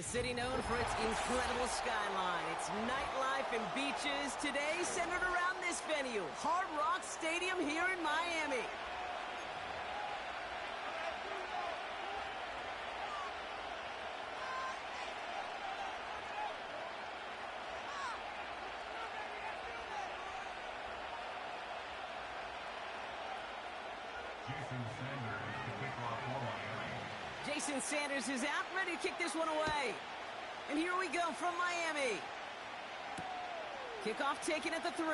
A city known for its incredible skyline, its nightlife and beaches, today centered around this venue, Hard Rock Stadium here in Miami. Jason Sanders is out, ready to kick this one away. And here we go from Miami. Kickoff taken at the 3.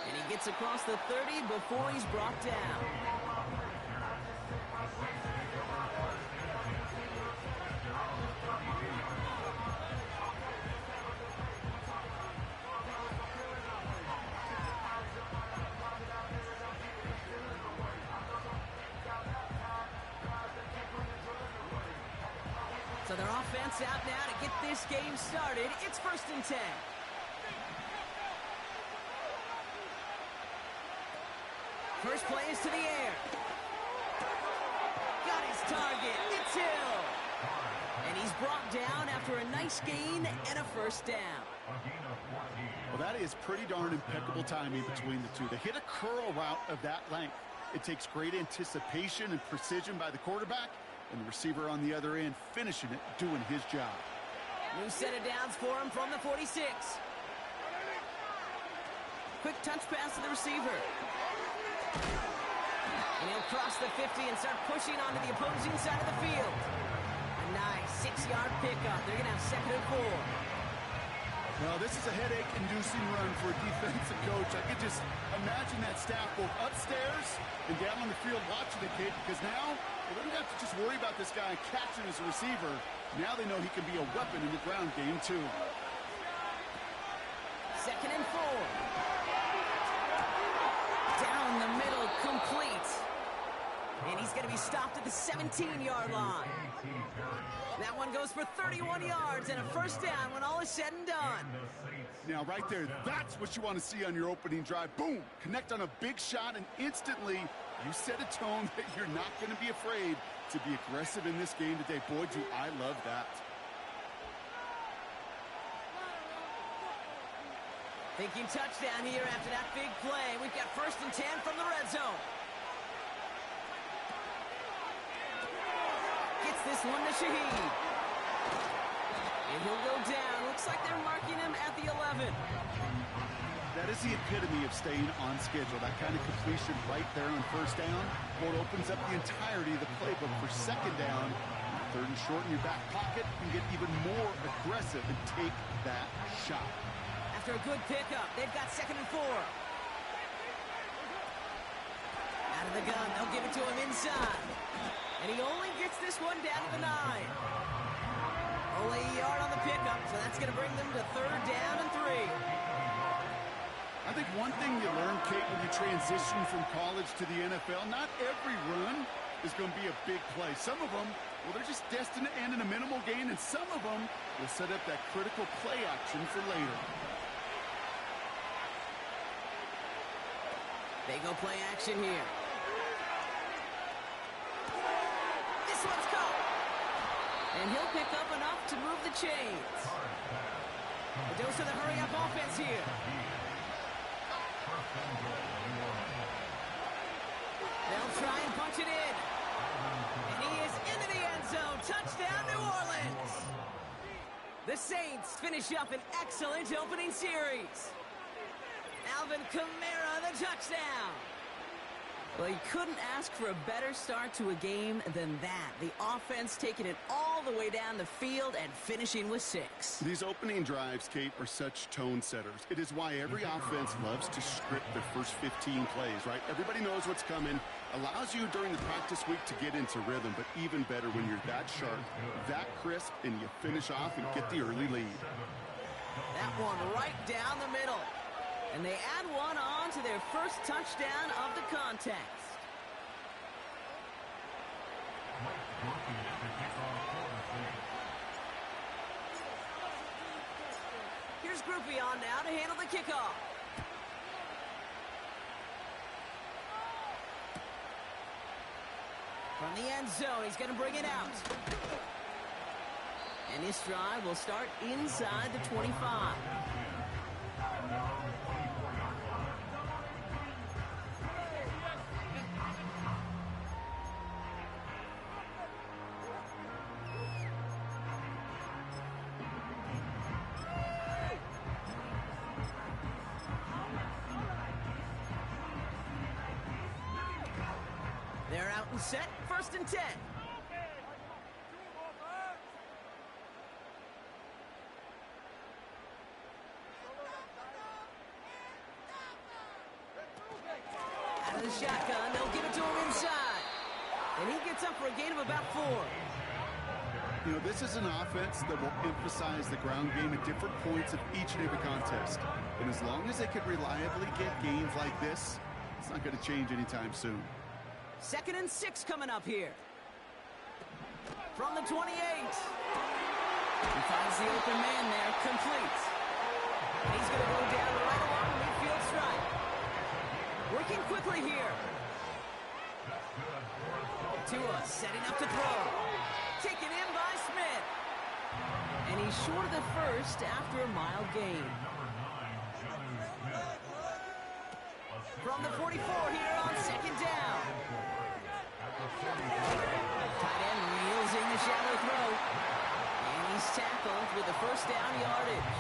And he gets across the 30 before he's brought down. So their offense out now to get this game started. It's 1st and 10. First play is to the air. Got his target. It's Hill. And he's brought down after a nice gain and a 1st down. Well, that is pretty darn impeccable timing between the two. They hit a curl route of that length. It takes great anticipation and precision by the quarterback, and the receiver on the other end finishing it, doing his job. New set of downs for him from the 46. Quick touch pass to the receiver. And he'll cross the 50 and start pushing onto the opposing side of the field. A nice 6-yard pickup. They're going to have 2nd and 4. Well, this is a headache-inducing run for a defensive coach. I could just imagine that staff both upstairs and down on the field watching the kid, because now they don't have to just worry about this guy catching as a receiver. Now they know he can be a weapon in the ground game, too. 2nd and 4. Down the middle, complete. And he's going to be stopped at the 17-yard line. That one goes for 31 yards and a 1st down when all is said and done. Now, right there, that's what you want to see on your opening drive. Boom! Connect on a big shot, and instantly you set a tone that you're not going to be afraid to be aggressive in this game today. Boy, do I love that. Thinking touchdown here after that big play. We've got 1st and 10 from the red zone. Gets this one to Shaheed. And he'll go down. Looks like they're marking him at the 11. That is the epitome of staying on schedule. That kind of completion right there on 1st down. Well, it opens up the entirety of the playbook for 2nd down. 3rd and short in your back pocket. You can get even more aggressive and take that shot. After a good pickup, they've got 2nd and 4. Out of the gun, they'll give it to him inside. And he only gets this one down to the 9. Only a yard on the pickup, so that's going to bring them to 3rd down and 3. I think one thing you learn, Kate, when you transition from college to the NFL, not every run is going to be a big play. Some of them, well, they're just destined to end in a minimal gain, and some of them will set up that critical play action for later. They go play action here. This one's caught. And he'll pick up enough to move the chains. A dose of the hurry-up offense here. They'll try and punch it in. And he is into the end zone. Touchdown, New Orleans. The Saints finish up an excellent opening series. Alvin Kamara, the touchdown. Well, you couldn't ask for a better start to a game than that. The offense taking it all the way down the field and finishing with 6. These opening drives, Kate, are such tone setters. It is why every offense loves to script their first 15 plays, right? Everybody knows what's coming. Allows you during the practice week to get into rhythm, but even better when you're that sharp, that crisp, and you finish off and get the early lead. That one right down the middle. And they add one on to their first touchdown of the contest. Here's Groupie on now to handle the kickoff. From the end zone, he's going to bring it out. And this drive will start inside the 25. They're out and set, 1st and 10. Out of the shotgun, they'll give it to him inside. And he gets up for a gain of about 4. You know, this is an offense that will emphasize the ground game at different points of each and every contest. And as long as they can reliably get gains like this, it's not going to change anytime soon. 2nd and 6 coming up here. From the 28. He finds the open man there, complete. And he's going to go down right along the midfield stripe. Working quickly here. Tua setting up to throw. Taken in by Smith. And he's short of the first after a mild gain. From the 44 here on 2nd down. Tight end reels in the shallow throw. And he's tackled with the 1st down yardage.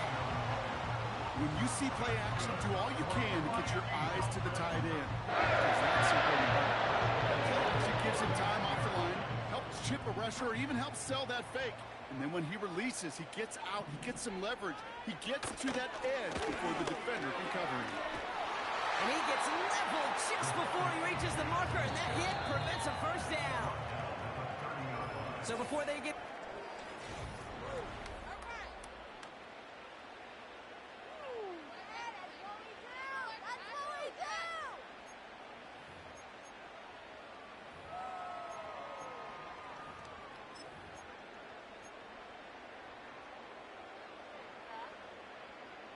When you see play action, do all you can to get your eyes to the tight end. That's important. That play action gives him time off the line, helps chip a rusher, or even helps sell that fake. And then when he releases, he gets out, he gets some leverage. He gets to that edge before the defender can cover him. And he gets leveled just before he reaches the marker, and that hit prevents a 1st down. So before they get...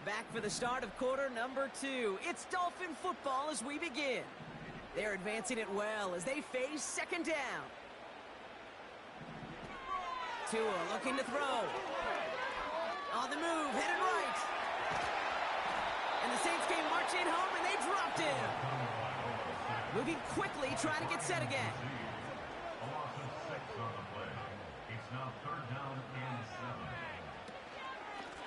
Back for the start of quarter number 2. It's Dolphin football as we begin. They're advancing it well as they face 2nd down. Tua looking to throw. On the move, headed right. And the Saints came marching home and they dropped him. Moving quickly, trying to get set again. A loss of 6 on the play. It's now 3rd down and 7.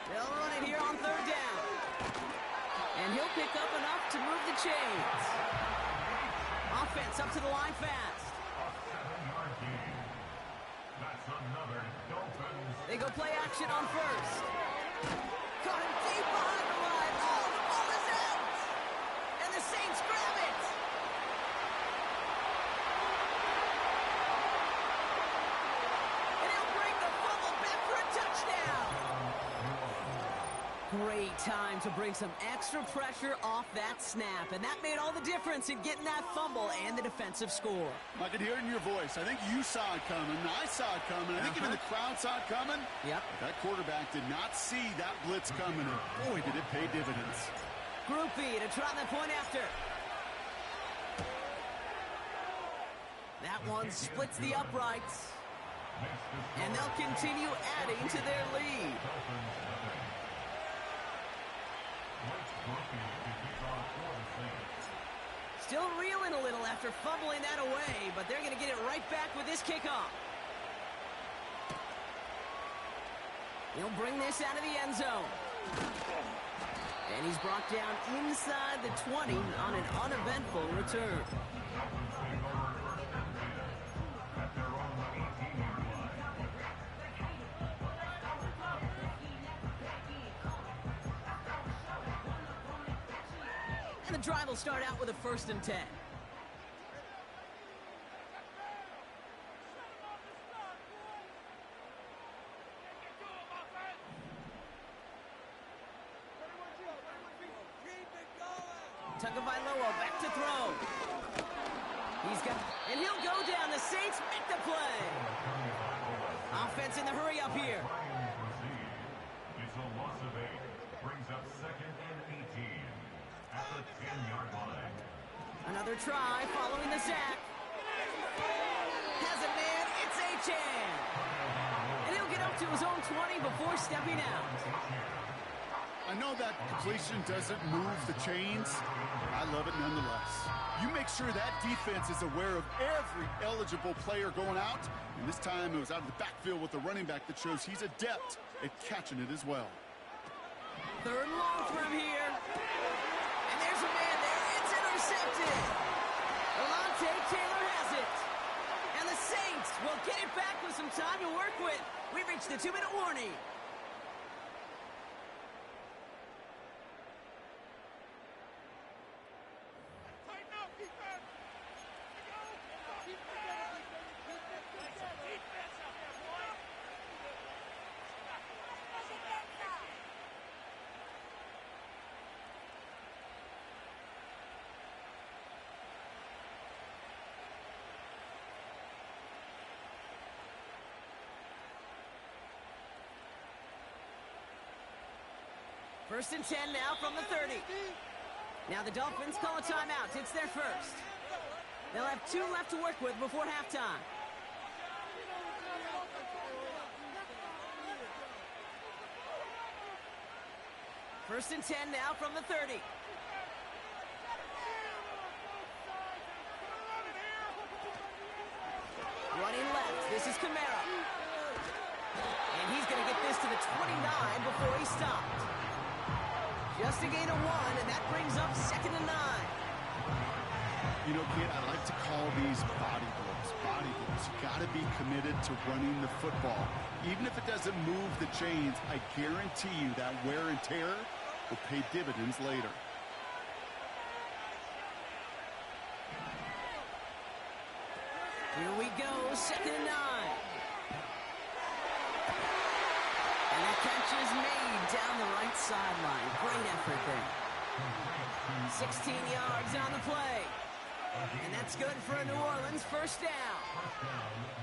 They'll run it here on 3rd down. And he'll pick up enough to move the chains. Offense up to the line fast. A 7-yard gain. That's another Dolphins. They go play action on 1st. Caught him deep behind the line. Oh, the ball is out. And the Saints grab it. And he'll bring the fumble back for a touchdown. Great time to bring some extra pressure off that snap, and that made all the difference in getting that fumble and the defensive score. I could hear it in your voice. I think you saw it coming. I saw it coming. I think even the crowd saw it coming. Yep. That quarterback did not see that blitz coming, and boy, did it pay dividends. Groupie to try the point after. That one splits the uprights. And they'll continue adding to their lead. Still reeling a little after fumbling that away, but they're going to get it right back with this kickoff. He'll bring this out of the end zone. And he's brought down inside the 20 on an uneventful return. And the drive will start out with a 1st and 10. Tagovailoa back to throw. He's got, and he'll go down. The Saints make the play. Offense in the hurry up here. It's a loss of 8. Brings up 2nd and 18 at the 10-yard line. Another try following the sack. Has Chan. And he'll get up to his own 20 before stepping out. I know that completion doesn't move the chains, but I love it nonetheless. You make sure that defense is aware of every eligible player going out, and this time it was out of the backfield with the running back that shows he's adept at catching it as well. Third and long for him here. And there's a man there. It's intercepted. Alontae Taylor has it. And the Saints will get it back with some time to work with. We've reached the 2-minute warning. First and 10 now from the 30. Now the Dolphins call a timeout. It's their first. They'll have 2 left to work with before halftime. First and 10 now from the 30. Running left. This is Kamara. And he's going to get this to the 29 before he stopped. Just a gain of 1, and that brings up 2nd and 9. You know, kid, I like to call these body blows. Body blows. You got to be committed to running the football. Even if it doesn't move the chains, I guarantee you that wear and tear will pay dividends later. Here we go, 2nd and 9. And that catch is made down the right sideline. Great effort there. 16 yards on the play. And that's good for a New Orleans first down.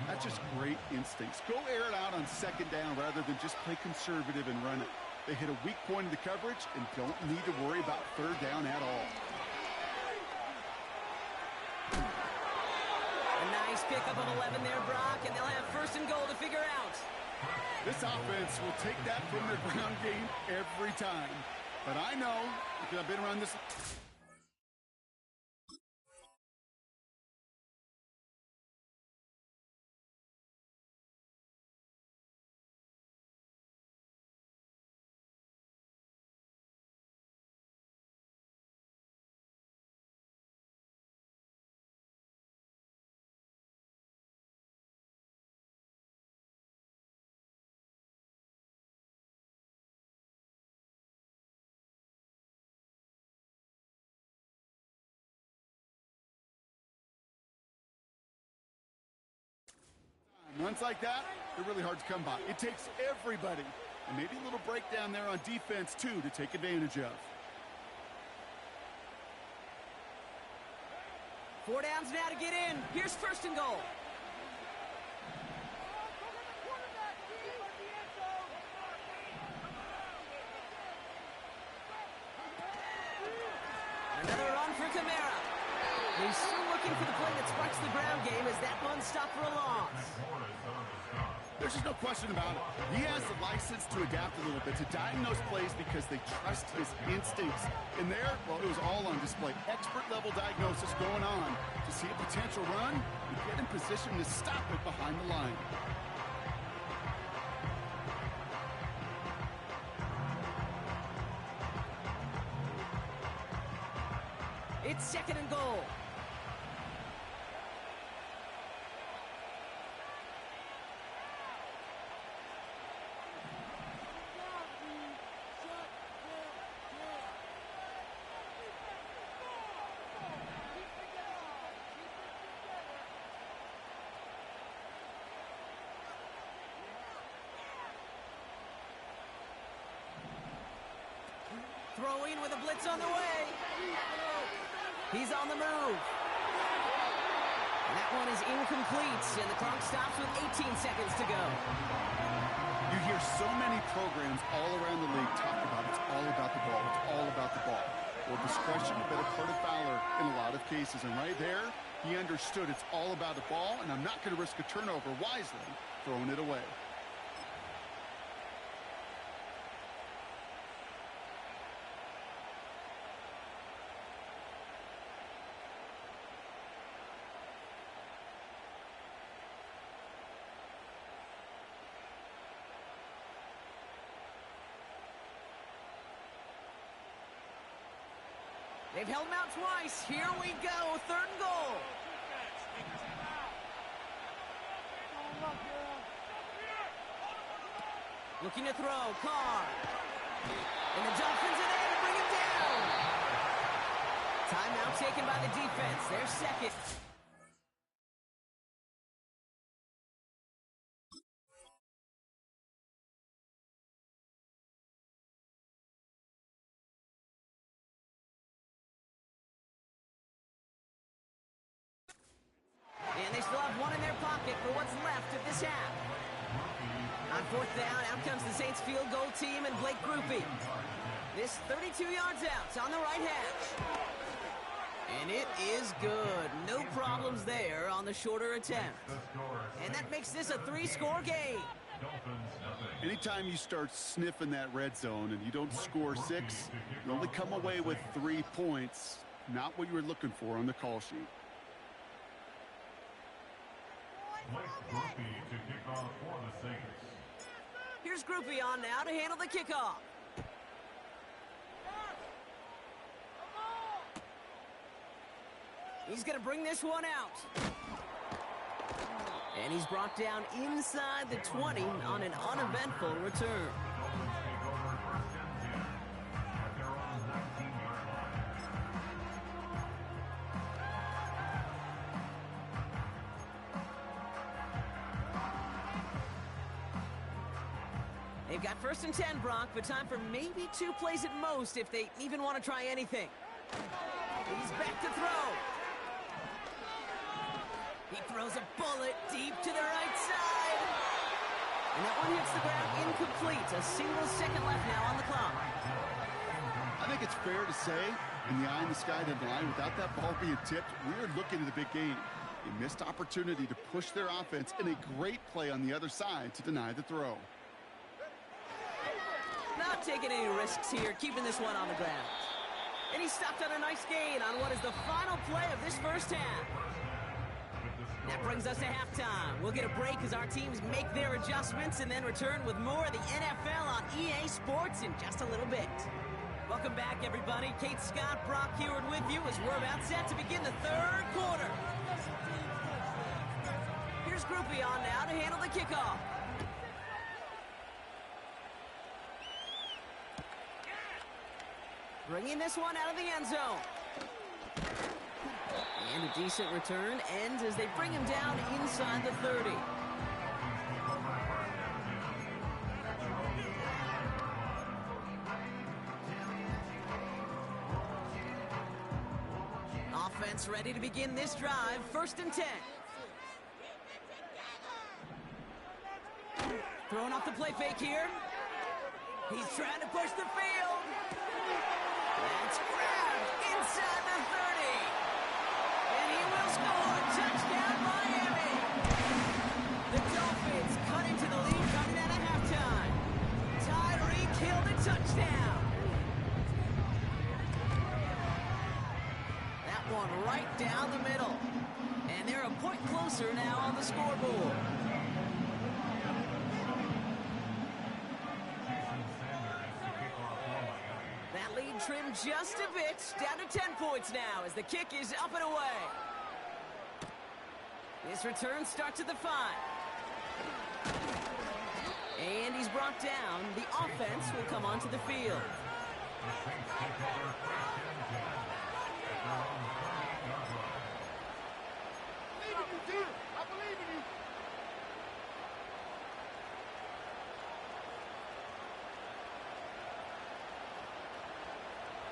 That's just great instincts. Go air it out on 2nd down rather than just play conservative and run it. They hit a weak point of the coverage and don't need to worry about 3rd down at all. A nice pickup of 11 there, Brock, and they'll have 1st and goal to figure out. This offense will take that from their ground game every time. But I know, because I've been around this. Runs like that, they're really hard to come by. It takes everybody, and maybe a little breakdown there on defense, too, to take advantage of. 4 downs now to get in. Here's 1st and goal. Another run for Kamara. He's still looking for the play that sparks the ground game as that one stopped for a loss. There's just no question about it. He has the license to adapt a little bit, to diagnose plays because they trust his instincts. And there, well, it was all on display. Expert-level diagnosis going on to see a potential run and get in position to stop it behind the line. It's 2nd and goal. Throwing with a blitz on the way. He's on the move. And that one is incomplete, and the clock stops with 18 seconds to go. You hear so many programs all around the league talk about it's all about the ball, it's all about the ball. Well, discretion, a better part of valor in a lot of cases. And right there, He understood it's all about the ball, and I'm not going to risk a turnover, wisely throwing it away. They've held him out twice. Here we go. 3rd and goal. Looking to throw. Carr. And the Dolphins are there to bring him down. Timeout taken by the defense. Their second. And they still have one in their pocket for what's left of this half. On 4th down, out comes the Saints field goal team and Blake Grupe. This 32 yards out on the right hash. And it is good. No problems there on the shorter attempt. And that makes this a 3-score game. Anytime you start sniffing that red zone and you don't score 6, you only come away with 3 points. Not what you were looking for on the call sheet. To kick off for the Saints. Here's Grupe on now to handle the kickoff. He's going to bring this one out. And he's brought down inside the 20 on an uneventful return. They've got 1st and 10, Brock, but time for maybe 2 plays at most if they even want to try anything. He's back to throw. He throws a bullet deep to the right side. And that one hits the ground incomplete. A single second left now on the clock. I think it's fair to say, in the eye in the sky deadline, without that ball being tipped, we're looking at a big game. A missed opportunity to push their offense and a great play on the other side to deny the throw. Not taking any risks here, keeping this one on the ground. And he stopped on a nice gain on what is the final play of this first half. That brings us to halftime. We'll get a break as our teams make their adjustments and then return with more of the NFL on EA Sports in just a little bit. Welcome back, everybody. Kate Scott, Brock Heward with you as we're about set to begin the 3rd quarter. Here's Grupe on now to handle the kickoff. Bringing this one out of the end zone. And a decent return ends as they bring him down inside the 30. Offense ready to begin this drive. 1st and 10. Throwing off the play fake here. He's trying to push the field. That's grabbed inside the 30. And he will score. Touchdown, Miami. The Dolphins cut into the lead coming out of halftime. Tyreek Hill the touchdown. That one right down the middle. And they're a point closer now on the scoreboard. That lead trimmed just a bit, down to 10 points now as the kick is up and away. This return starts at the 5. And he's brought down. The offense will come onto the field.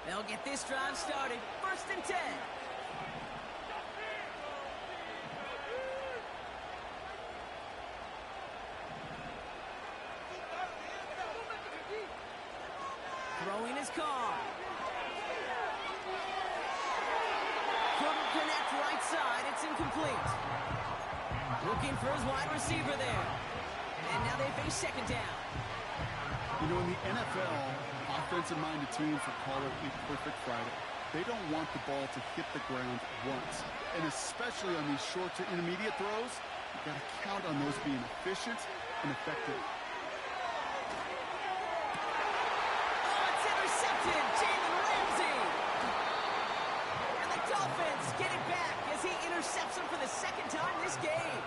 They'll get this drive started. 1st and 10. Throwing his car. Couldn't connect right outside. It's incomplete. Looking for his wide receiver there. And now they face second down. You know, in the NFL, offensive-minded teams will call it a perfect Friday. They don't want the ball to hit the ground once. And especially on these short to intermediate throws, you've got to count on those being efficient and effective. Oh, it's intercepted. Jalen Ramsey. And the Dolphins get it back as he intercepts him for the second time this game.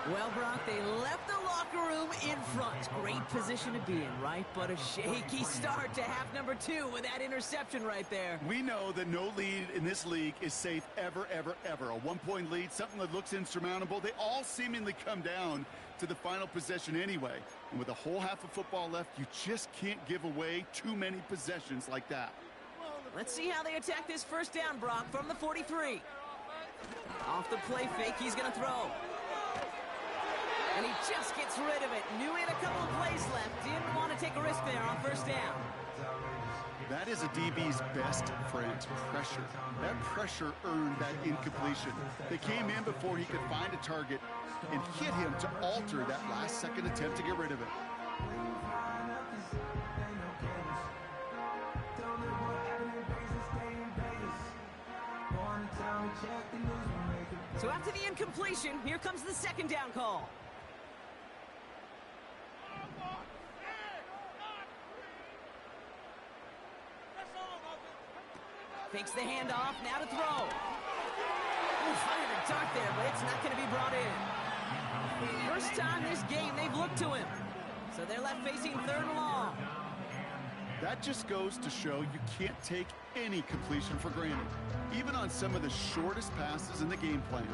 Well, Brock, they left the locker room in front. Great position to be in, right? But a shaky start to half number 2 with that interception right there. We know that no lead in this league is safe ever, ever, ever. A one-point lead, something that looks insurmountable. They all seemingly come down to the final possession anyway. And with a whole half of football left, you just can't give away too many possessions like that. Let's see how they attack this first down, Brock, from the 43. Off the play fake, he's going to throw. And he just gets rid of it. Knew he had a couple of plays left. Didn't want to take a risk there on first down. That is a DB's best friend, pressure. That pressure earned that incompletion. They came in before he could find a target and hit him to alter that last-second attempt to get rid of it. So after the incompletion, here comes the second down call. Fakes the handoff, now to throw. Ooh, fired a dart there, but it's not going to be brought in. First time this game they've looked to him. So they're left facing third and long. That just goes to show you can't take any completion for granted, even on some of the shortest passes in the game plan.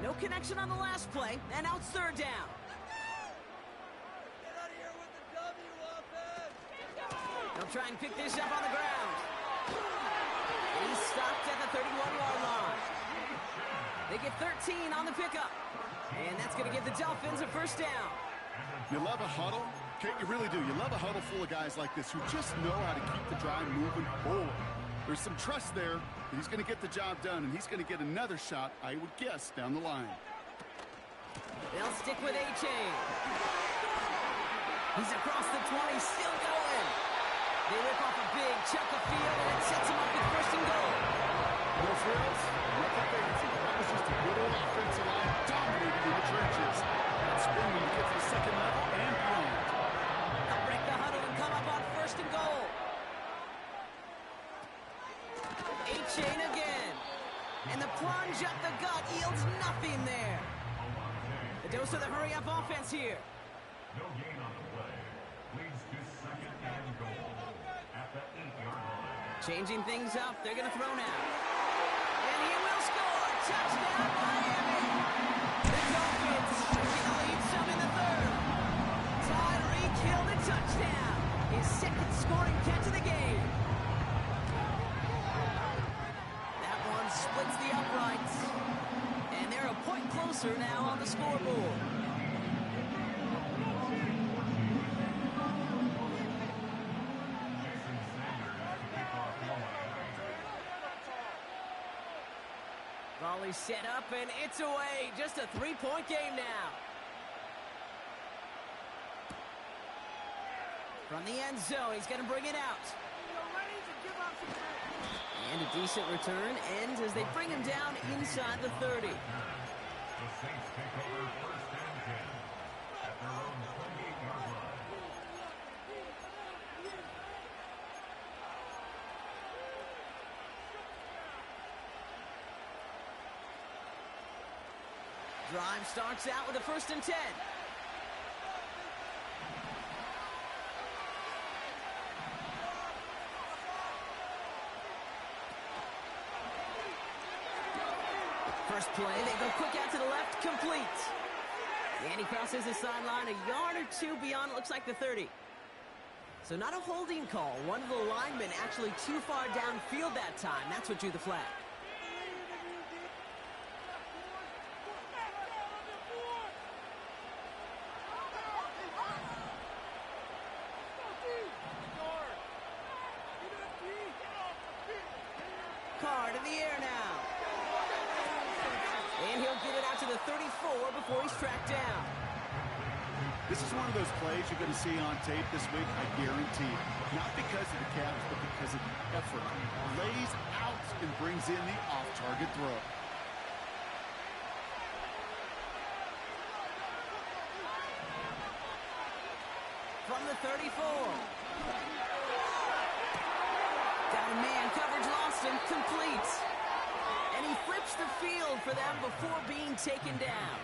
No connection on the last play, and now it's third down. They'll try and pick this up on the ground. And he's stopped at the 31-yard line. They get 13 on the pickup. And that's going to give the Dolphins a first down. You love a huddle? Okay, you really do. You love a huddle full of guys like this who just know how to keep the drive moving forward. There's some trust there that he's going to get the job done, and he's going to get another shot, I would guess, down the line. They'll stick with A-Chain. He's across the 20, still going. They rip off a big chunk of field, and it sets him up with first and goal. No frills, nothing fancy. That was just a good old offensive line dominating in the trenches. That's when we get to the second level and beyond. They'll break the huddle and come up on first and goal. A-Chain again. And the plunge up the gut yields nothing there. The dose of the hurry-up offense here. No gain on the play. Leads to second and goal at the 8-yard line. Changing things up. They're going to throw now. And he will score. Touchdown, Miami. The Dolphins taking the lead some in the third. Tyreek Hill the touchdown. His second scoring catch of the game. That one splits the uprights. And they're a point closer now on the scoreboard. Volley set up, and it's away. Just a three-point game now. From the end zone, he's going to bring it out. And a decent return ends as they bring him down inside the 30. The Saints take over first and 10 at their own 28-yard line. Drive starts out with a first and 10. First play, they go quick out to the left, complete. And he crosses the sideline a yard or two beyond, it looks like the 30. So not a holding call. One of the linemen actually too far downfield that time. That's what drew the flag. card in the air now. And he'll get it out to the 34 before he's tracked down. This is one of those plays you're going to see on tape this week, I guarantee. Not because of the catch, but because of the effort. Lays out and brings in the off-target throw. From the 34. Got a man, coverage lost him, completes. And he flips the field for them before being taken down.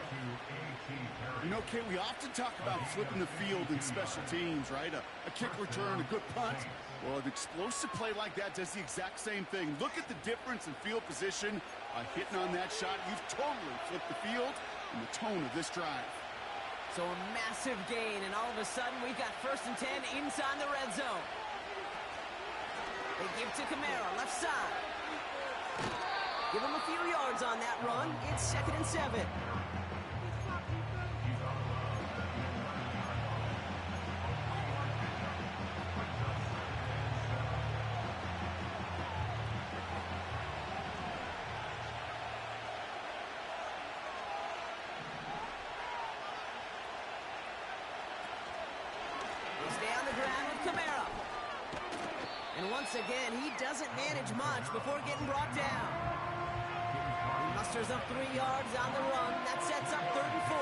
You know, Kate, we often talk about flipping the field in special teams, right? A kick return, a good punt. Well, an explosive play like that does the exact same thing. Look at the difference in field position. Hitting on that shot, you've totally flipped the field and the tone of this drive. So a massive gain, and all of a sudden we've got 1st and 10 inside the red zone. They give to Kamara, left side. Give him a few yards on that run. It's 2nd and 7. Kamara. And once again, he doesn't manage much before getting brought down. He musters up 3 yards on the run. That sets up 3rd and 4.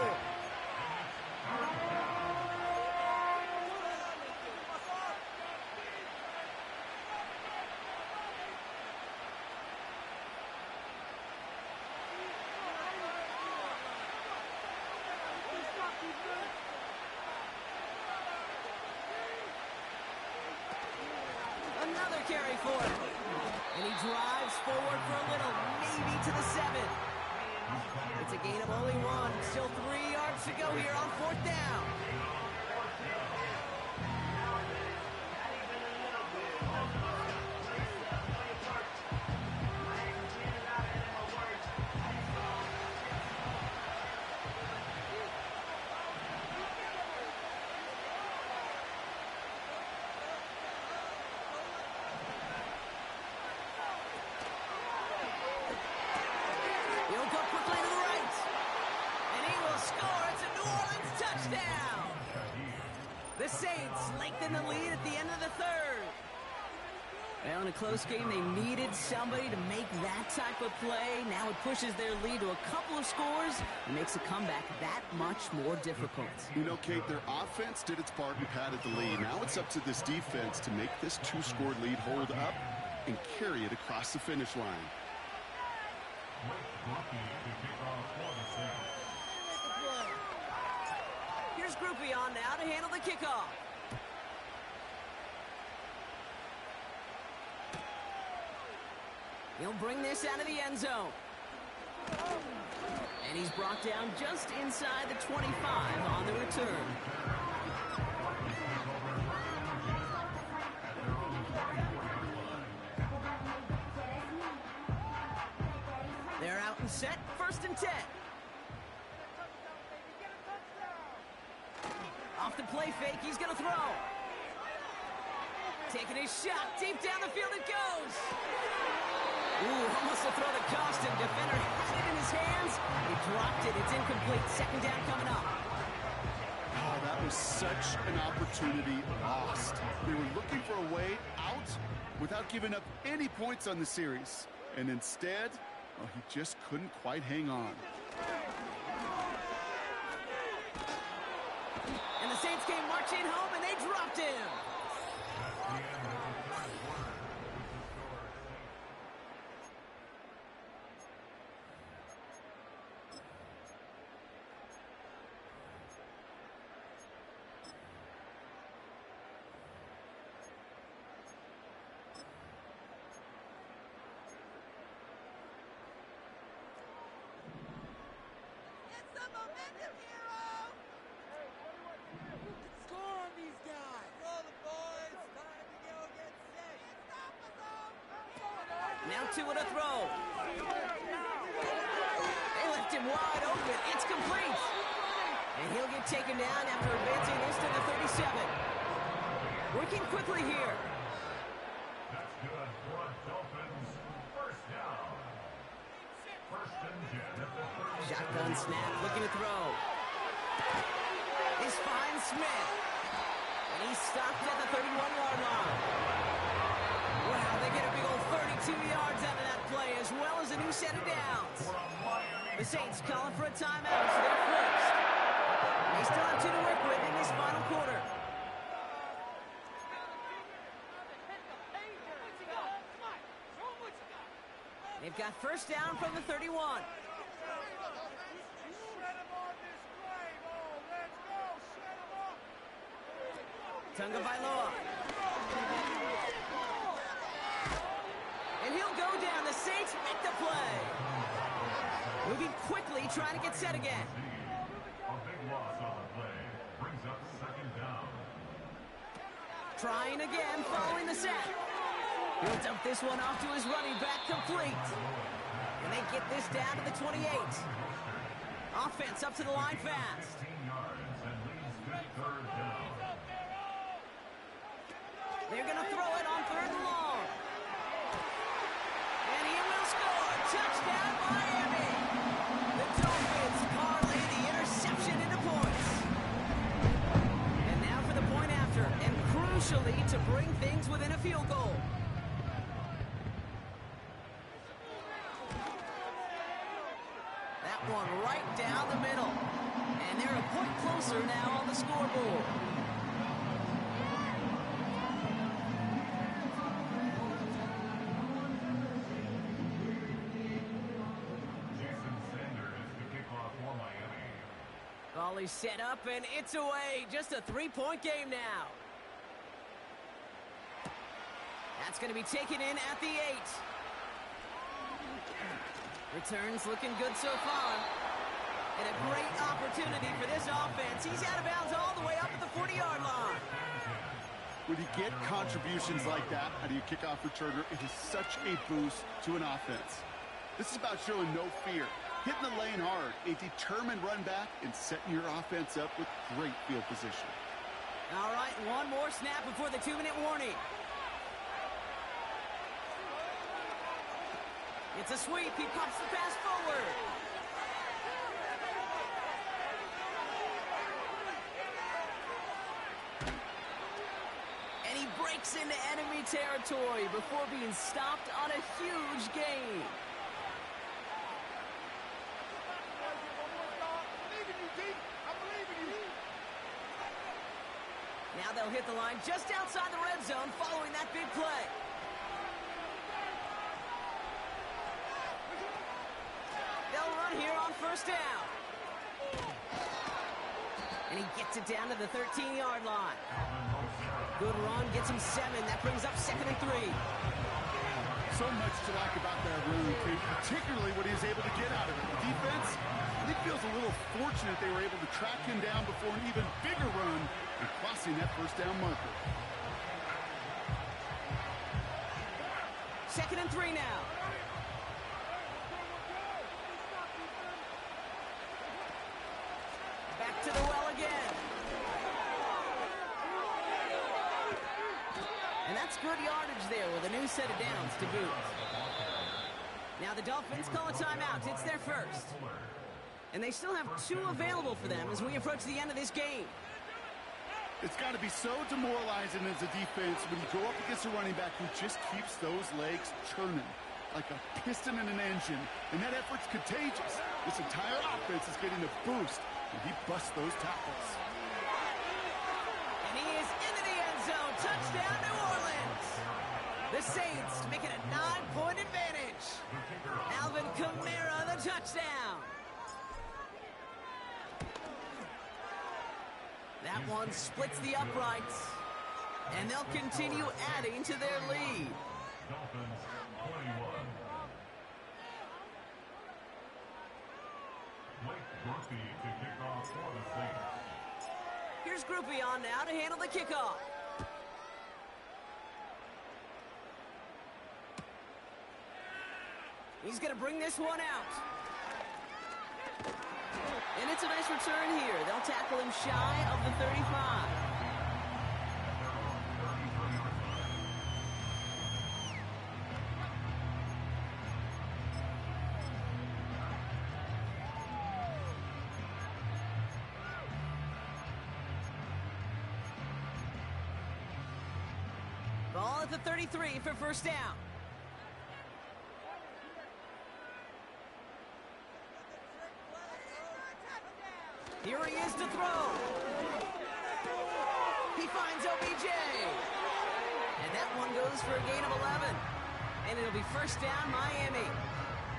Another carry for him. And he drives forward for a little, maybe to the 7. It's a gain of only 1. Still 3 yards to go here on 4th down. The Saints lengthen the lead at the end of the 3rd. Well, in a close game, they needed somebody to make that type of play. Now it pushes their lead to a couple of scores and makes a comeback that much more difficult. You know, Kate, their offense did its part and padded the lead. Now it's up to this defense to make this 2-score lead hold up and carry it across the finish line. Here's Groupie on now to handle the kickoff. He'll bring this out of the end zone. And he's brought down just inside the 25 on the return. They're out and set, 1st and 10. Off the play fake, he's going to throw. Taking his shot, deep down the field it goes. Ooh, almost a throw that cost him. Defender had it in his hands. He dropped it. It's incomplete. 2nd down coming up. Oh, that was such an opportunity lost. They were looking for a way out without giving up any points on the series. And instead, oh, he just couldn't quite hang on. And the Saints came marching home, and they dropped him. Now 2 and a throw. They left him wide open. It's complete. And he'll get taken down after advancing this to the 37. Working quickly here. That's good for Dolphins. 1st Shotgun snap, looking to throw. He's finds Smith. And he's stopped at the 31-yard line. Wow, they get a big old 32 yards out of that play, as well as a new set of downs. The Saints calling for a timeout, so they're forced. They still have 2 to work with in this final quarter. They've got first down from the 31. Tunga Bailoa. And he'll go down. The Saints make the play. Moving quickly, trying to get set again. A big loss on the play. Brings up second down. Trying again, following the sack. He'll dump this one off to his running back, complete. And they get this down to the 28. Offense up to the line fast. 15 yards and leads to third down. They're going to throw it on 3rd and long. And he will score. Touchdown, Miami. The Dolphins parlay the interception into points. And now for the point after, and crucially to bring things within a field goal. That one right down the middle. And they're a point closer now on the scoreboard. Volley set up, and it's away. Just a 3-point game now. That's going to be taken in at the 8. Returns looking good so far. And a great opportunity for this offense. He's out of bounds all the way up at the 40-yard line. When you get contributions like that out of your kickoff returner, it is such a boost to an offense. This is about showing no fear, hitting the lane hard, a determined run back, and setting your offense up with great field position. All right, one more snap before the 2-minute warning. It's a sweep. He pops the pass forward. And he breaks into enemy territory before being stopped on a huge gain. Now they'll hit the line just outside the red zone following that big play. They'll run here on first down. And he gets it down to the 13-yard line. Good run, gets him 7. That brings up 2nd and 3. So much to like about that run, particularly what he was able to get out of it. The defense, I think, feels a little fortunate they were able to track him down before an even bigger run and crossing that first down marker. 2nd and 3 now. Back to the well again. And that's good yardage there with a new set of downs to boot. Now the Dolphins call a timeout. It's their first. And they still have 2 available for them as we approach the end of this game. It's got to be so demoralizing as a defense when you go up against a running back who just keeps those legs churning like a piston in an engine. And that effort's contagious. This entire offense is getting a boost when he busts those tackles. And he is into the end zone. Touchdown, New Orleans. The Saints make it a 9-point advantage. Alvin Kamara, the touchdown. That one splits the uprights. And they'll continue adding to their lead. Dolphins 21. Blake Groupie to kick off for the Saints. Here's Groupie on now to handle the kickoff. He's going to bring this one out. And it's a nice return here. They'll tackle him shy of the 35. Ball at the 33 for first down. Here he is to throw. He finds OBJ. And that one goes for a gain of 11. And it'll be first down, Miami.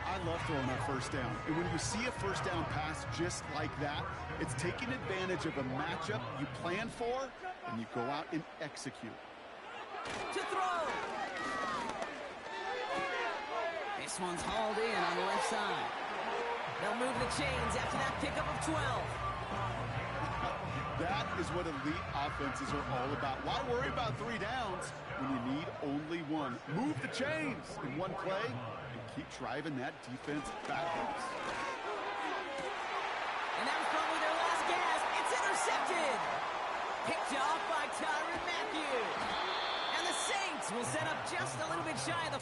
I love throwing that first down. And when you see a first down pass just like that, it's taking advantage of a matchup you plan for, and you go out and execute. To throw. This one's hauled in on the left side. They'll move the chains after that pickup of 12. That is what elite offenses are all about. Why worry about 3 downs when you need only one? Move the chains in one play and keep driving that defense backwards. And that was probably their last gasp. It's intercepted. Picked off by Tyrann Mathieu. And the Saints will set up just a little bit shy of the...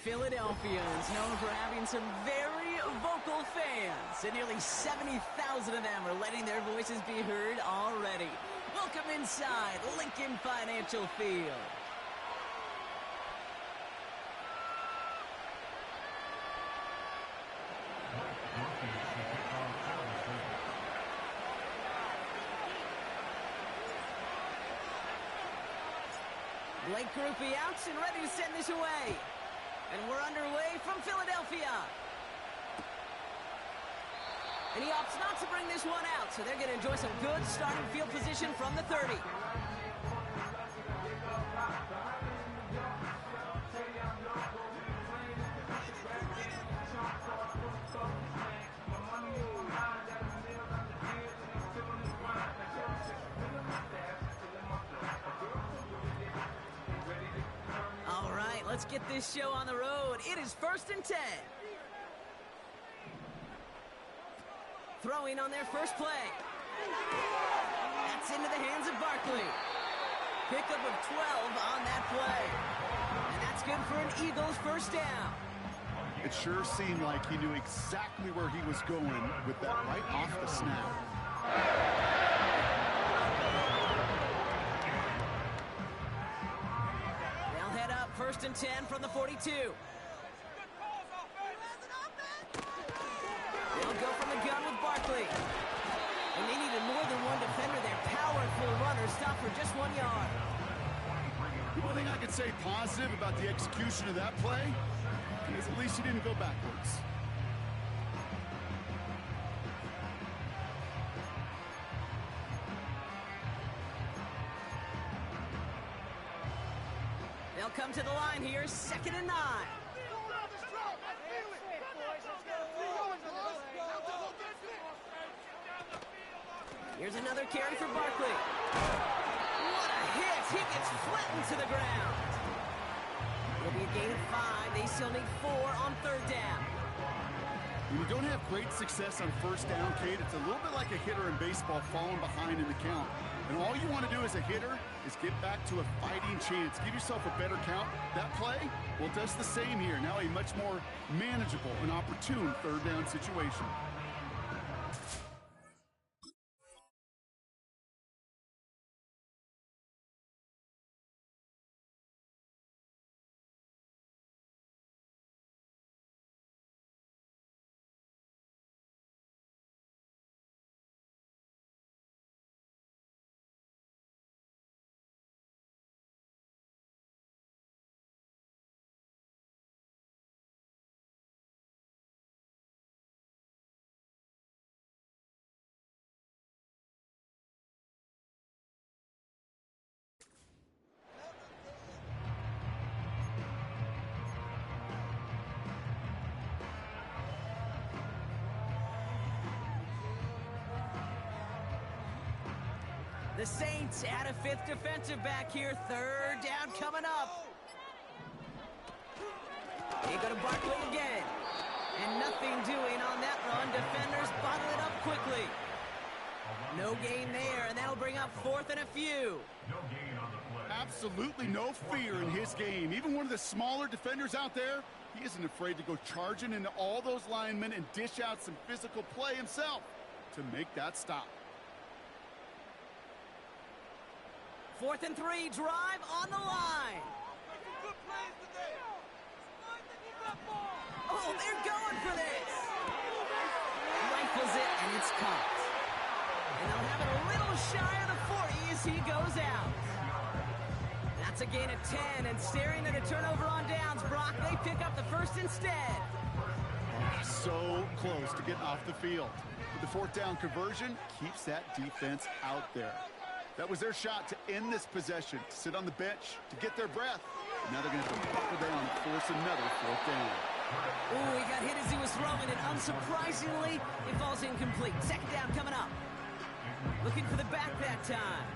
Philadelphia is known for having some very vocal fans, and nearly 70,000 of them are letting their voices be heard already. Welcome inside Lincoln Financial Field. Blake Groupie out and ready to send this away. And we're underway from Philadelphia. And he opts not to bring this one out, so they're going to enjoy some good starting field position from the 30. Let's get this show on the road. It is 1st and 10. Throwing on their first play. That's into the hands of Barkley. Pickup of 12 on that play. And that's good for an Eagles first down. It sure seemed like he knew exactly where he was going with that right off the snap. 1st and 10 from the 42. They'll go from the gun with Barkley. And they needed more than one defender there. Powerful runner, stop for just 1 yard. The only thing I could say positive about the execution of that play is at least he didn't go backwards. They'll come to the line here, 2nd and 9. Here's another carry for Barkley. What a hit! He gets flattened to the ground. It'll be a gain of 5. They still need 4 on 3rd down. When you don't have great success on 1st down, Kate, it's a little bit like a hitter in baseball falling behind in the count. And all you want to do as a hitter is get back to a fighting chance. Give yourself a better count. That play, well, it does the same here. Now a much more manageable and opportune 3rd down situation. The Saints add a 5th defensive back here. 3rd down coming up. They go to Barkley again. And nothing doing on that run. Defenders bottle it up quickly. No gain there, and that'll bring up 4th and a few. No gain on the play. Absolutely no fear in his game. Even one of the smaller defenders out there, he isn't afraid to go charging into all those linemen and dish out some physical play himself to make that stop. 4th and 3, drive on the line. Oh, they're going for this. Rifles it, and it's caught. And they'll have it a little shy of the 40 as he goes out. That's a gain of 10, and staring at a turnover on downs, Brock, they pick up the 1st instead. So close to getting off the field. But the 4th down conversion keeps that defense out there. That was their shot to end this possession, to sit on the bench, to get their breath. Now they're going to have to buckle down and force another 4th down. Ooh, he got hit as he was throwing it. Unsurprisingly, it falls incomplete. 2nd down coming up. Looking for the back that time.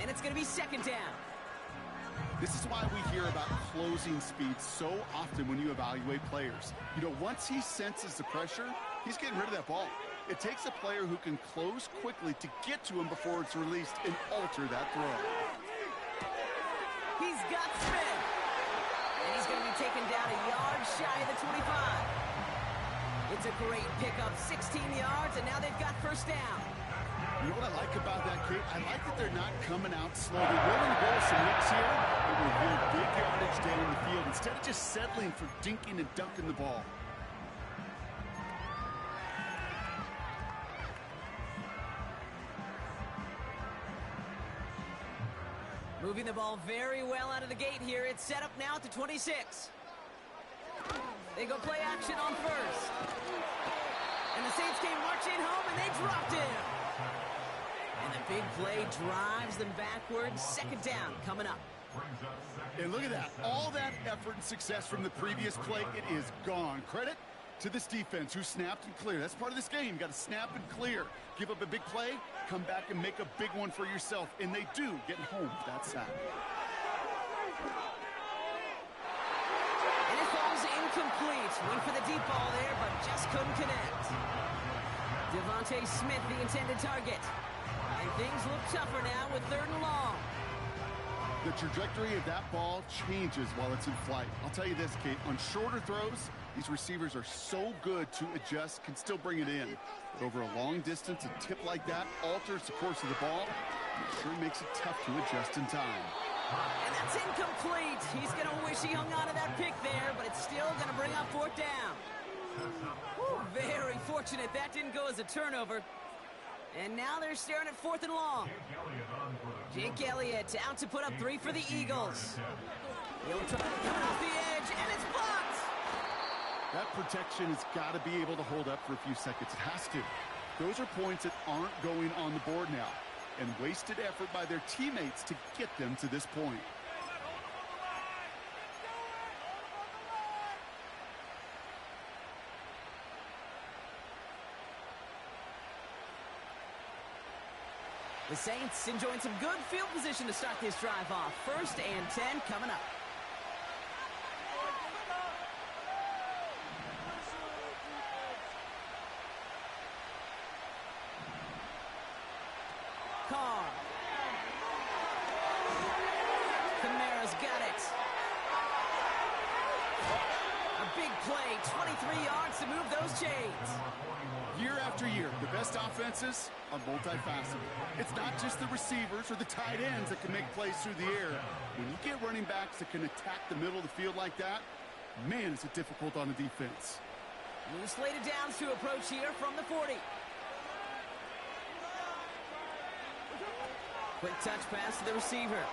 And it's going to be 2nd down. This is why we hear about closing speed so often when you evaluate players. You know, once he senses the pressure, he's getting rid of that ball. It takes a player who can close quickly to get to him before it's released and alter that throw. He's got Smith. And he's going to be taken down a yard great pickup, 16 yards, and now they've got first down. You know what I like about that, Kate? I like that they're not coming out slow. They're willing to go with some hits here. It will give big yardage down the field instead of just settling for dinking and dunking the ball. Moving the ball very well out of the gate here. It's set up now at the 26. They go play action on first. And the Saints came marching home, and they dropped him. And the big play drives them backwards. Second down coming up. And look at that. All that effort and success from the previous play, it is gone. Credit to this defense who snapped and cleared. That's part of this game. You got to snap and clear. Give up a big play, come back and make a big one for yourself. And they do, getting home with that sack. And it falls incomplete. Went for the deep ball there, but just couldn't connect. Devontae Smith, the intended target. And things look tougher now with 3rd and long. The trajectory of that ball changes while it's in flight. I'll tell you this, Kate, on shorter throws, these receivers are so good to adjust, can still bring it in. But over a long distance, a tip like that alters the course of the ball. It sure makes it tough to adjust in time. And that's incomplete. He's going to wish he hung on to that pick there, but it's still going to bring up 4th down. Whew, very fortunate that didn't go as a turnover. And now they're staring at 4th and long. Jake Elliott out to put up 3 for the Eagles. He'll try to come off the edge, and it's blocked. That protection has got to be able to hold up for a few seconds. It has to. Those are points that aren't going on the board now. And wasted effort by their teammates to get them to this point. The Saints enjoying some good field position to start this drive off. 1st and 10 coming up. Carr. Kamara's got it. A big play, 23 yards to move those chains. Year after year, the best offenses are multifaceted. It's not just the receivers or the tight ends that can make plays through the air. When you get running backs that can attack the middle of the field like that, man, is it difficult on the defense. New slated downs to approach here from the 40. Quick touch pass to the receiver.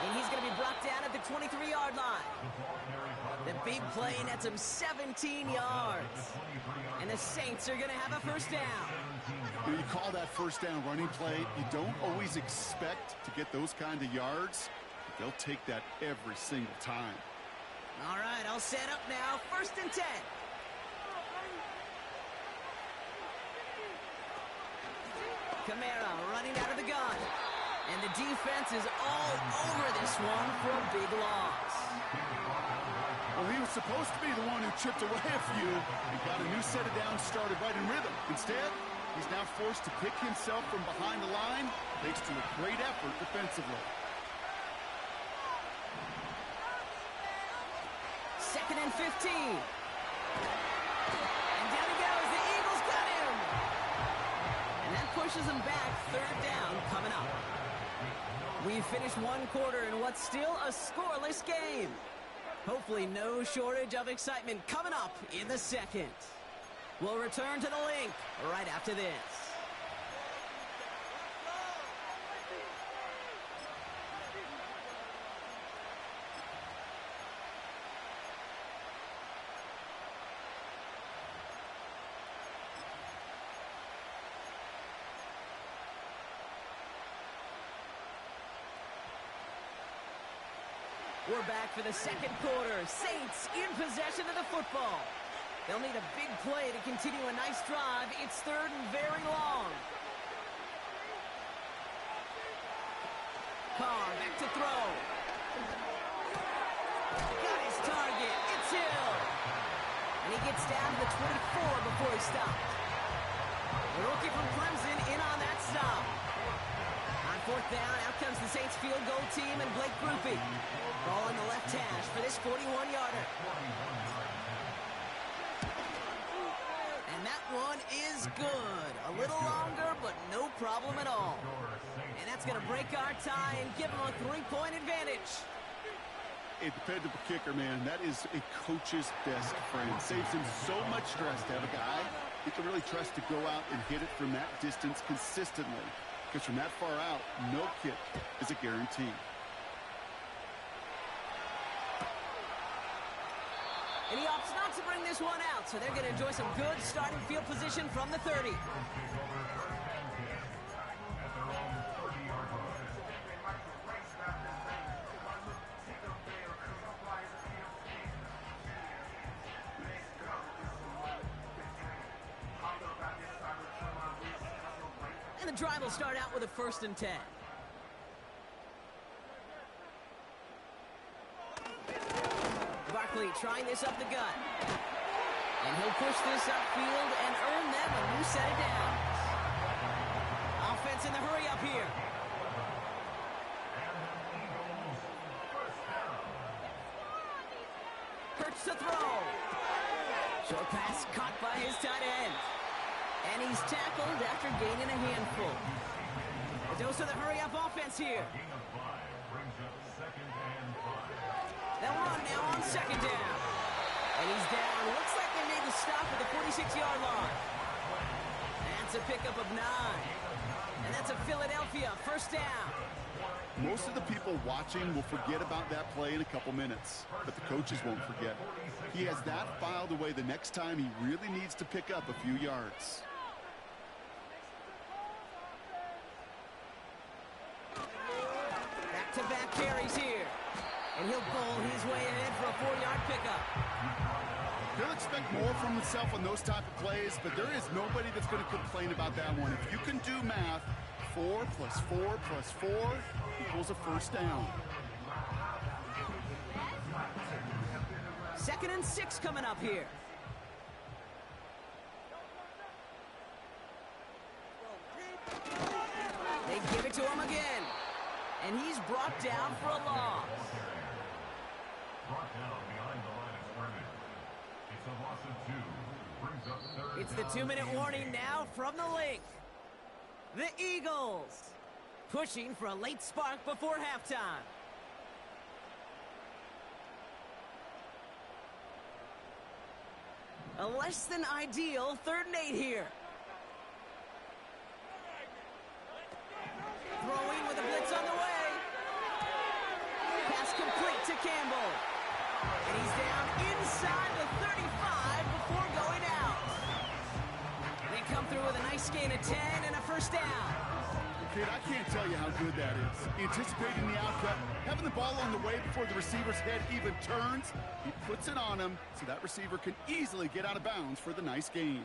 And he's going to be brought down at the 23-yard line. The big play nets him 17 yards. And the Saints are going to have a first down. When you call that first down running play, you don't always expect to get those kind of yards. But they'll take that every single time. All right, I'll set up now. 1st and 10. Kamara running out of the gun. And the defense is all over this one for a big loss. Well, he was supposed to be the one who chipped away a few and got a new set of downs started right in rhythm. Instead, he's now forced to pick himself from behind the line, thanks to a great effort defensively. 2nd and 15. And down he goes. The Eagles got him. And that pushes him back. 3rd down coming up. We've finished 1 quarter in what's still a scoreless game. Hopefully no shortage of excitement coming up in the 2nd. We'll return to the link right after this. We're back for the 2nd quarter. Saints in possession of the football. They'll need a big play to continue a nice drive. It's 3rd and very long. Carr back to throw. Got his target. It's Hill. And he gets down to the 24 before he stopped. The rookie from Clemson in on that stop. On On fourth down, out comes the Saints field goal team and Blake Grupe. Ball in the left hash for this 41-yarder. And that one is good. A little longer, but no problem at all. And that's going to break our tie and give them a 3-point advantage. A dependable kicker, man. That is a coach's best friend. Saves him so much stress to have a guy he can really trust to go out and hit it from that distance consistently. Because from that far out, no kick is a guarantee. And he opts not to bring this one out, so they're going to enjoy some good starting field position from the 30. And the drive will start out with a 1st and 10. Barkley trying this up the gut. And he'll push this upfield and earn them a new set of downs. Offense in the hurry up here. Hurts to throw. Short pass caught by his tight end. And he's tackled after gaining a handful. The dose of the hurry-up offense here. They'll run now on 2nd down. And he's down. Looks like they made the stop at the 46-yard line. That's a pickup of 9. And that's a Philadelphia 1st down. Most of the people watching will forget about that play in a couple minutes, but the coaches won't forget. He has that filed away the next time he really needs to pick up a few yards. Back-to-back carries here. And he'll bowl his way ahead for a 4-yard pickup. He'll expect more from himself on those type of plays, but there is nobody that's going to complain about that one. If you can do math, 4 + 4 + 4 equals a 1st down. 2nd and 6 coming up here. They give it to him again. And he's brought down for a loss. Brought down behind the line of scrimmage. It's a loss of 2. Brings up 3rd It's the 2-minute warning now from the link. The Eagles pushing for a late spark before halftime. A less than ideal 3rd and 8 here. Throwing with a blitz on the way. Pass complete to Campbell. And he's down inside the 35 before going out. They come through with a nice gain of 10 and a 1st down. Kid, I can't tell you how good that is. Anticipating the outcut, having the ball on the way before the receiver's head even turns, he puts it on him so that receiver can easily get out of bounds for the nice gain.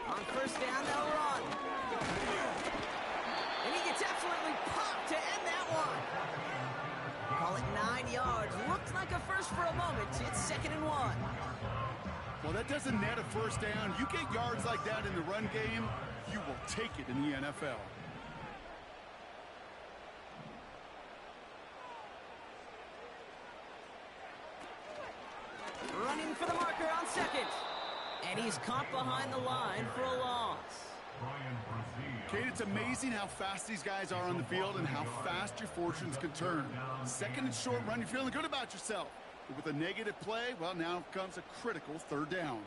On 1st down, they'll run. And he gets absolutely popped to end that one. Call it 9 yards. Looked like a first for a moment. It's 2nd and 1. Well, that doesn't net a 1st down. You get yards like that in the run game, you will take it in the NFL. Running for the marker on 2nd. And he's caught behind the line for a loss. Kate, it's amazing how fast these guys are on the field and how fast your fortunes can turn. 2nd and short run, you're feeling good about yourself. But with a negative play, well, now comes a critical 3rd down.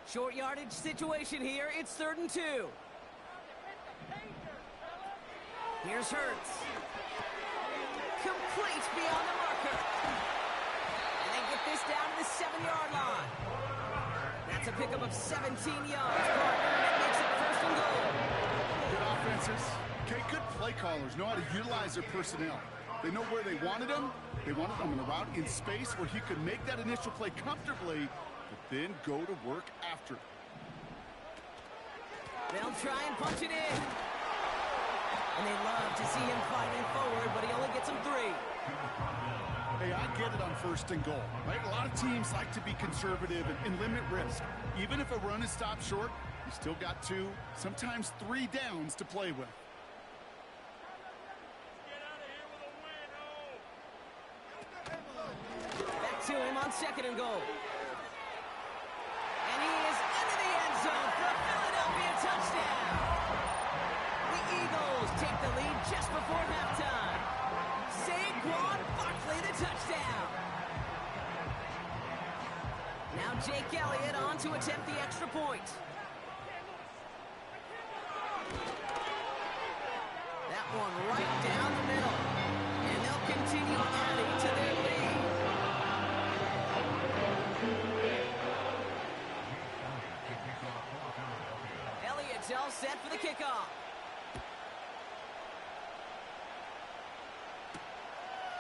Short yardage situation here. It's 3rd and 2. Here's Hurts. Complete beyond the marker. And they get this down to the 7-yard line. That's a pickup of 17 yards. That makes it 1st and goal. Good offenses. Okay, good play callers know how to utilize their personnel. They know where they wanted them. They wanted them on a route in space where he could make that initial play comfortably, but then go to work after. They'll try and punch it in. And they love to see him fighting forward, but he only gets them 3. Hey, I get it on 1st and goal, right? A lot of teams like to be conservative and limit risk. Even if a run is stopped short, you still got 2, sometimes 3 downs to play with. Back to him on 2nd and goal. And he is into the end zone for a Philadelphia touchdown. The Eagles take the lead just before halftime. Saquon Barkley the touchdown. Now Jake Elliott on to attempt the extra point. That one right down the middle. And they'll continue adding to their lead. Elliott's all set for the kickoff.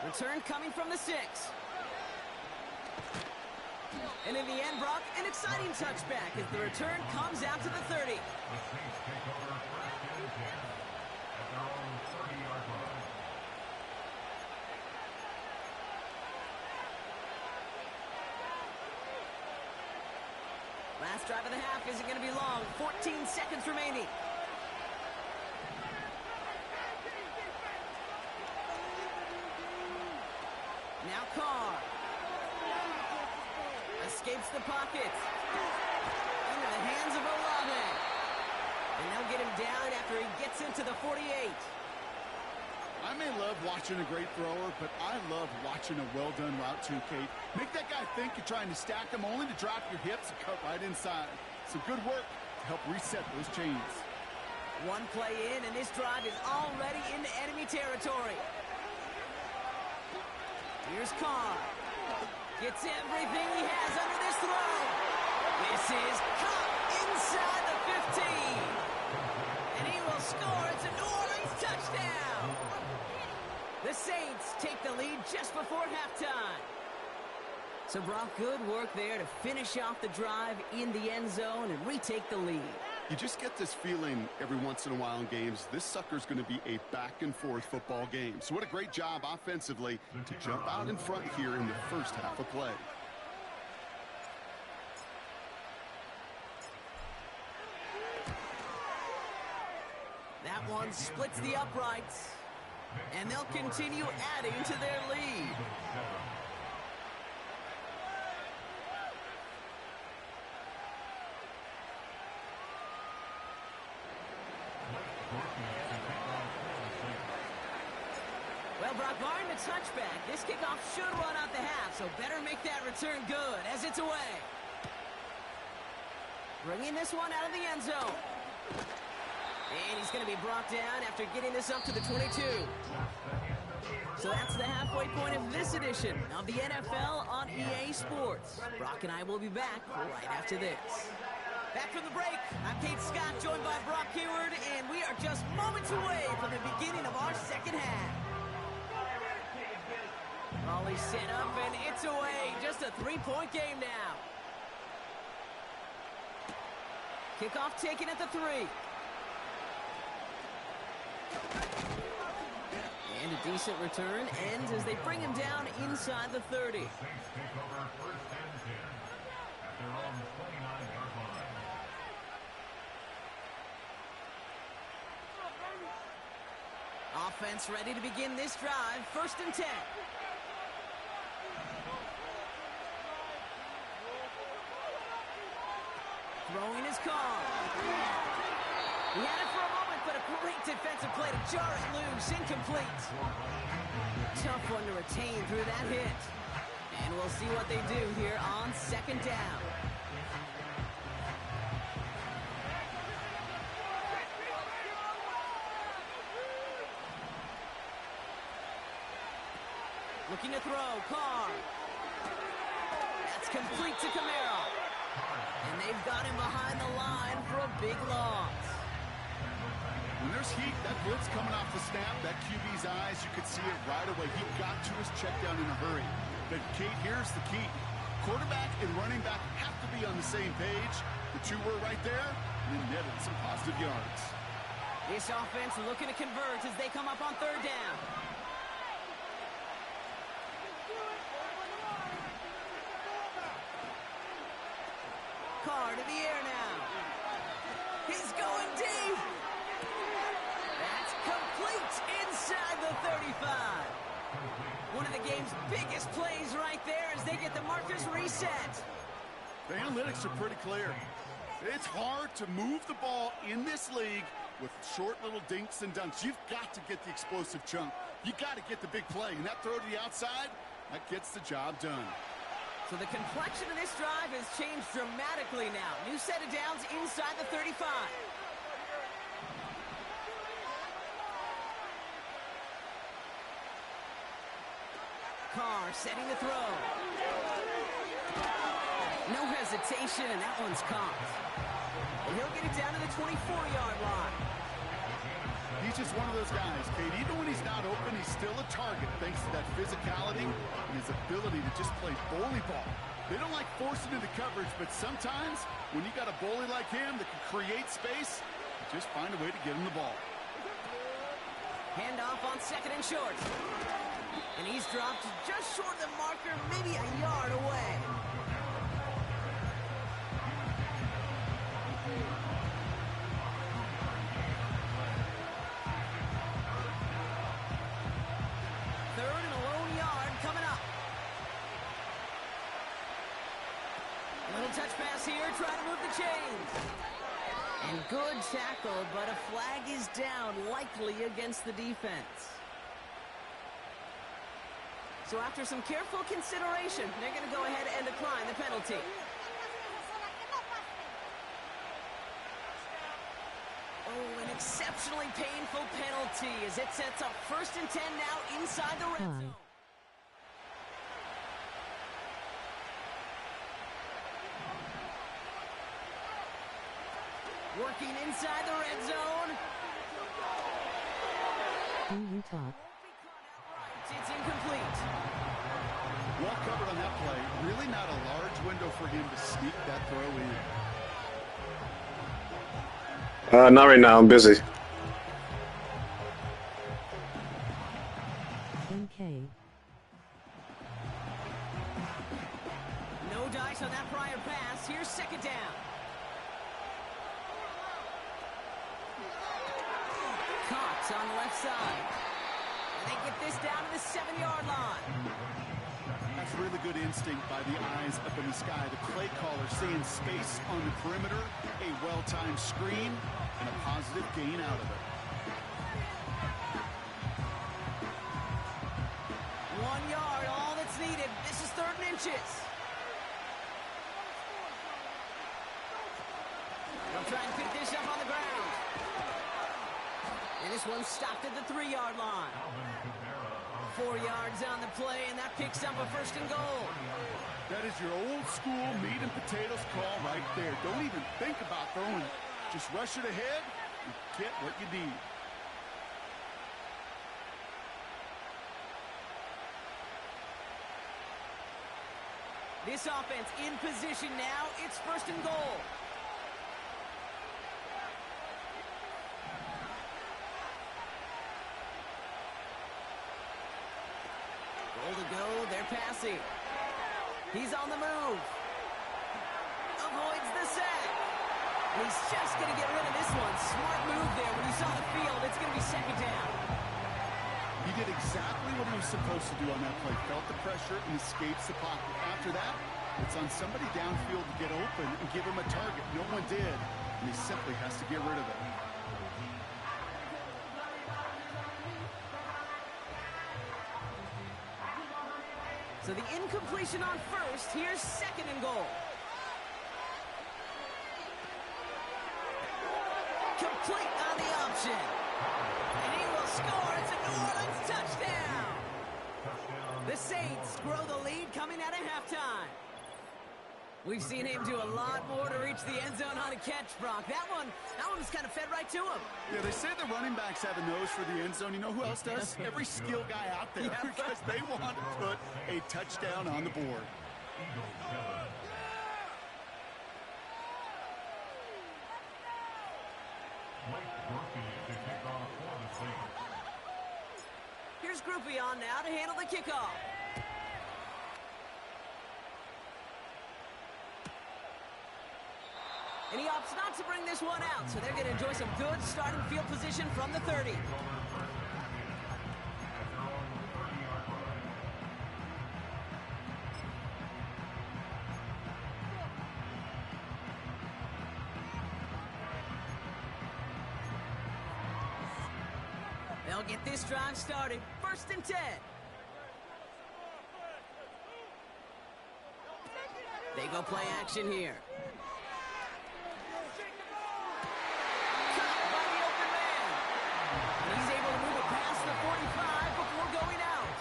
Return coming from the 6. And in the end, Brock, an exciting touchback as the return comes out to the 30. The Saints take over 1st and 10 at their own 30-yard line. Last drive of the half isn't going to be long. 14 seconds remaining. Now Carr. Escapes the pocket. Into the hands of Olave. And they'll get him down after he gets into the 48. I may love watching a great thrower, but I love watching a well-done route too, Kate. Make that guy think you're trying to stack him only to drop your hips and cut right inside. Some good work to help reset those chains. One play in, and this drive is already into enemy territory. Here's Carr. Gets everything he has under this throw. This is caught inside the 15. And he will score. It's a New Orleans touchdown. The Saints take the lead just before halftime. So, Brock, good work there to finish off the drive in the end zone and retake the lead. You just get this feeling every once in a while in games, this sucker's going to be a back-and-forth football game. So what a great job offensively to jump out in front here in the first half of play. That one splits the uprights, and they'll continue adding to their lead. Well, Brock, barring the touchback, this kickoff should run out the half, so better make that return good as it's away. Bringing this one out of the end zone. And he's going to be brought down after getting this up to the 22. So that's the halfway point of this edition of the NFL on EA Sports. Brock and I will be back right after this. Back from the break, I'm Kate Scott, joined by Brock Hayward, and we are just moments away from the beginning of our second half. Raleigh set up, and it's away. Just a 3-point game now. Kickoff taken at the 3. And a decent return ends as they bring him down inside the 30. The Saints take over 1st and 10 at their own 29-yard line. Offense ready to begin this drive. 1st and 10. Throwing his call. He had it for a moment, but a great defensive play to jar it loose. Incomplete. Tough one to retain through that hit. And we'll see what they do here on 2nd down. Looking to throw. Carr. That's complete to Camaro. And they've got him behind the line for a big loss. When there's heat, that blitz coming off the snap, that QB's eyes, you could see it right away. He got to his check down in a hurry. But, Kate, here's the key. Quarterback and running back have to be on the same page. The two were right there, and then netted some positive yards. This offense looking to convert as they come up on 3rd down. in the air now. He's going deep. That's complete inside the 35. One of the game's biggest plays right there as they get the markers reset. The analytics are pretty clear. It's hard to move the ball in this league with short little dinks and dunks. You've got to get the explosive chunk. You've got to get the big play. And that throw to the outside, that gets the job done. So the complexion of this drive has changed dramatically now. New set of downs inside the 35. Carr setting the throw. No hesitation, and that one's caught. And he'll get it down to the 24-yard line. He's just one of those guys, Kate. Even when he's not open, he's still a target thanks to that physicality and his ability to just play bully ball. They don't like forcing into coverage, but sometimes when you got a bully like him that can create space, just find a way to get him the ball. Handoff on second and short. And he's dropped just short of the marker, maybe a yard away. Third and a lone yard coming up. Little touch pass here, trying to move the chains. And good tackle, but a flag is down, likely against the defense. So after some careful consideration, they're going to go ahead and decline the penalty. Oh, an exceptionally painful penalty as it sets up 1st and 10 now inside the red zone. Working inside the red zone. Do you talk? It's incomplete. Well covered on that play. Really not a large window for him to sneak that throw in. Not right now. I'm busy. Okay. No dice on that prior pass. Here's second down. Cox on the left side. And they get this down to the 7-yard line. That's really good instinct by the eyes up in the sky. The play caller seeing space on the perimeter, a well-timed screen, and a positive gain out of it. 1 yard, all that's needed. This is 3rd and inches. They'll try and pick this up on the ground. And this one's stopped at the 3-yard line. 4 yards on the play, and that picks up a 1st and goal. That is your old school meat and potatoes call right there. Don't even think about throwing it. Just rush it ahead and get what you need. This offense in position now. It's 1st and goal. Goal to go. They're passing. He's on the move. Avoids the sack. And he's just going to get rid of this one. Smart move there. When he saw the field, it's going to be 2nd down. He did exactly what he was supposed to do on that play. Felt the pressure and escapes the pocket. After that, it's on somebody downfield to get open and give him a target. No one did, and he simply has to get rid of it. So the incompletion on 1st. Here's 2nd and goal. Complete on the option. And he will score. It's a New Orleans touchdown. The Saints grow the lead coming out of halftime. We've seen him do a lot more to reach the end zone on a catch, Brock. That one was kind of fed right to him. Yeah, they say the running backs have a nose for the end zone. You know who else does? Every skill guy out there, because they want to put a touchdown on the board. Here's Groupie on now to handle the kickoff. And he opts not to bring this one out, so they're going to enjoy some good starting field position from the 30. They'll get this drive started. 1st and 10. They go play action here. Caught by the open man. And he's able to move it past the 45 before going out.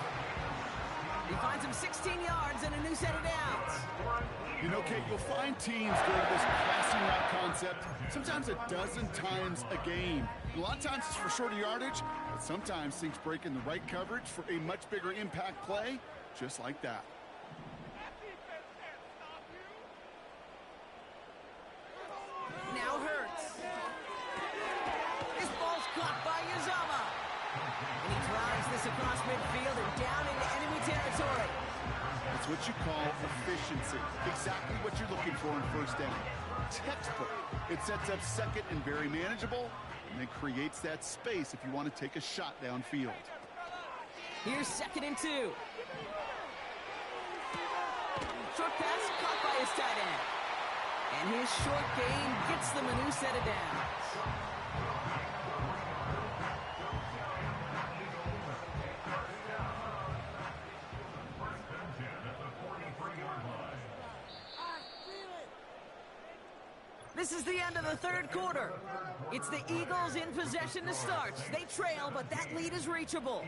He finds him 16 yards and a new set of downs. You know, Kate, you'll find teams go to this passing route concept sometimes a dozen times a game. A lot of times it's for shorter yardage, but sometimes things break in the right coverage for a much bigger impact play, just like that. Now Hurts. This ball's caught by Uzama. And he drives this across midfield and down into enemy territory. That's what you call efficiency. Exactly what you're looking for in 1st down. Textbook. It sets up 2nd and very manageable, and then creates that space if you want to take a shot downfield. Here's 2nd and 2. Short pass caught by his tight end. And his short game gets them a new set of downs. This is the end of the 3rd quarter. It's the Eagles in possession to start. They trail, but that lead is reachable.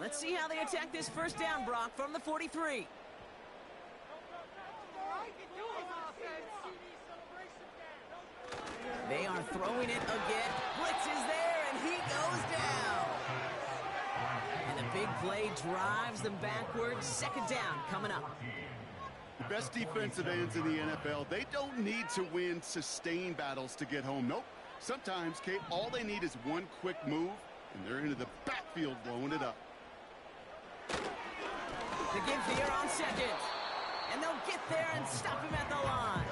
Let's see how they attack this 1st down, Brock, from the 43. They are throwing it again. Blitz is there, and he goes down. And the big play drives them backwards. 2nd down coming up. The best defensive ends in the NFL, they don't need to win sustained battles to get home. Nope. Sometimes, Kate, all they need is one quick move, and they're into the backfield blowing it up. The give here on 2nd. And they'll get there and stop him at the line.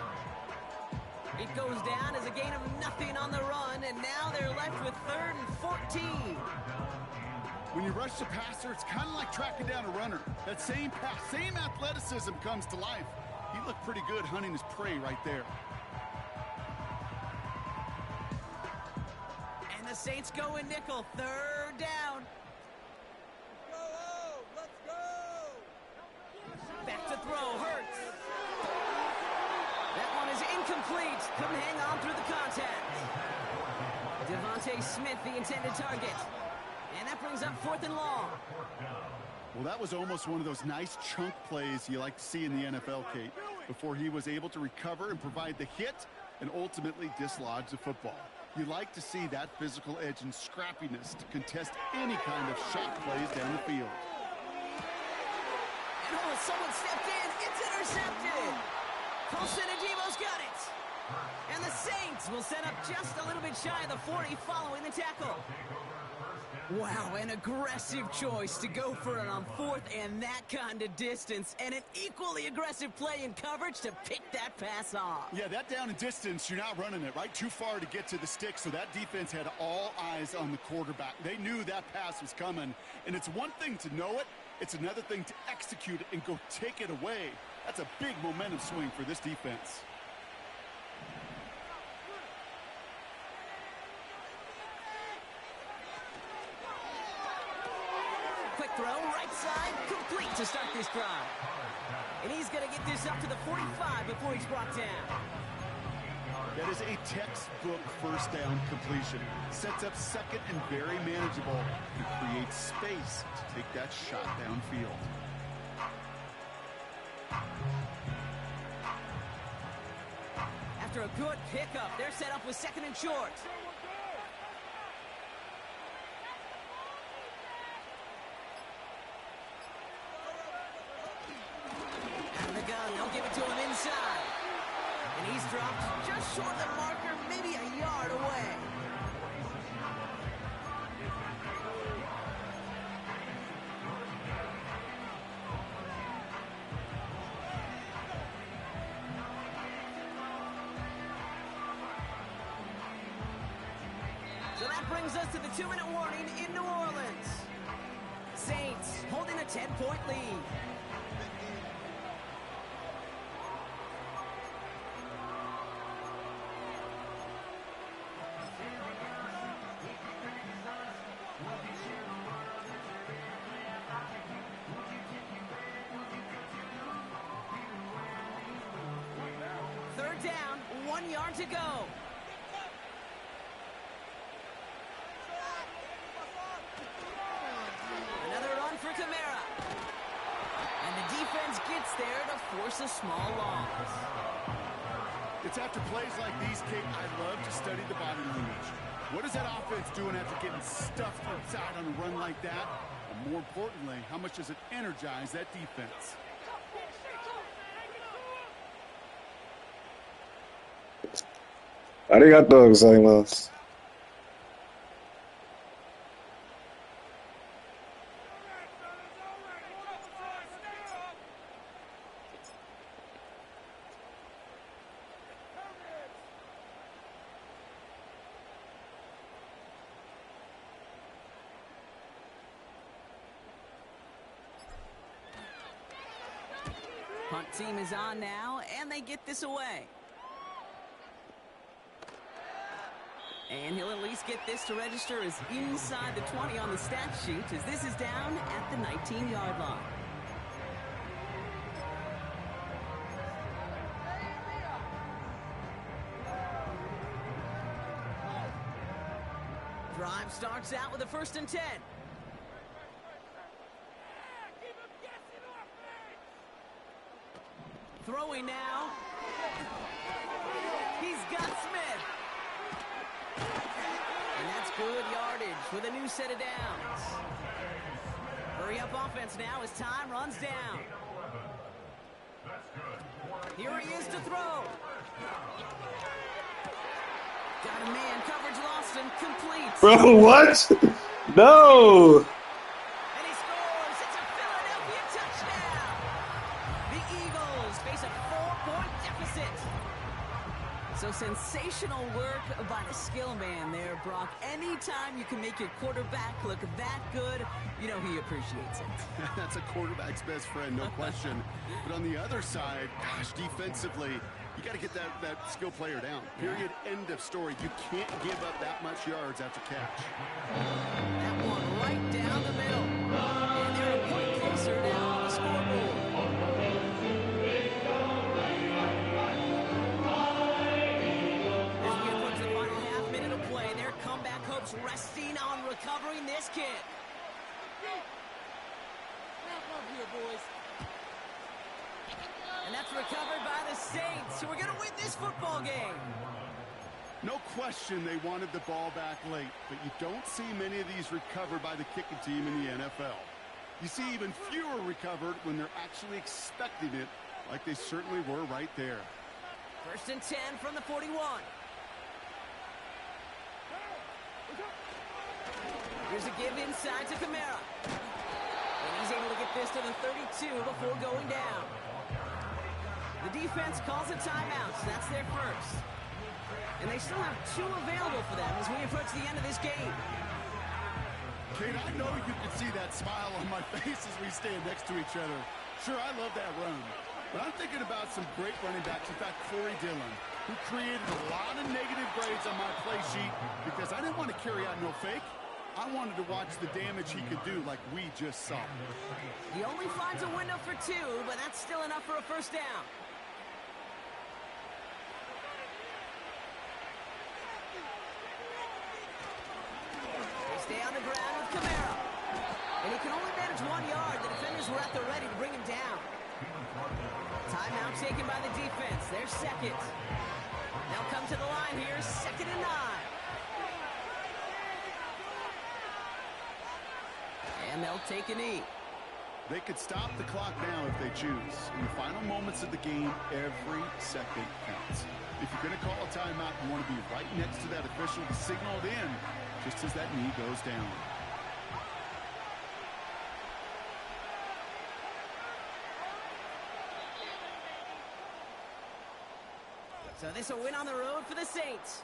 It goes down as a gain of nothing on the run, and now they're left with 3rd and 14. When you rush the passer, it's kind of like tracking down a runner. That same pass, same athleticism comes to life. He looked pretty good hunting his prey right there. And the Saints go in nickel. 3rd down. Back to throw, Hurts. That one is incomplete. Couldn't hang on through the contact. Devontae Smith, the intended target. And that brings up 4th and long. Well, that was almost one of those nice chunk plays you like to see in the NFL, Kate, before he was able to recover and provide the hit and ultimately dislodge the football. You like to see that physical edge and scrappiness to contest any kind of shot plays down the field. And oh, someone stepped in. It's intercepted. Colson Adebo's got it. And the Saints will set up just a little bit shy of the 40 following the tackle. Wow, an aggressive choice to go for it on 4th and that kind of distance. And an equally aggressive play in coverage to pick that pass off. Yeah, that down and distance, you're not running it, right? Too far to get to the stick, so that defense had all eyes on the quarterback. They knew that pass was coming. And it's one thing to know it. It's another thing to execute it and go take it away. That's a big momentum swing for this defense. Quick throw, right side, complete to start this drive. And he's going to get this up to the 45 before he's brought down. That is a textbook 1st down completion. Sets up 2nd and very manageable and creates space to take that shot downfield. After a good pickup, they're set up with 2nd and short. dropped just short of the marker, maybe a yard away. So that brings us to the 2-minute warning in New Orleans. Saints holding a 10-point lead. Third down, 1 yard to go. Another run for Kamara. And the defense gets there to force a small loss. It's after plays like these, Kate, I love to study the body language. What is that offense doing after getting stuffed inside on a run like that? And more importantly, how much does it energize that defense? ありがとうございます。Punt team is on now, and they get this away. And he'll at least get this to register as inside the 20 on the stat sheet, as this is down at the 19-yard line. Drive starts out with a 1st and 10. Throwing now. He's got Smith. And that's good yardage with a new set of downs. Hurry up offense now as time runs down. Here he is to throw. Got a man, coverage lost and complete. Bro, what? No! And he scores. It's a Philadelphia touchdown. The Eagles face a 4-point deficit. So sensational work by the skill man there, Brock. Anytime you can make your quarterback look that good, you know he appreciates it. That's a quarterback's best friend, no question. But on the other side, gosh, defensively, you got to get that skill player down. Period. End of story. You can't give up that much yards after catch. That one right down the middle. And they're a point closer now on the scoreboard. As we approach the final half-minute of play, their comeback hopes resting on recovering this kid. And that's recovered by the Saints, who are going to win this football game. No question they wanted the ball back late, but you don't see many of these recovered by the kicking team in the NFL. You see even fewer recovered when they're actually expecting it, like they certainly were right there. 1st and 10 from the 41. Here's a give inside to Kamara. And he's able to get this to the 32 before going down. The defense calls a timeout, so that's their first. And they still have 2 available for them as we approach the end of this game. Kate, I know you can see that smile on my face as we stand next to each other. Sure, I love that run. But I'm thinking about some great running backs. In fact, Corey Dillon, who created a lot of negative grades on my play sheet because I didn't want to carry out no fake. I wanted to watch the damage he could do like we just saw. He only finds a window for 2, but that's still enough for a first down. They stay on the ground with Kamara. And he can only manage 1 yard. The defenders were at the ready to bring him down. Timeout taken by the defense. They're second. They'll come to the line here, 2nd and 9. And they'll take a knee. They could stop the clock now if they choose. In the final moments of the game, every second counts. If you're going to call a timeout, you want to be right next to that official to signal it in just as that knee goes down. So this will win on the road for the Saints.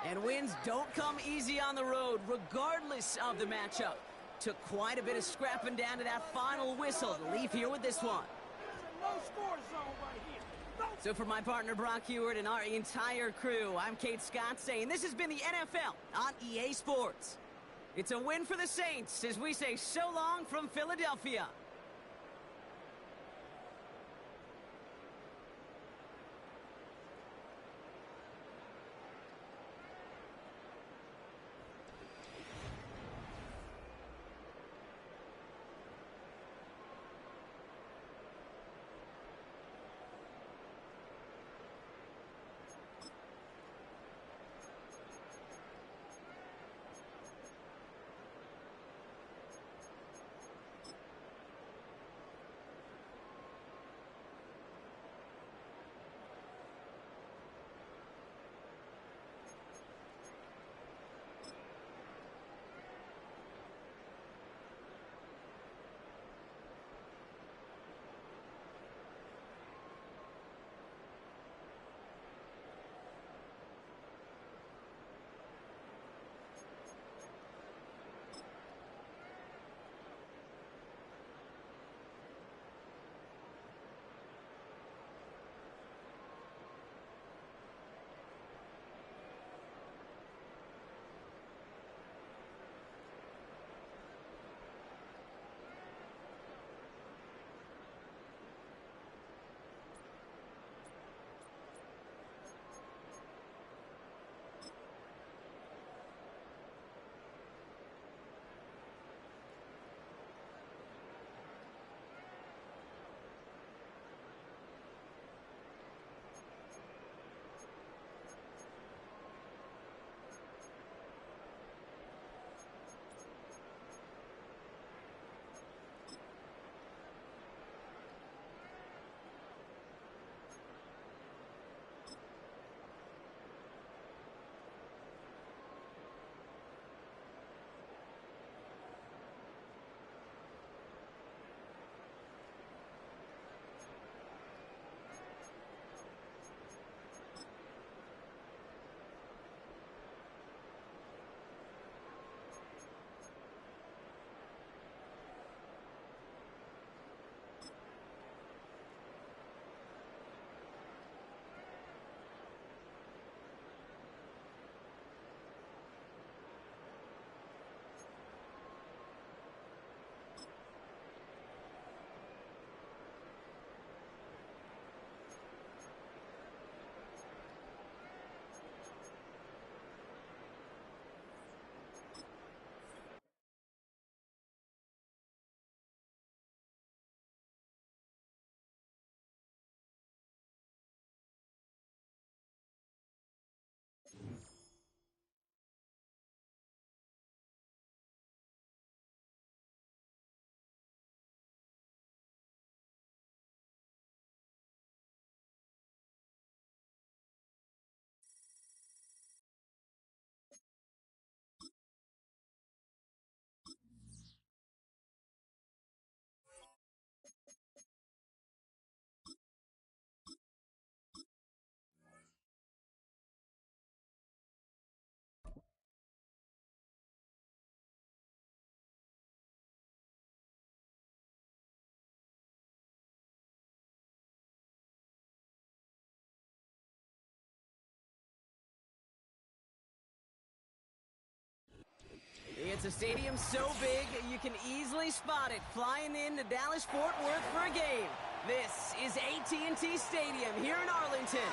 And wins don't come easy on the road, regardless of the matchup. Took quite a bit of scrapping down to that final whistle to leave here with this one. So for my partner Brock Heward and our entire crew, I'm Kate Scott saying this has been the NFL on EA Sports. It's a win for the Saints as we say so long from Philadelphia. It's a stadium so big, you can easily spot it flying into Dallas-Fort Worth for a game. This is AT&T Stadium here in Arlington.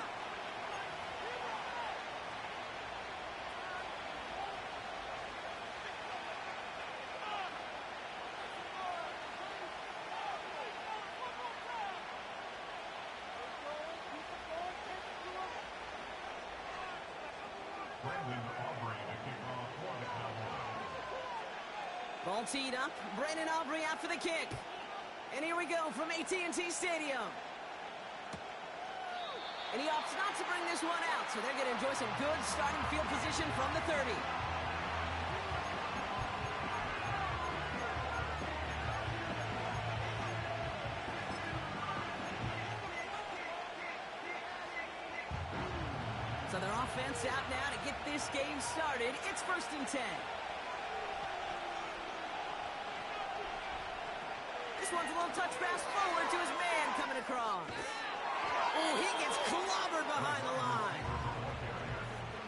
Ball teed up. Brandon Aubrey out for the kick. And here we go from AT&T Stadium. And he opts not to bring this one out, so they're going to enjoy some good starting field position from the 30. So their offense out now to get this game started. It's 1st and 10. This one's a little touch pass forward to his man coming across. Oh, he gets clobbered behind the line.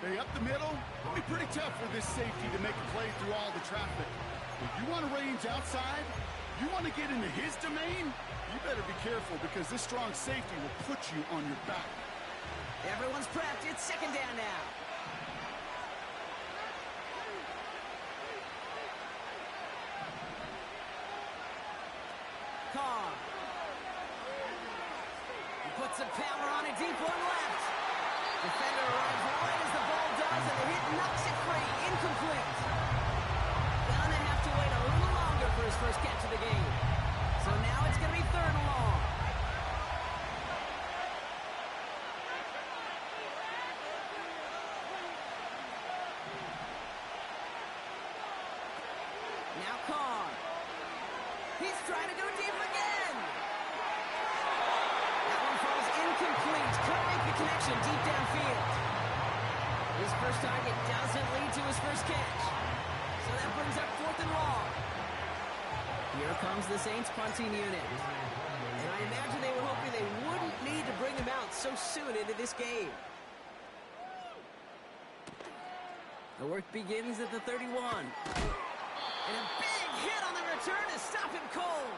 They up the middle. It'll be pretty tough for this safety to make a play through all the traffic. If you want to range outside, you want to get into his domain, you better be careful because this strong safety will put you on your back. Everyone's prepped. It's 2nd down now. Carr. He puts some power on it deep one left. Defender arrives right as the ball does, and the hit knocks it free. Incomplete. Gonna have to wait a little longer for his first catch of the game. So now it's going to be 3rd and long. Now Carr. He's trying to go deep again. That one falls incomplete. Couldn't make the connection deep downfield. His first target doesn't lead to his first catch. So that brings up 4th and long. Here comes the Saints punting unit. And I imagine they were hoping they wouldn't need to bring him out so soon into this game. The work begins at the 31. And a big hit on the return to stop him cold.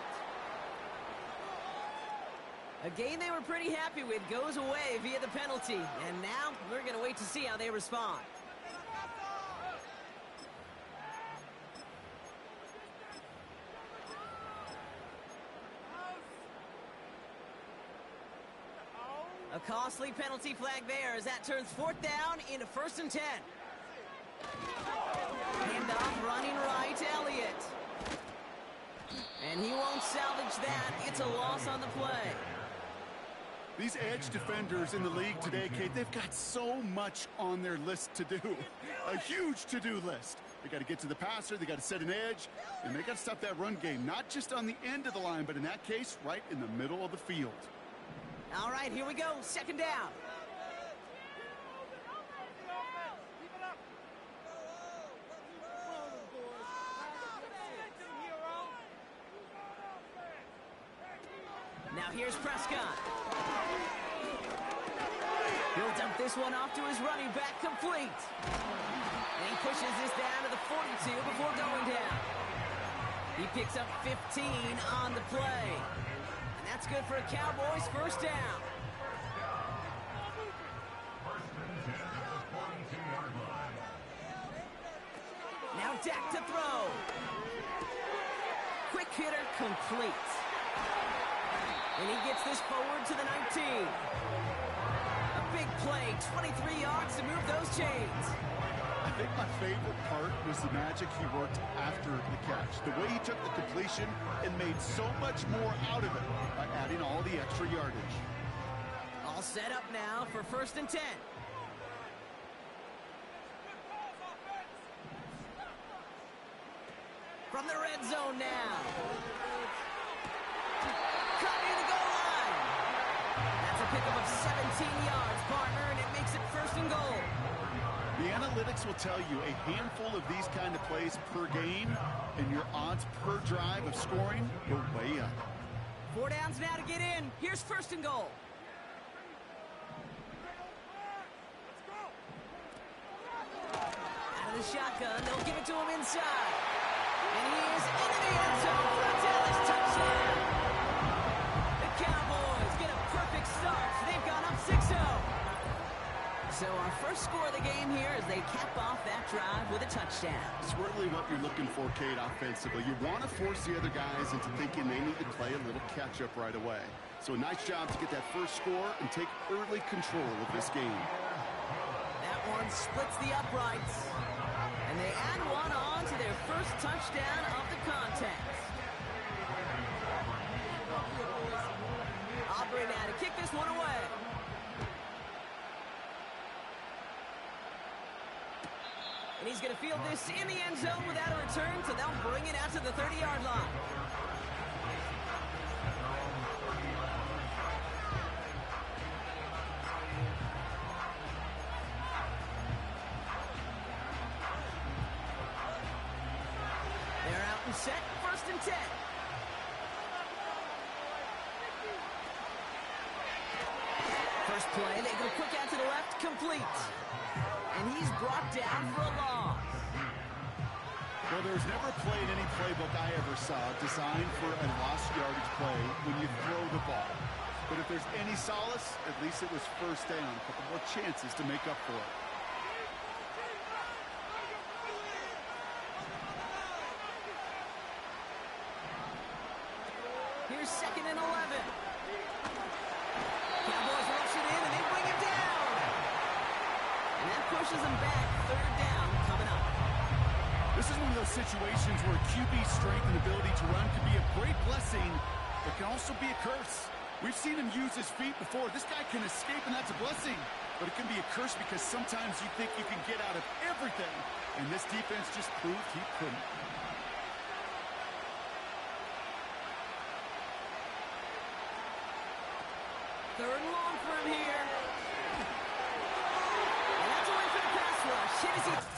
A game they were pretty happy with goes away via the penalty. And now we're going to wait to see how they respond. A costly penalty flag there as that turns 4th down into 1st and 10. Handoff running right, Elliott. And he won't salvage that. It's a loss on the play. These edge defenders in the league today, Kate, they've got so much on their list to do. A huge to-do list. They got to get to the passer, they got to set an edge, and they got to stop that run game. Not just on the end of the line, but in that case, right in the middle of the field. All right, here we go. 2nd down. Now here's Prescott. He'll dump this one off to his running back, complete. And he pushes this down to the 42 before going down. He picks up 15 on the play. And that's good for a Cowboys 1st down. Now Dak to throw. Quick hitter complete. And he gets this forward to the 19. A big play, 23 yards to move those chains. I think my favorite part was the magic he worked after the catch. The way he took the completion and made so much more out of it by adding all the extra yardage. All set up now for 1st and 10. From the red zone now. Cut near the goal line. That's a pickup of 17 yards, partner, and it makes it 1st and goal. The analytics will tell you a handful of these kind of plays per game, and your odds per drive of scoring go way up. 4 downs now to get in. Here's 1st and goal. Out of the shotgun, they'll give it to him inside. And he is into the end zone for a Dallas touchdown. The Cowboys get a perfect start. They've gone up 6-0. So our first score of the game here as they cap off that drive with a touchdown. It's really what you're looking for, Kate, offensively. You want to force the other guys into thinking they need to play a little catch-up right away. So a nice job to get that first score and take early control of this game. That one splits the uprights. And they add one on to their first touchdown of the contest. Aubrey now to kick this one away. And he's going to field this in the end zone without a return, so they'll bring it out to the 30-yard line. They're out and set, 1st and 10. First play, they go quick out to the left, complete. And he's brought down for a loss. Well, there's never played any playbook I ever saw designed for a lost yardage play when you throw the ball. But if there's any solace, at least it was 1st down. A couple more chances to make up for it. Here's 2nd and 11. Cowboys rush it in, and they bring him down. And that pushes him back. 3rd down coming up. This is one of those situations where QB's strength and ability to run can be a great blessing, but can also be a curse. We've seen him use his feet before. This guy can escape, and that's a blessing. But it can be a curse because sometimes you think you can get out of everything. And this defense just proved he couldn't. Third and long for him here. And that's away for the pass rush. Hit as he...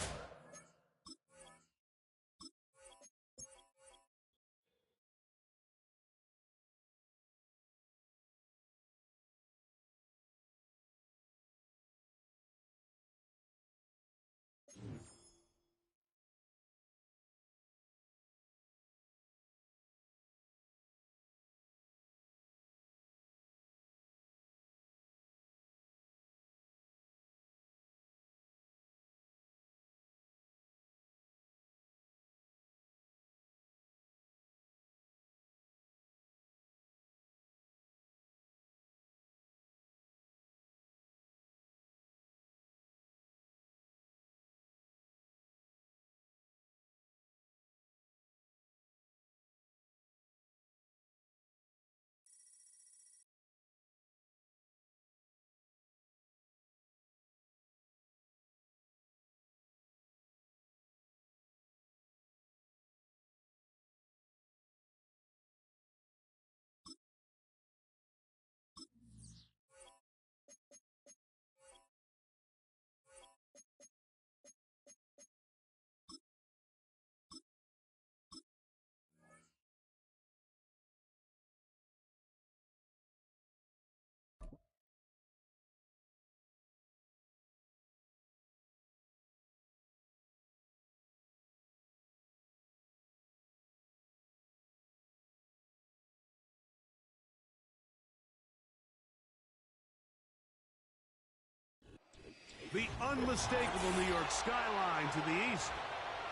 The unmistakable New York skyline to the east.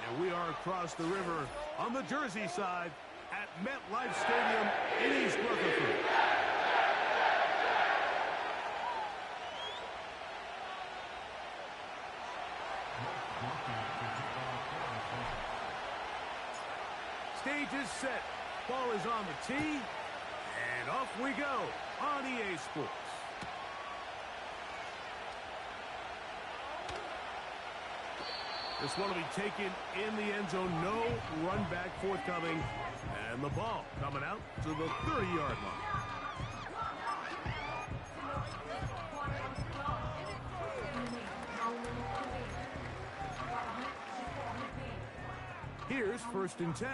And we are across the river on the Jersey side at MetLife Stadium in East Rutherford. Stage is set. Ball is on the tee. And off we go on EA Sports. This one will be taken in the end zone. No run back forthcoming. And the ball coming out to the 30-yard line. Here's 1st and 10.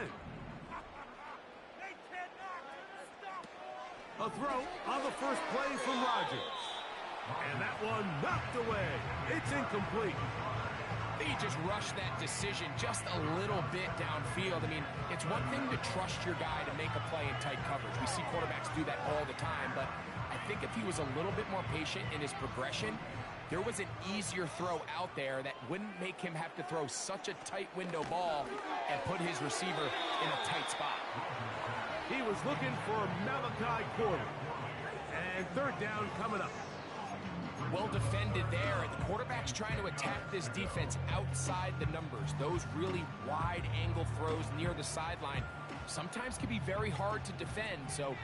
A throw on the first play from Rodgers. And that one knocked away. It's incomplete. He just rushed that decision just a little bit downfield. I mean, it's one thing to trust your guy to make a play in tight coverage. We see quarterbacks do that all the time, but I think if he was a little bit more patient in his progression, there was an easier throw out there that wouldn't make him have to throw such a tight window ball and put his receiver in a tight spot. He was looking for Malachi Porter. And 3rd down coming up. Well defended there, and the quarterback's trying to attack this defense outside the numbers. Those really wide angle throws near the sideline sometimes can be very hard to defend, so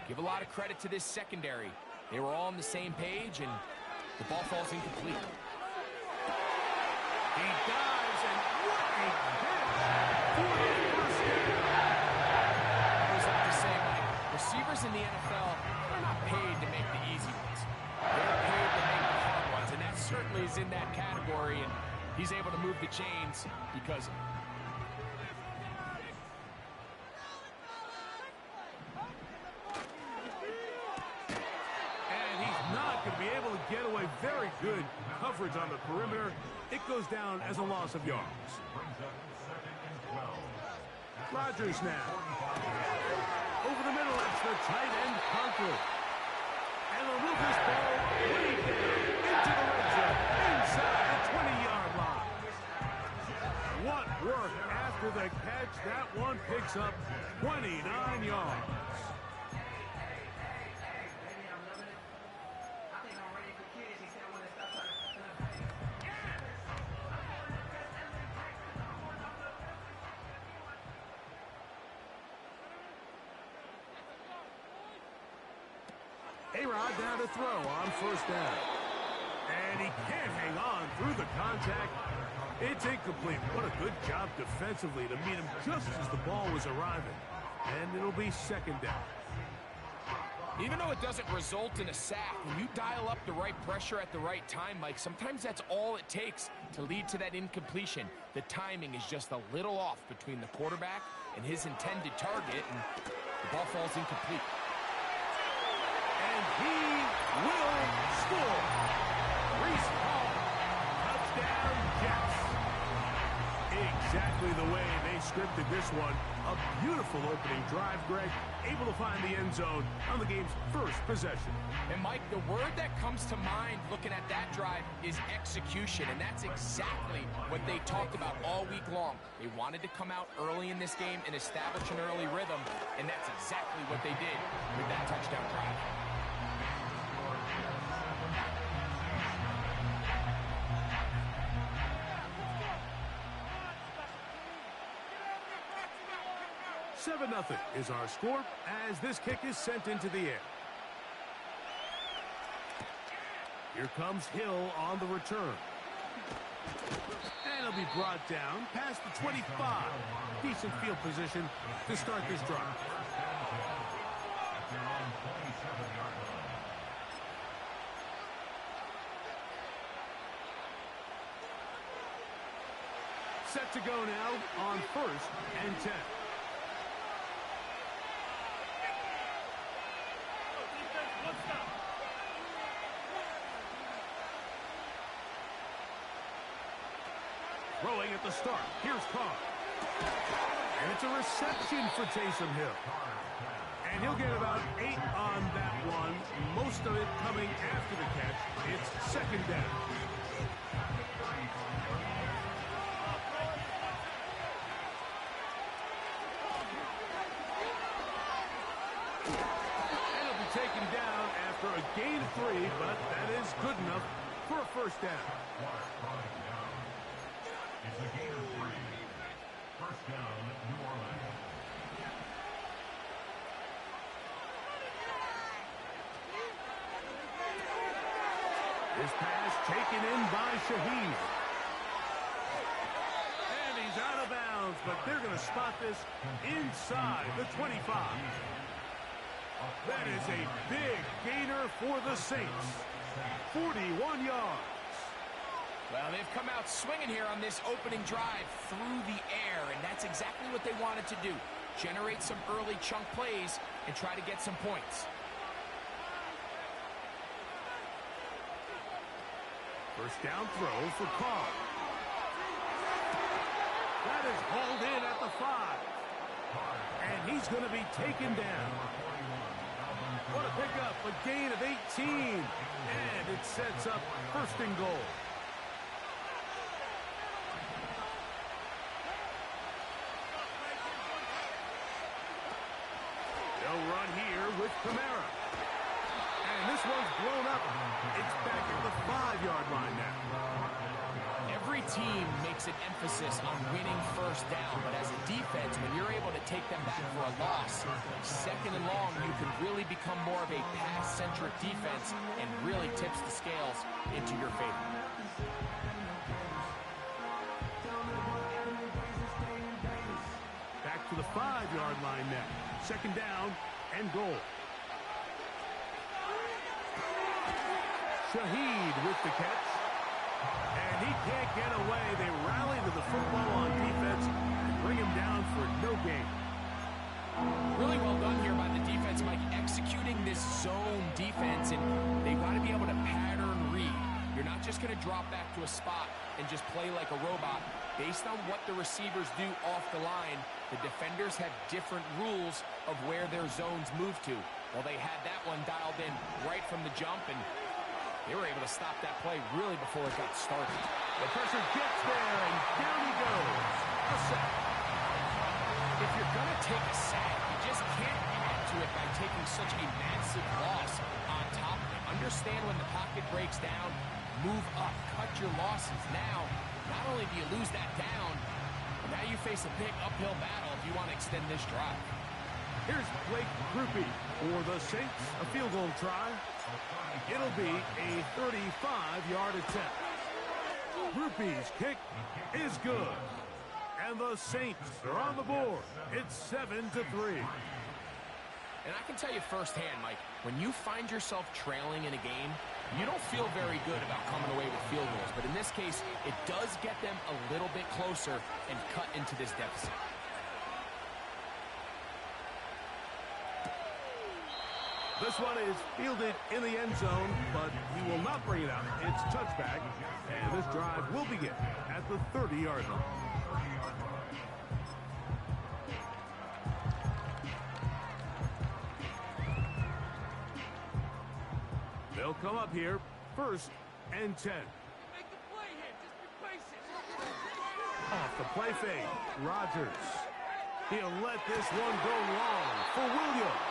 give a lot of credit to this secondary. They were all on the same page, and the ball falls incomplete. He dives, and what a catch for the first down. I always like to say, Mike, receivers in the NFL are not paid to make the easy ones. They're paid to make the hard ones, and that certainly is in that category, and he's able to move the chains because of it. And he's not going to be able to get away. Very good coverage on the perimeter. It goes down as a loss of yards. Rodgers now. Over the middle, that's the tight end, Conklin. And they'll move this ball way down into the red zone, inside the 20-yard line. What work after the catch. That one picks up 29 yards. A-Rod down to throw on first down. And he can't hang on through the contact. It's incomplete. What a good job defensively to meet him just as the ball was arriving. And it'll be second down. Even though it doesn't result in a sack, when you dial up the right pressure at the right time, Mike, sometimes that's all it takes to lead to that incompletion. The timing is just a little off between the quarterback and his intended target, and the ball falls incomplete. And he will score. Reese Hall, touchdown Jets. Exactly the way they scripted this one. A beautiful opening drive, Greg. Able to find the end zone on the game's first possession. And Mike, the word that comes to mind looking at that drive is execution, and that's exactly what they talked about all week long. They wanted to come out early in this game and establish an early rhythm, and that's exactly what they did with that touchdown drive. Nothing is our score as this kick is sent into the air. Here comes Hill on the return. And he'll be brought down past the 25. Decent field position to start this drive. Set to go now on first and 10. Throwing at the start. Here's Carr. And it's a reception for Taysom Hill. And he'll get about 8 on that one. Most of it coming after the catch. It's second down. And he'll be taken down after a gain of 3, but that is good enough for a first down. It's a gain of 3. First down, New Orleans. This pass taken in by Shaheed. And he's out of bounds, but they're going to spot this inside the 25. That is a big gainer for the Saints. 41 yards. Well, they've come out swinging here on this opening drive through the air, and that's exactly what they wanted to do. Generate some early chunk plays and try to get some points. First down throw for Carr. That is hauled in at the 5. And he's going to be taken down. What a pickup, a gain of 18. And it sets up first and goal. They'll run here with Kamara. And this one's blown up. It's back at the 5-yard line now. Every team makes an emphasis on winning first down, but as a defense, when you're able to take them back for a loss, second and long, you can really become more of a pass-centric defense and really tips the scales into your favor. Back to the 5-yard line now. Second down and goal. Shaheed with the catch. And he can't get away. They rally to the football on defense and bring him down for no gain. Really well done here by the defense, Mike, executing this zone defense, and they've got to be able to pattern read. You're not just going to drop back to a spot and just play like a robot. Based on what the receivers do off the line, the defenders have different rules of where their zones move to. Well, they had that one dialed in right from the jump, and they were able to stop that play really before it got started. The pressure gets there, and down he goes. A sack. If you're going to take a sack, you just can't add to it by taking such a massive loss on top of it. Understand when the pocket breaks down, move up, cut your losses. Now, not only do you lose that down, but now you face a big uphill battle if you want to extend this drive. Here's Blake Grupe for the Saints. A field goal try. It'll be a 35-yard attempt. Grupe's kick is good. And the Saints are on the board. It's 7-3. And I can tell you firsthand, Mike, when you find yourself trailing in a game, you don't feel very good about coming away with field goals. But in this case, it does get them a little bit closer and cut into this deficit. This one is fielded in the end zone, but he will not bring it out. It's touchback, and this drive will begin at the 30-yard line. They'll come up here, 1st and 10. Make the play here. Just be patient. Off the play fake, Rodgers. He'll let this one go long for Williams.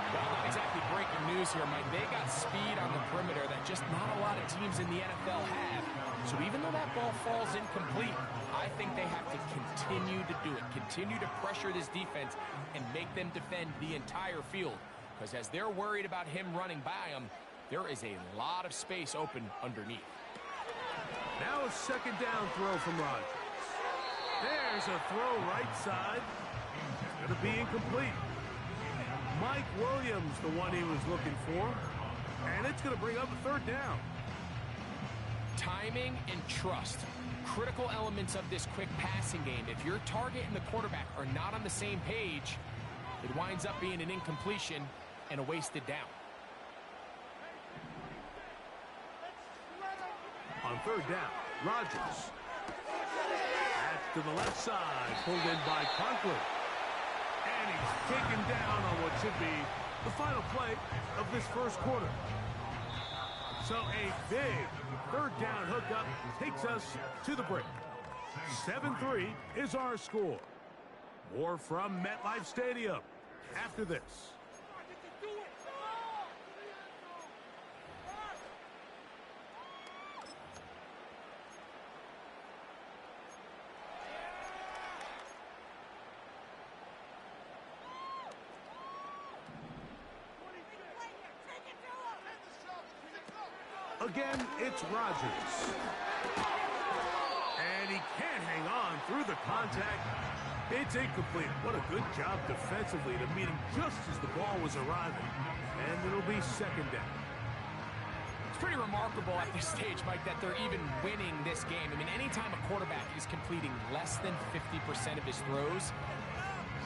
Well, not exactly breaking news here, Mike. They got speed on the perimeter that just not a lot of teams in the NFL have. So even though that ball falls incomplete, I think they have to continue to do it. Continue to pressure this defense and make them defend the entire field. Because as they're worried about him running by them, there is a lot of space open underneath. Now a second down throw from Rodgers. There's a throw right side. It's going to be incomplete. Mike Williams, the one he was looking for. And it's going to bring up a 3rd down. Timing and trust. Critical elements of this quick passing game. If your target and the quarterback are not on the same page, it winds up being an incompletion and a wasted down. On 3rd down, Rodgers. Back to the left side, pulled in by Conklin. And he's taken down on what should be the final play of this first quarter. So a big 3rd down hookup takes us to the break. 7-3 is our score. More from MetLife Stadium after this. Again, it's Rodgers. And he can't hang on through the contact. It's incomplete. What a good job defensively to meet him just as the ball was arriving. And it'll be 2nd down. It's pretty remarkable at this stage, Mike, that they're even winning this game. I mean, anytime a quarterback is completing less than 50% of his throws,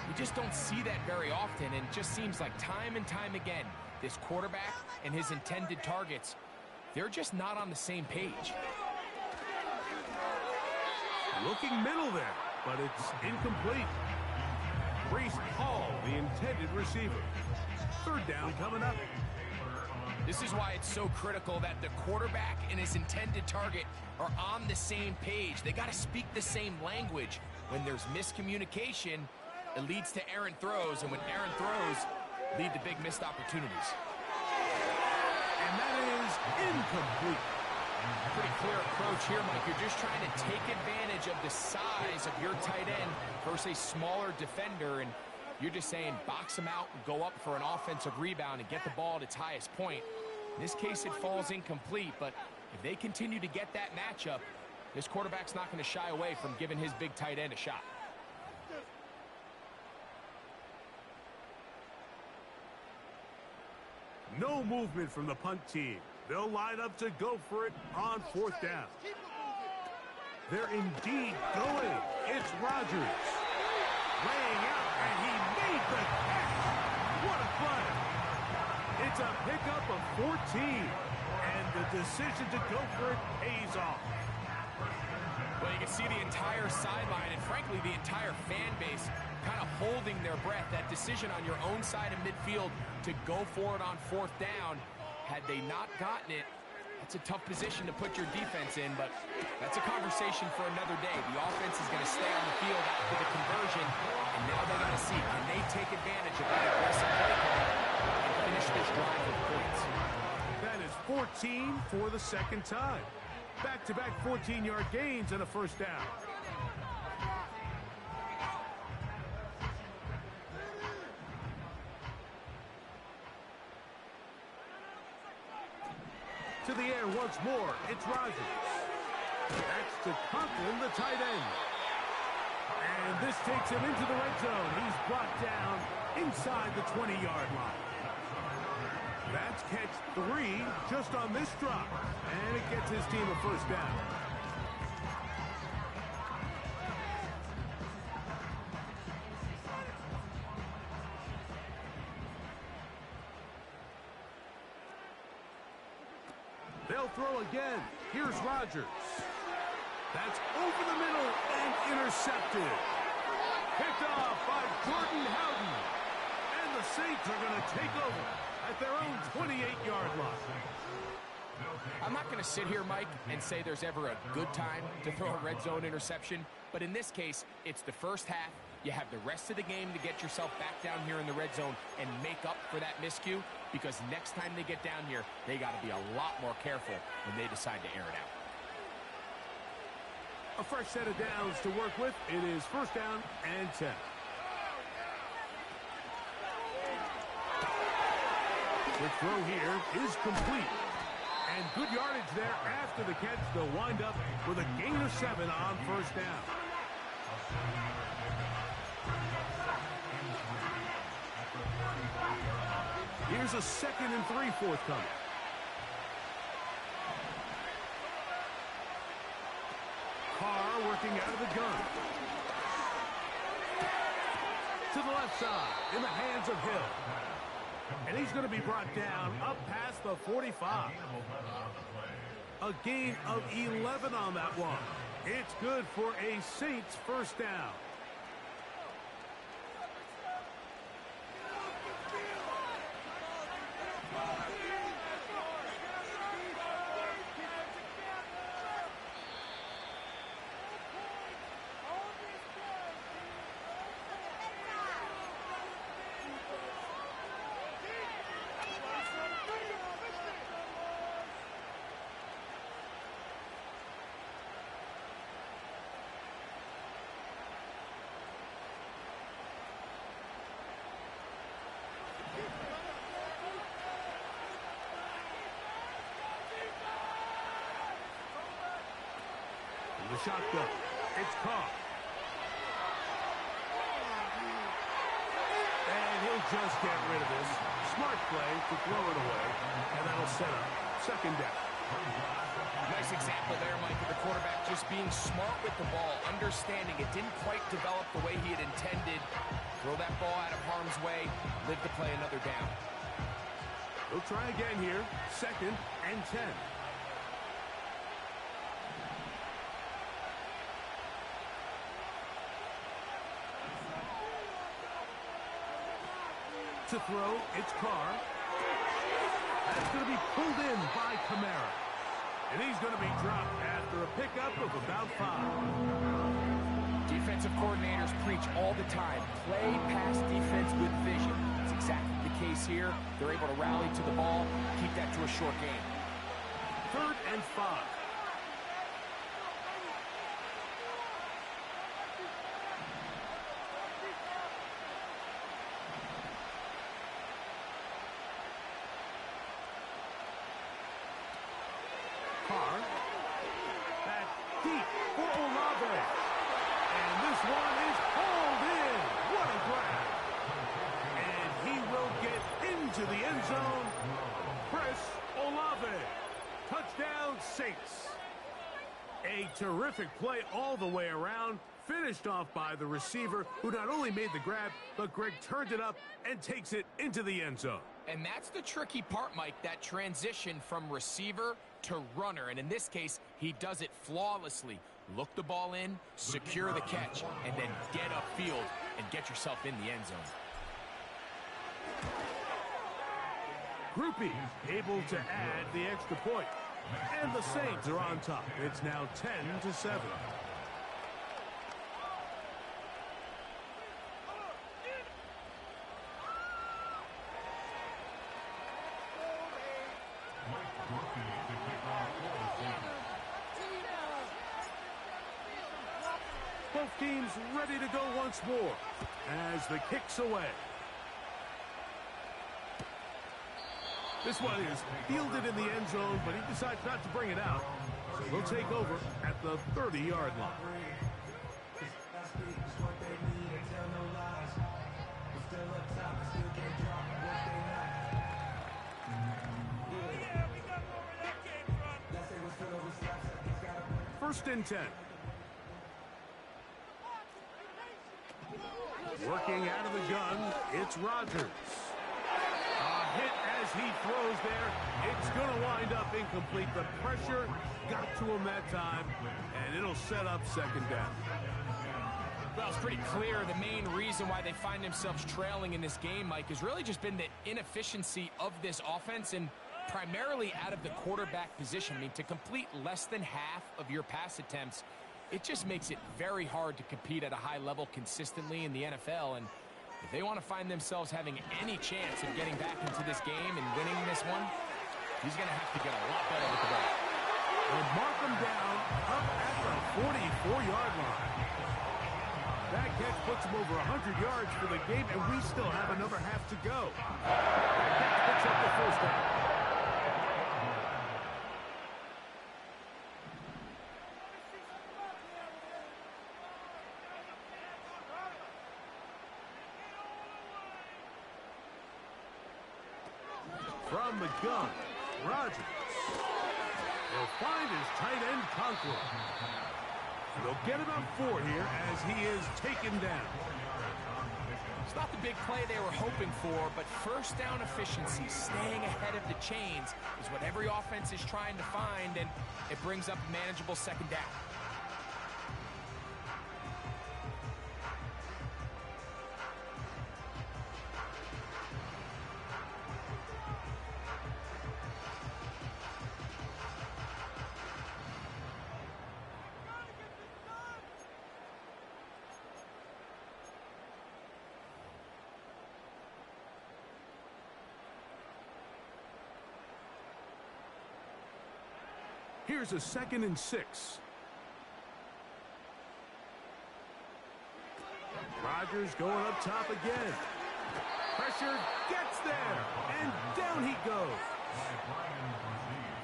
we just don't see that very often. And it just seems like time and time again, this quarterback and his intended targets, they're just not on the same page. Looking middle there, but it's incomplete. Breece Hall, the intended receiver. 3rd down coming up. This is why it's so critical that the quarterback and his intended target are on the same page. They got to speak the same language. When there's miscommunication, it leads to errant throws, and when errant throws lead to big missed opportunities. that is incomplete. Pretty clear approach here, Mike. You're just trying to take advantage of the size of your tight end versus a smaller defender, and you're just saying box him out and go up for an offensive rebound and get the ball at its highest point. In this case, it falls incomplete, but if they continue to get that matchup, this quarterback's not going to shy away from giving his big tight end a shot. No movement from the punt team. They'll line up to go for it on 4th down. They're indeed going. It's Rodgers. Laying out, and he made the catch. What a play. It's a pickup of 14, and the decision to go for it pays off. Well, you can see the entire sideline and, frankly, the entire fan base kind of holding their breath. That decision on your own side of midfield to go for it on 4th down, had they not gotten it, that's a tough position to put your defense in, but that's a conversation for another day. The offense is going to stay on the field after the conversion, and now they got to see, can they take advantage of that aggressive play call and finish this drive with points? That is 14 for the second time. Back-to-back 14-yard gains and a 1st down. To the air once more, it's Rodgers. That's to Conklin, the tight end. And this takes him into the red zone. He's brought down inside the 20-yard line. That's catch 3 just on this drop. And it gets his team a 1st down. They'll throw again. Here's Rodgers. That's over the middle and intercepted. Picked off by Jordan Howden. And the Saints are going to take over at their own 28-yard line. I'm not going to sit here, Mike, and say there's ever a good time to throw a red zone interception, but in this case, it's the first half. You have the rest of the game to get yourself back down here in the red zone and make up for that miscue, because next time they get down here, they got to be a lot more careful when they decide to air it out. A fresh set of downs to work with. It is 1st down and 10. The throw here is complete. And good yardage there after the catch. They'll wind up with a gain of 7 on 1st down. Here's a 2nd and 3 forthcoming. Carr working out of the gun. To the left side, in the hands of Hill. And he's going to be brought down up past the 45. A gain of 11 on that one. It's good for a Saints 1st down. The shotgun. It's caught. And he'll just get rid of this. Smart play to throw it away. And that'll set up 2nd down. Nice example there, Mike, of the quarterback just being smart with the ball, understanding it didn't quite develop the way he had intended. Throw that ball out of harm's way, live to play another down. They'll try again here. 2nd and 10. To throw, it's Carr. That's going to be pulled in by Kamara. And he's going to be dropped after a pickup of about 5. Defensive coordinators preach all the time. Play pass defense with vision. That's exactly the case here. They're able to rally to the ball, keep that to a short game. 3rd and 5. Carr. Back deep for Olave. And this one is hauled in. What a grab. And he will get into the end zone. Chris Olave. Touchdown, Saints. A terrific play all the way around. Finished off by the receiver, who not only made the grab, but Greg turned it up and takes it into the end zone. And that's the tricky part, Mike, that transition from receiver to runner. And in this case, he does it flawlessly. Look the ball in, secure the catch, and then get upfield and get yourself in the end zone. Groupie able to add the extra point. And the Saints are on top. It's now 10-7. Both teams ready to go once more as the kick's away. This one is fielded in the end zone, but he decides not to bring it out. So they'll take over at the 30-yard line. First and 10. Working out of the gun, it's Rodgers. A hit as he throws there. It's going to wind up incomplete. The pressure got to him that time, and it'll set up second down. Well, it's pretty clear the main reason why they find themselves trailing in this game, Mike, has really just been the inefficiency of this offense and primarily out of the quarterback position. I mean, to complete less than half of your pass attempts, it just makes it very hard to compete at a high level consistently in the NFL. And if they want to find themselves having any chance of getting back into this game and winning this one, he's going to have to get a lot better with the ball. And mark him down up at the 44-yard line. That catch puts him over 100 yards for the game, and we still have another half to go. That catch picks up the first down. From the gun, Rodgers will find his tight end Conklin. They'll get about 4 here as he is taken down. It's not the big play they were hoping for, but first down efficiency, staying ahead of the chains, is what every offense is trying to find, and it brings up a manageable second down. Here's a 2nd and 6. Rodgers going up top again. Pressure gets there, and down he goes.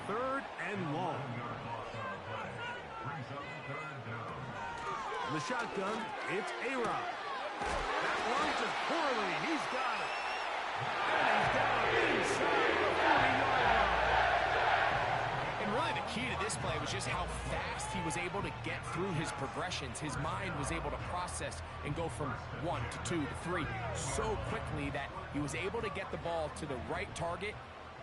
3rd and long. In the shotgun, it's A-Rod. That lines it poorly. He's got it. And he's down inside the 40-yard line. And really the key to this play was just how fast he was able to get through his progressions. His mind was able to process and go from 1 to 2 to 3 so quickly that he was able to get the ball to the right target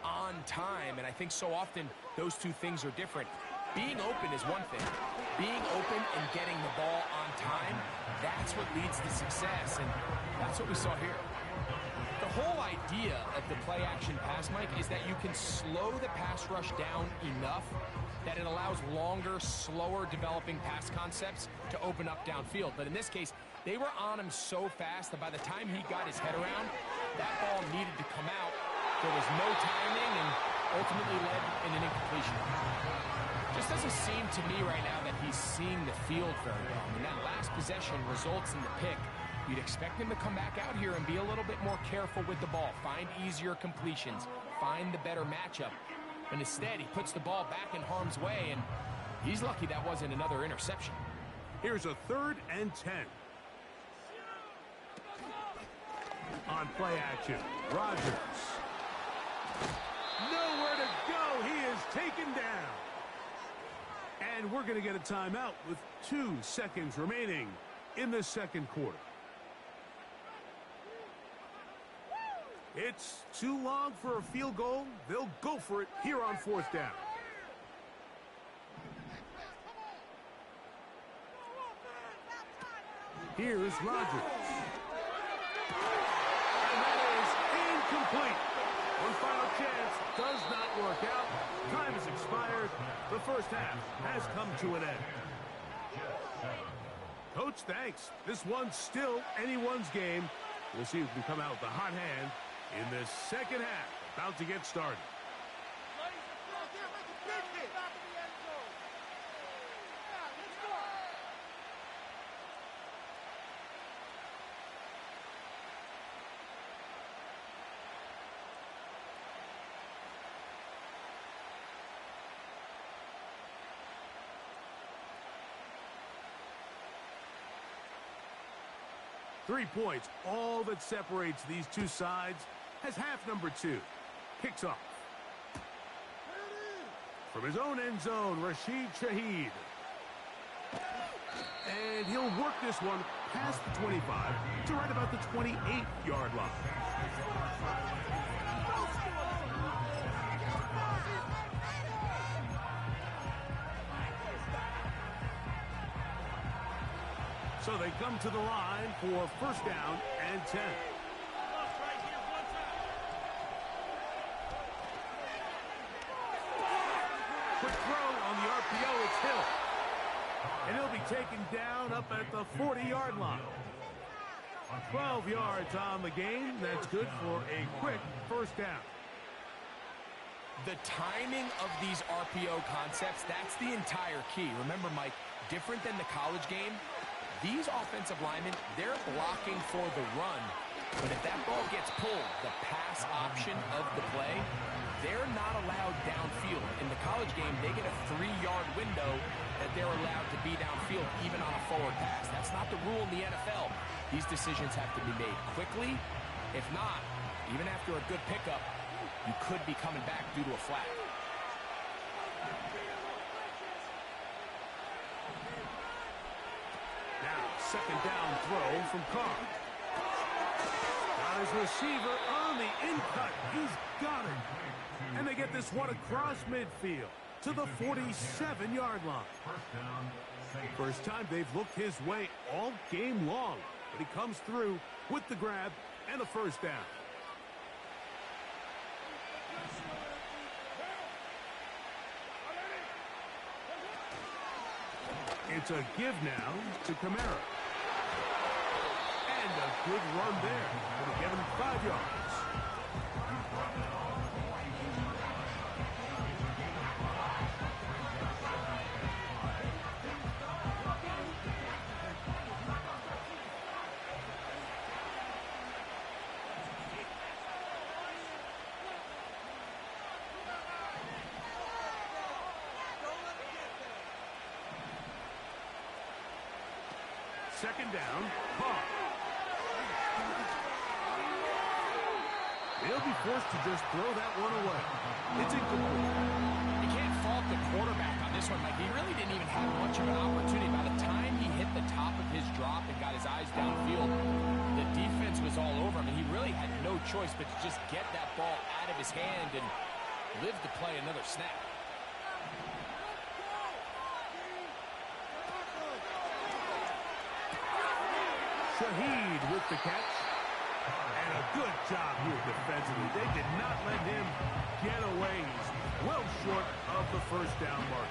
on time. And I think so often those two things are different. Being open is one thing. Being open and getting the ball on time, that's what leads to success, and that's what we saw here. The whole idea of the play-action pass, Mike, is that you can slow the pass rush down enough that it allows longer, slower developing pass concepts to open up downfield. But in this case, they were on him so fast that by the time he got his head around, that ball needed to come out. There was no timing and ultimately led in an incompletion. Just doesn't seem to me right now that he's seeing the field very well. I mean, that last possession results in the pick. You'd expect him to come back out here and be a little bit more careful with the ball, find easier completions, find the better matchup. But instead, he puts the ball back in harm's way, and he's lucky that wasn't another interception. Here's a 3rd and 10. On play action, Rodgers. Nowhere to go. He is taken down. And we're going to get a timeout with 2 seconds remaining in the second quarter. It's too long for a field goal. They'll go for it here on 4th down. Here's Rodgers. And that is incomplete. One final chance does not work out. Time has expired. The first half has come to an end. Coach, thanks. This one's still anyone's game. We'll see who can come out with the hot hand in the second half. About to get started. 3 points, all that separates these two sides, as half number 2 kicks off. From his own end zone, Rashid Shaheed. And he'll work this one past the 25 to right about the 28-yard line. So they come to the line for first down and 10. Quick throw on the RPO, it's Hill. And he'll be taken down up at the 40-yard line. 12 yards on the game. That's good for a quick first down. The timing of these RPO concepts, that's the entire key. Remember, Mike, different than the college game, these offensive linemen, they're blocking for the run. But if that ball gets pulled, the pass option of the play, they're not allowed downfield. In the college game, they get a 3-yard window that they're allowed to be downfield, even on a forward pass. That's not the rule in the NFL. These decisions have to be made quickly. If not, even after a good pickup, you could be coming back due to a flag. Now, second down throw from Carr. Got his receiver on the in-cut. He's got it. And they get this one across midfield to the 47-yard line. First time they've looked his way all game long. But he comes through with the grab and a first down. It's a give now to Kamara. And a good run there. It'll give him 5 yards. Second down, Carr. They'll be forced to just throw that one away. It's incomplete. You can't fault the quarterback on this one, Mike. He really didn't even have much of an opportunity. By the time he hit the top of his drop and got his eyes downfield, the defense was all over him, and he really had no choice but to just get that ball out of his hand and live to play another snap. Shaheed with the catch. And a good job here defensively. They did not let him get away. He's well short of the first down mark.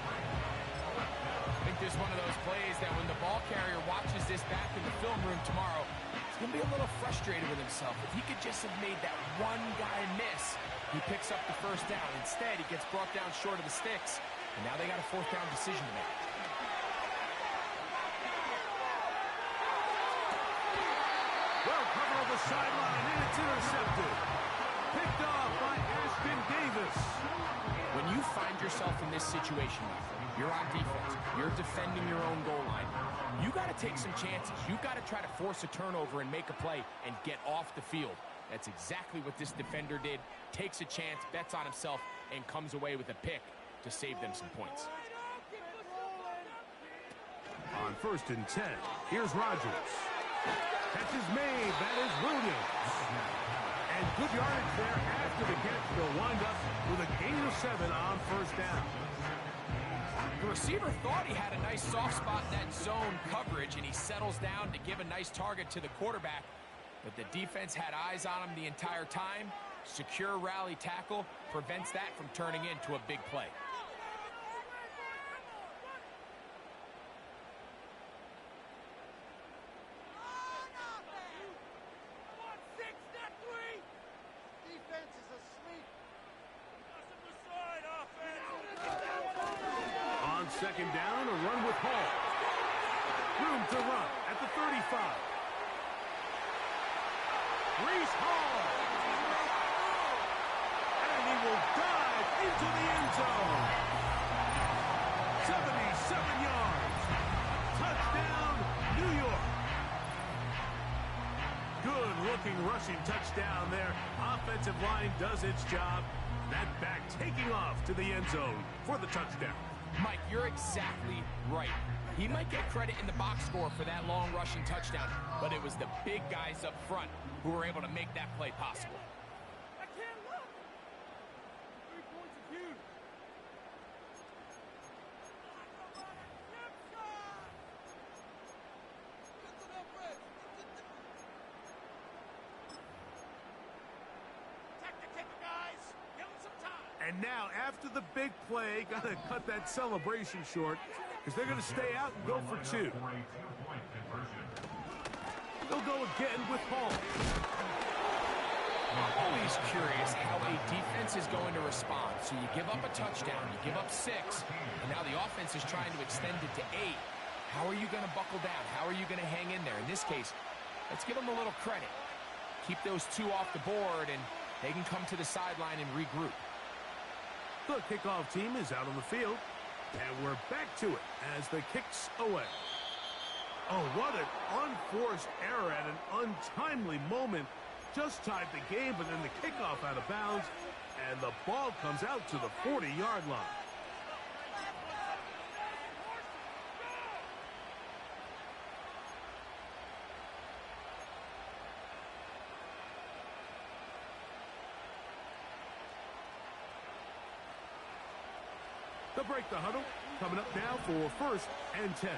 I think this is one of those plays that when the ball carrier watches this back in the film room tomorrow, he's going to be a little frustrated with himself. If he could just have made that one guy miss, he picks up the first down. Instead, he gets brought down short of the sticks, and now they got a fourth down decision to make. Well covered on the sideline, and it's intercepted. Picked off by Ashton Davis. When you find yourself in this situation, you're on defense, you're defending your own goal line, you got to take some chances. You got to try to force a turnover and make a play and get off the field. That's exactly what this defender did. Takes a chance, bets on himself, and comes away with a pick to save them some points. On 1st and 10, here's Rodgers. Catch is made. That is Williams. And good yardage there after the catch. They'll wind up with a gain of 7 on first down. The receiver thought he had a nice soft spot in that zone coverage, and he settles down to give a nice target to the quarterback. But the defense had eyes on him the entire time. Secure rally tackle prevents that from turning into a big play. On 2nd down, a run with Hall. Room to run at the 35. Reese Hall. And he will dive into the end zone. 77 yards. Touchdown, New York. Good-looking rushing touchdown there. Offensive line does its job. That back taking off to the end zone for the touchdown. Mike, you're exactly right. He might get credit in the box score for that long rushing touchdown, but it was the big guys up front who were able to make that play possible. I can't look. 3 points of view. And now, after the big play, got to cut that celebration short because they're going to stay out and go for 2. They'll go again with Hall. I'm always curious how a defense is going to respond. So you give up a touchdown, you give up 6, and now the offense is trying to extend it to 8. How are you going to buckle down? How are you going to hang in there? In this case, let's give them a little credit. Keep those 2 off the board, and they can come to the sideline and regroup. The kickoff team is out on the field, and we're back to it as the kick's away. Oh, what an unforced error at an untimely moment. Just tied the game, but then the kickoff out of bounds, and the ball comes out to the 40-yard line. They'll break the huddle. Coming up now for 1st and 10.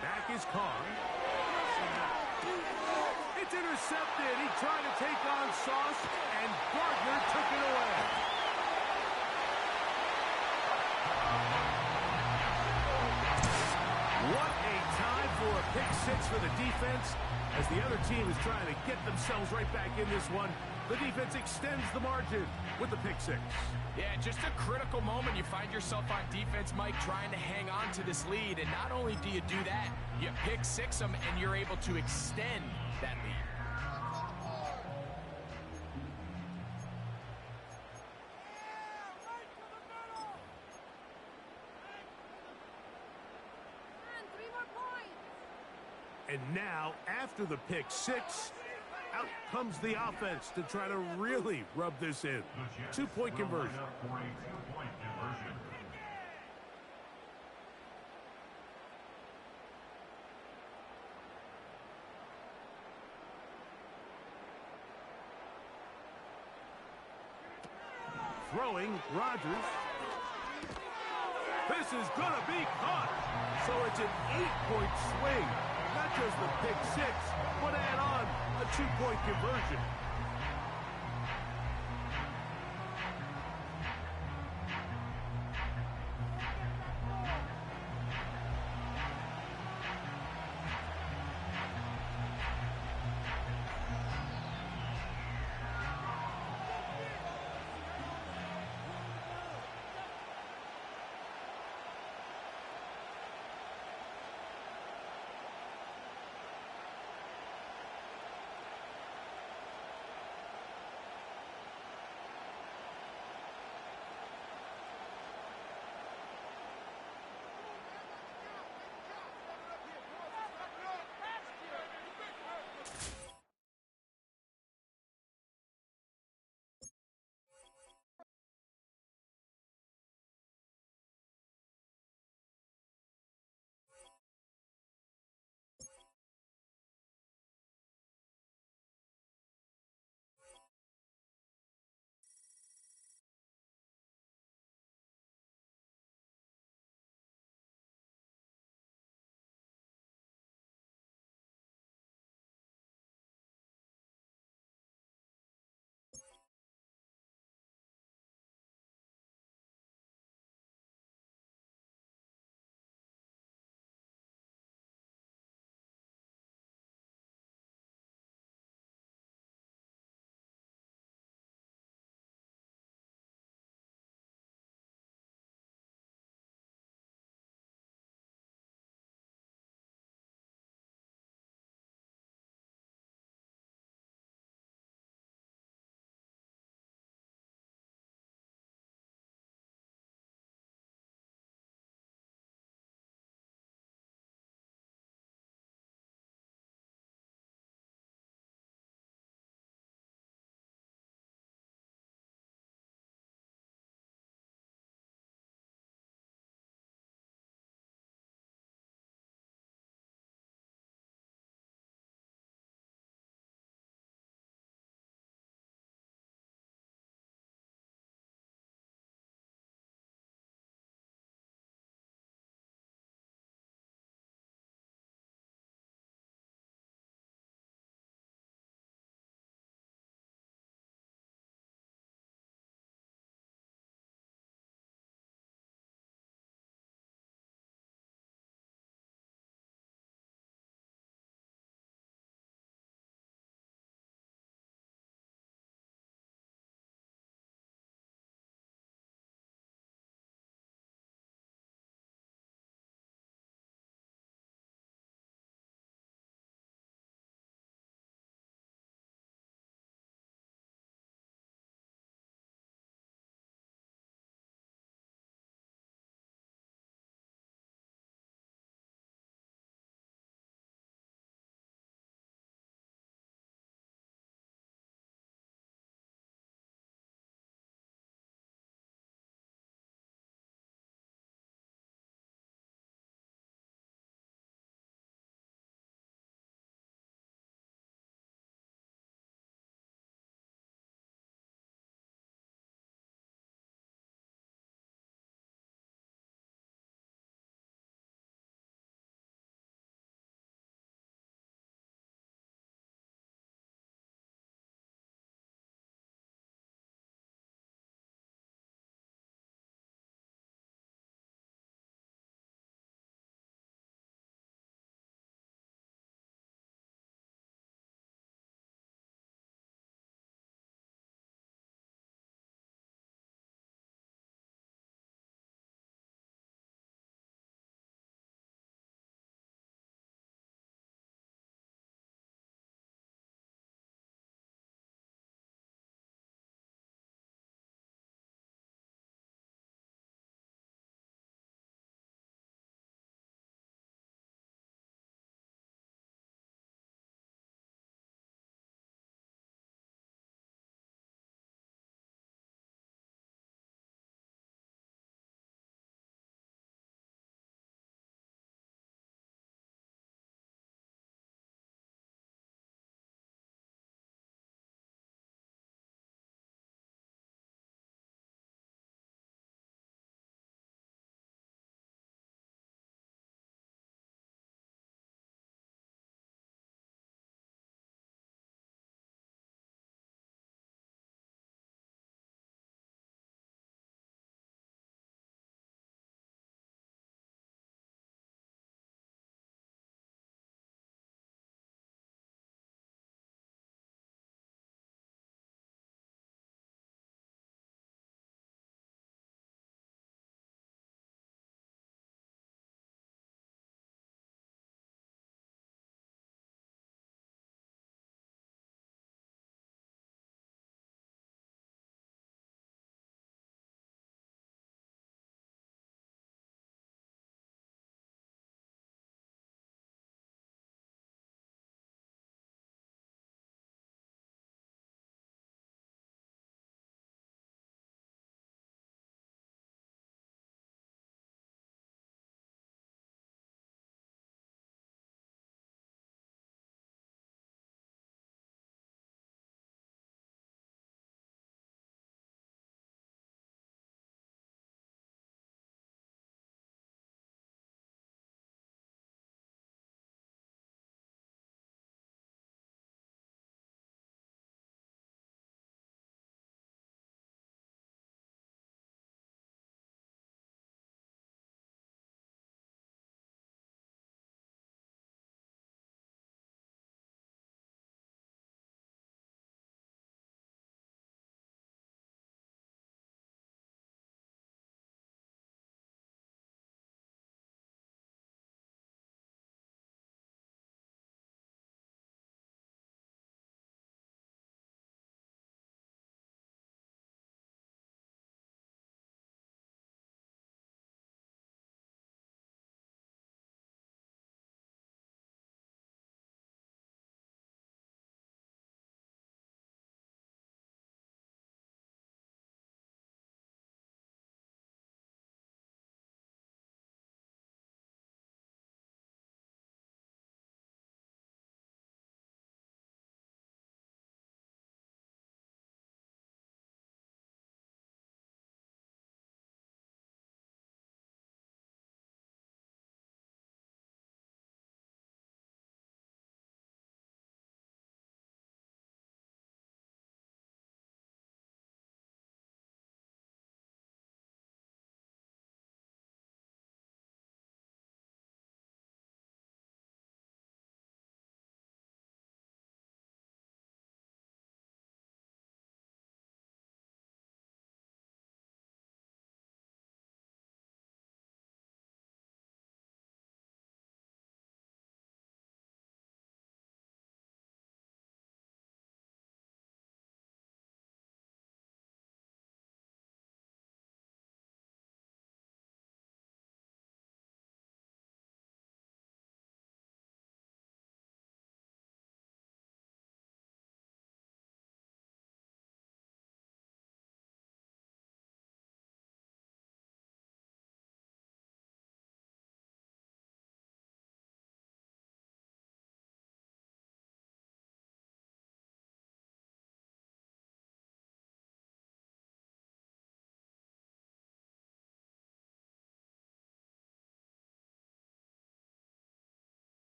Back is Carr. It's intercepted. He tried to take on Sauce, and Gardner took it away. What a time for a pick-6 for the defense. As the other team is trying to get themselves right back in this one, the defense extends the margin with the pick-6. Yeah, just a critical moment. You find yourself on defense, Mike, trying to hang on to this lead. And not only do you do that, you pick-6 them, and you're able to extend that lead. And now, after the pick-6, out comes the offense to try to really rub this in. 2-point conversion. Throwing, Rodgers. This is going to be caught. So it's an 8-point swing. Not just the pick six, but add on a 2-point conversion.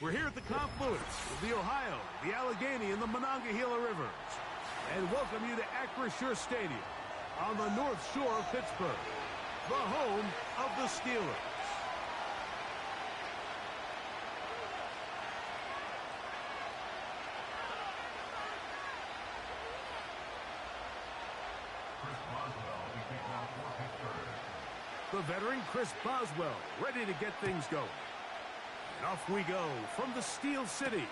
We're here at the confluence of the Ohio, the Allegheny, and the Monongahela Rivers. And welcome you to Acrisure Stadium on the North Shore of Pittsburgh, the home of the Steelers. The veteran Chris Boswell ready to get things going. And off we go from the Steel City.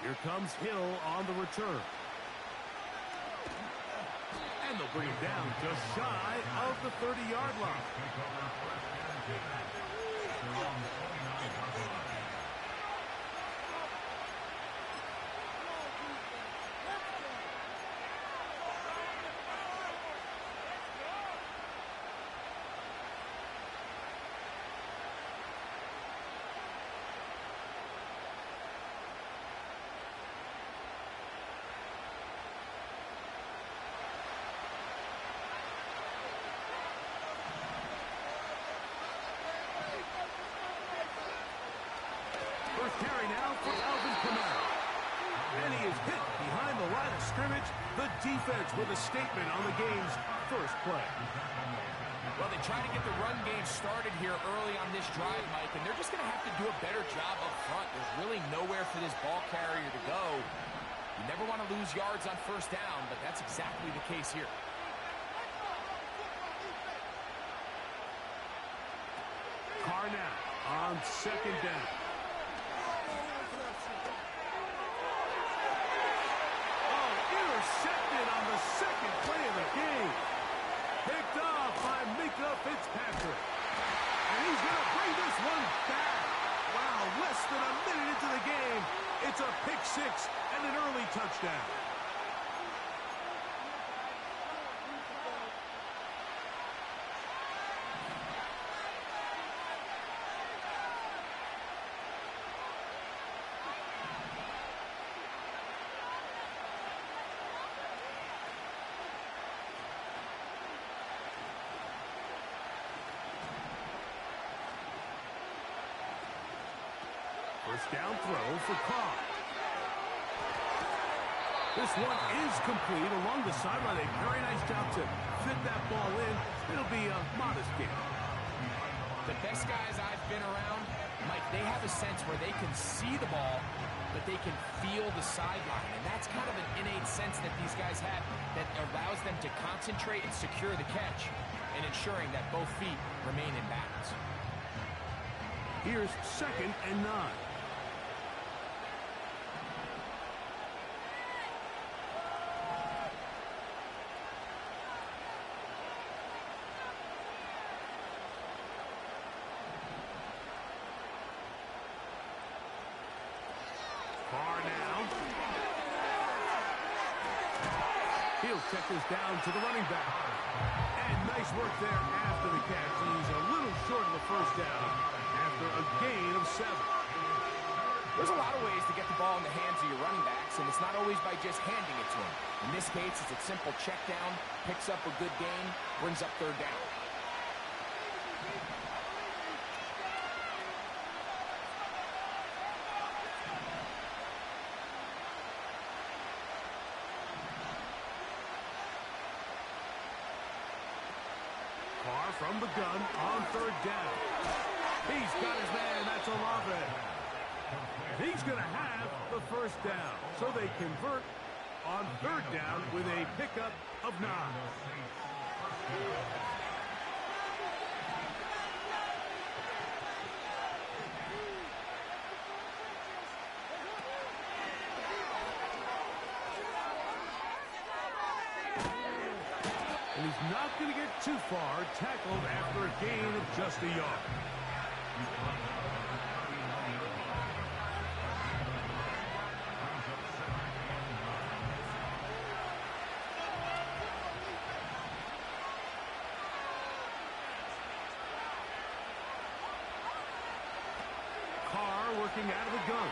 Here comes Hill on the return. And they'll bring him down just shy of the 30-yard line. First carry now for Alvin Kamara. And he is hit behind the line of scrimmage. The defense with a statement on the game's first play. Well, they try to get the run game started here early on this drive, Mike, and they're just going to have to do a better job up front. There's really nowhere for this ball carrier to go. You never want to lose yards on first down, but that's exactly the case here. Carr now on second down. Intercepted on the second play of the game. Picked off by Mika Fitzpatrick. And he's going to bring this one back. Wow, less than a minute into the game. It's a pick six and an early touchdown. First down throw for Carr. This one is complete along the sideline. A very nice job to fit that ball in. It'll be a modest gain. The best guys I've been around, Mike, they have a sense where they can see the ball, but they can feel the sideline. And that's kind of an innate sense that these guys have that allows them to concentrate and secure the catch and ensuring that both feet remain in balance. Here's 2nd and 9. Carr now. He'll check this down to the running back. And nice work there after the catch. He's a little short of the first down after a gain of 7. There's a lot of ways to get the ball in the hands of your running backs, and it's not always by just handing it to them. In this case, it's a simple check down, picks up a good gain, brings up 3rd down. Carr from the gun on 3rd down. He's got his man. That's Olave. He's going to have the first down. So they convert on 3rd down with a pickup of 9. And he's not going to get too far, tackled after a gain of just a yard. Carr working out of the gun.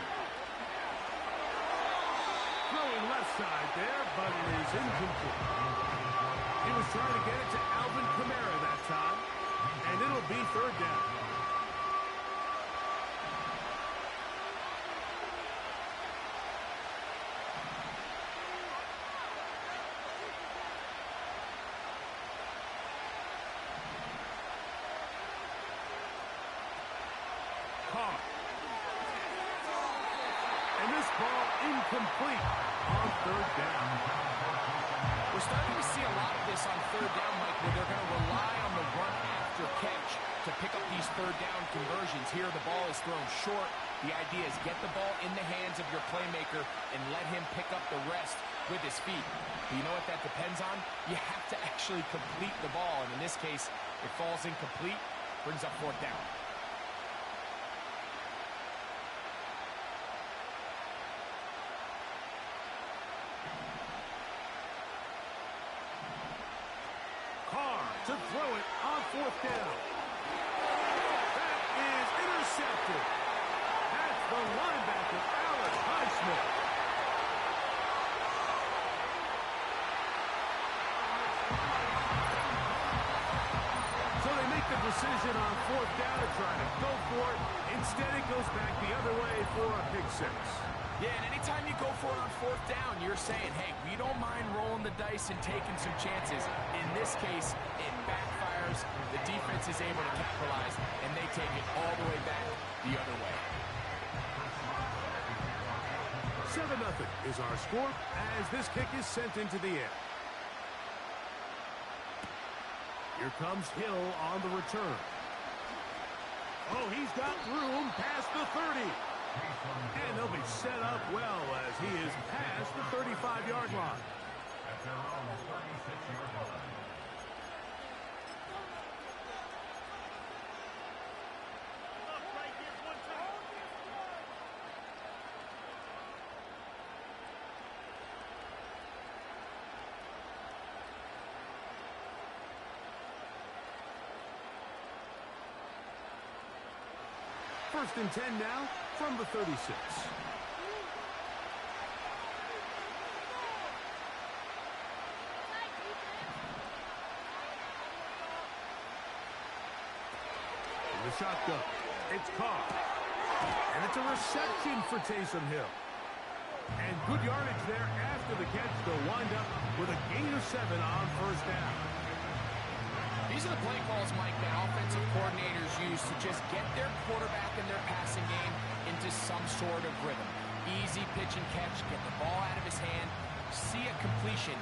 Throwing left side there, but it is incomplete. He was trying to get it to Alvin Kamara that time, and it'll be 3rd down. situations here, the ball is thrown short. The idea is get the ball in the hands of your playmaker and let him pick up the rest with his feet. But you know what that depends on? You have to actually complete the ball, and in this case, it falls incomplete, brings up fourth down. Carr to throw it on fourth down. That is intercepted. That's the linebacker, Alex Highsmith. So they make the decision on fourth down to try to go for it. Instead, it goes back the other way for a pick six. Yeah, and anytime you go for it on fourth down, you're saying, hey, we don't mind rolling the dice and taking some chances. In this case, it backfires. The defense is able to capitalize, and they take it all the way back the other way. 7-0 is our score as this kick is sent into the air. Here comes Hill on the return. Oh, he's got room past the 30. And they'll be set up well as he is past the 35-yard line. At their own 36-yard line. First and 10 now from the 36. In the shotgun, it's Carr. And it's a reception for Taysom Hill. And good yardage there after the catch. They'll wind up with a gain of 7 on first down. These are the play calls, Mike, that offensive coordinators use to just get their quarterback and their passing game into some sort of rhythm. Easy pitch and catch, get the ball out of his hand, see a completion.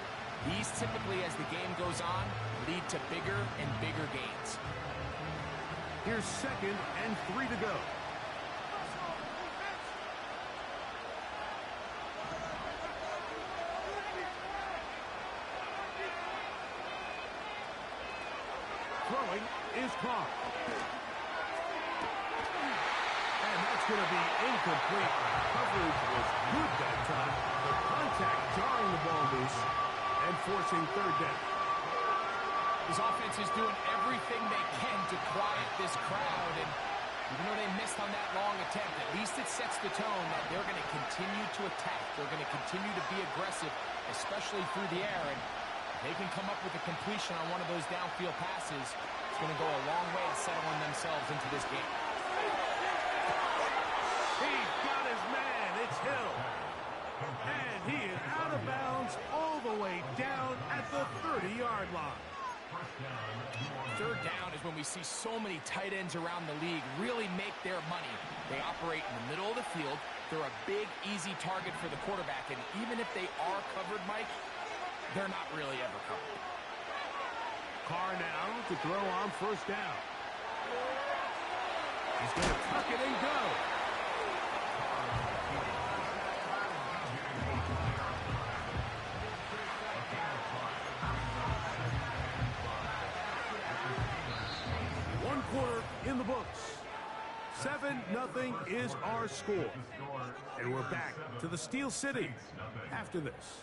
These typically, as the game goes on, lead to bigger and bigger gains. Here's 2nd and 3 to go. Throwing is Carr. And that's going to be incomplete. Coverage was good that time. The contact jarring the ball loose and forcing third down. This offense is doing everything they can to quiet this crowd, and even though they missed on that long attempt, at least it sets the tone that they're going to continue to attack. They're going to continue to be aggressive, especially through the air, and they can come up with a completion on one of those downfield passes. It's going to go a long way to settling themselves into this game. He's got his man. It's Hill. And he is out of bounds all the way down at the 30-yard line. Third down is when we see so many tight ends around the league really make their money. They operate in the middle of the field. They're a big, easy target for the quarterback, and even if they are covered, Mike, they're not really ever covered. Carr now to throw on first down. He's going to tuck it and go. One quarter in the books. 7-0 is our score. And we're back to the Steel City after this.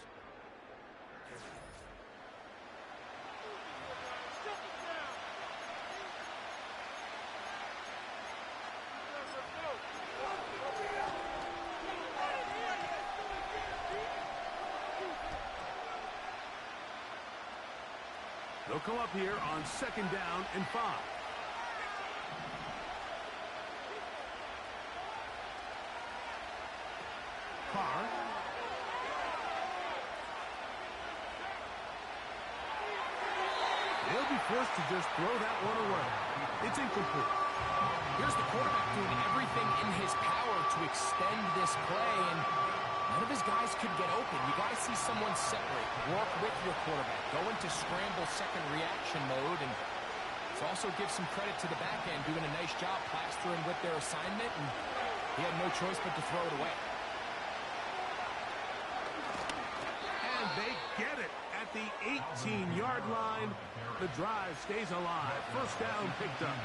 They'll come up here on 2nd down and 5. Carr. They'll be forced to just throw that one away. It's incomplete. Here's the quarterback doing everything in his power to extend this play, and none of his guys could get open. You got to see someone separate, work with your quarterback, go into scramble second reaction mode, and Also give some credit to the back end, doing a nice job plastering with their assignment, and he had no choice but to throw it away. And they get it at the 18-yard line. The drive stays alive. First down picked up.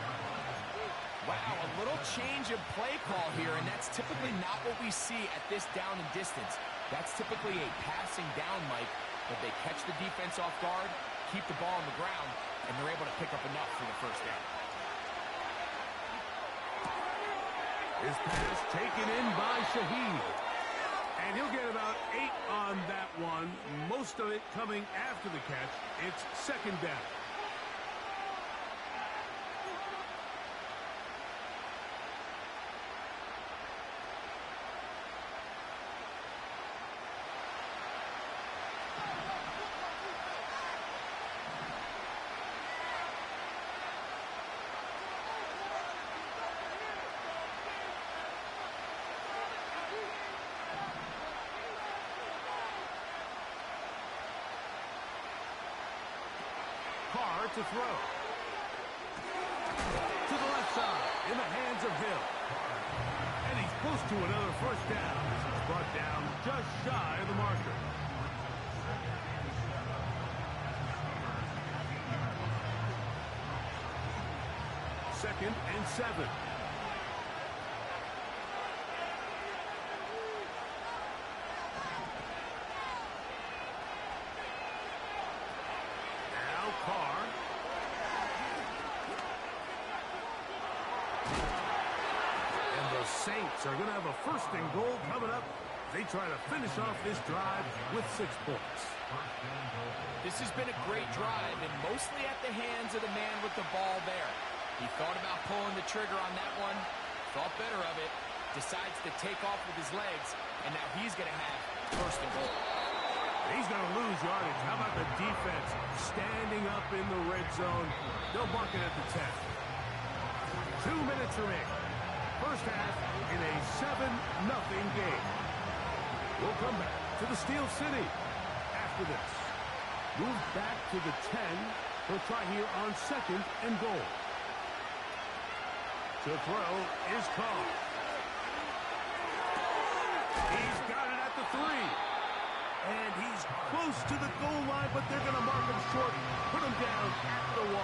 Wow, a little change of play call here, and that's typically not what we see at this down and distance. That's typically a passing down, Mike, but they catch the defense off guard, keep the ball on the ground, and they're able to pick up enough for the first down. His pass taken in by Shaheed. And he'll get about 8 on that one. Most of it coming after the catch. It's second down. To throw. To the left side, in the hands of Hill. And he's close to another first down. He's brought down just shy of the marker. Second and 7. Saints are going to have a first and goal coming up. They try to finish off this drive with 6 points. This has been a great drive, and mostly at the hands of the man with the ball there. He thought about pulling the trigger on that one, thought better of it, decides to take off with his legs, and now he's going to have first and goal. He's going to lose yardage. How about the defense standing up in the red zone? They'll mark it at the 10. 2 minutes remaining. First half in a 7-0 game. We'll come back to the Steel City after this. Move back to the 10. He'll try here on second and goal. To throw is called. He's got it at the 3. And he's close to the goal line, but they're going to mark him short. Put him down at the 1.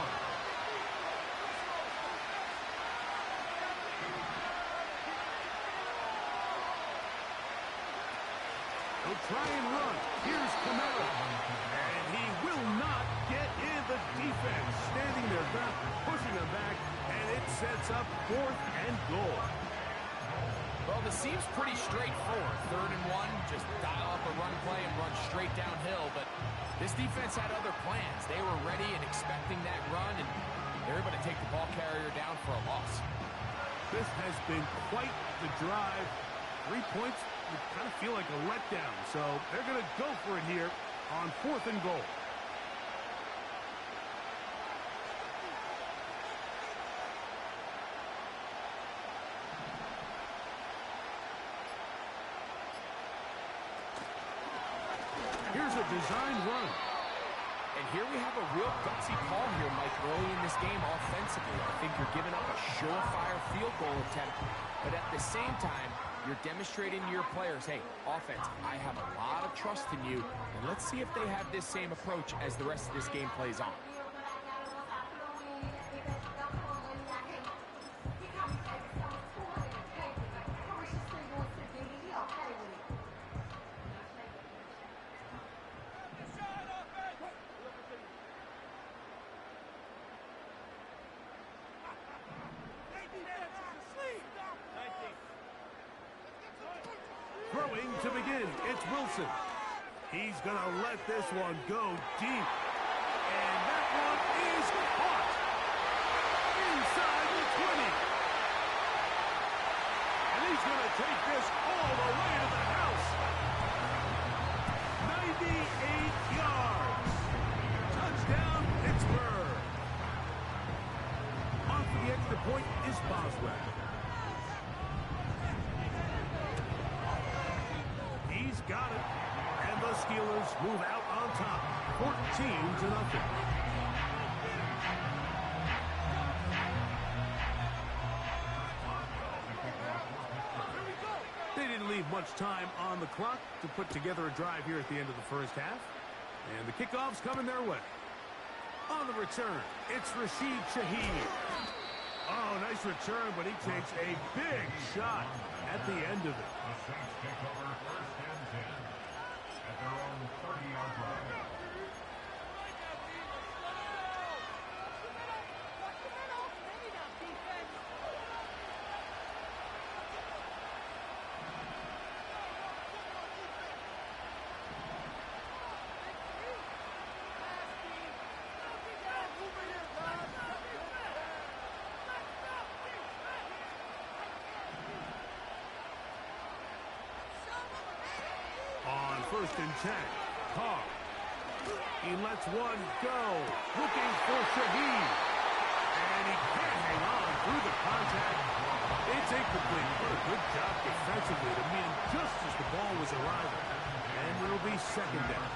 He'll try and run. Here's Kamara. And he will not get in. The defense standing their ground, pushing him back, and it sets up 4th and goal. Well, this seems pretty straightforward. 3rd and 1, just dial up a run play and run straight downhill. But this defense had other plans. They were ready and expecting that run, and they're able to take the ball carrier down for a loss. This has been quite the drive. 3 points would kind of feel like a letdown. So they're going to go for it here on 4th and goal. Here's a design run. And here we have a real gutsy call here, Mike, early in this game offensively. I think you're giving up a surefire field goal attempt, but at the same time, you're demonstrating to your players, hey, offense, I have a lot of trust in you, and let's see if they have this same approach as the rest of this game plays on. Throwing to begin, it's Wilson. He's going to let this one go deep. And that one is caught inside the 20. And he's going to take this all the way to the house. 98 yards. Touchdown, Pittsburgh. On for the extra point is Boswell. He's got it. And the Steelers move out on top. 14-0. much time on the clock to put together a drive here at the end of the first half. And the kickoff's coming their way. On the return, it's Rashid Shaheed. Oh, nice return, but he takes a big shot at the end of it. The Saints take over first and 10 at their own 30-yard line. On first and 10, Carr. He lets one go, looking for Shaheed. And he can't hang on through the contact. It's incomplete, but a good job defensively to meet him just as the ball was arriving. And it'll be second down.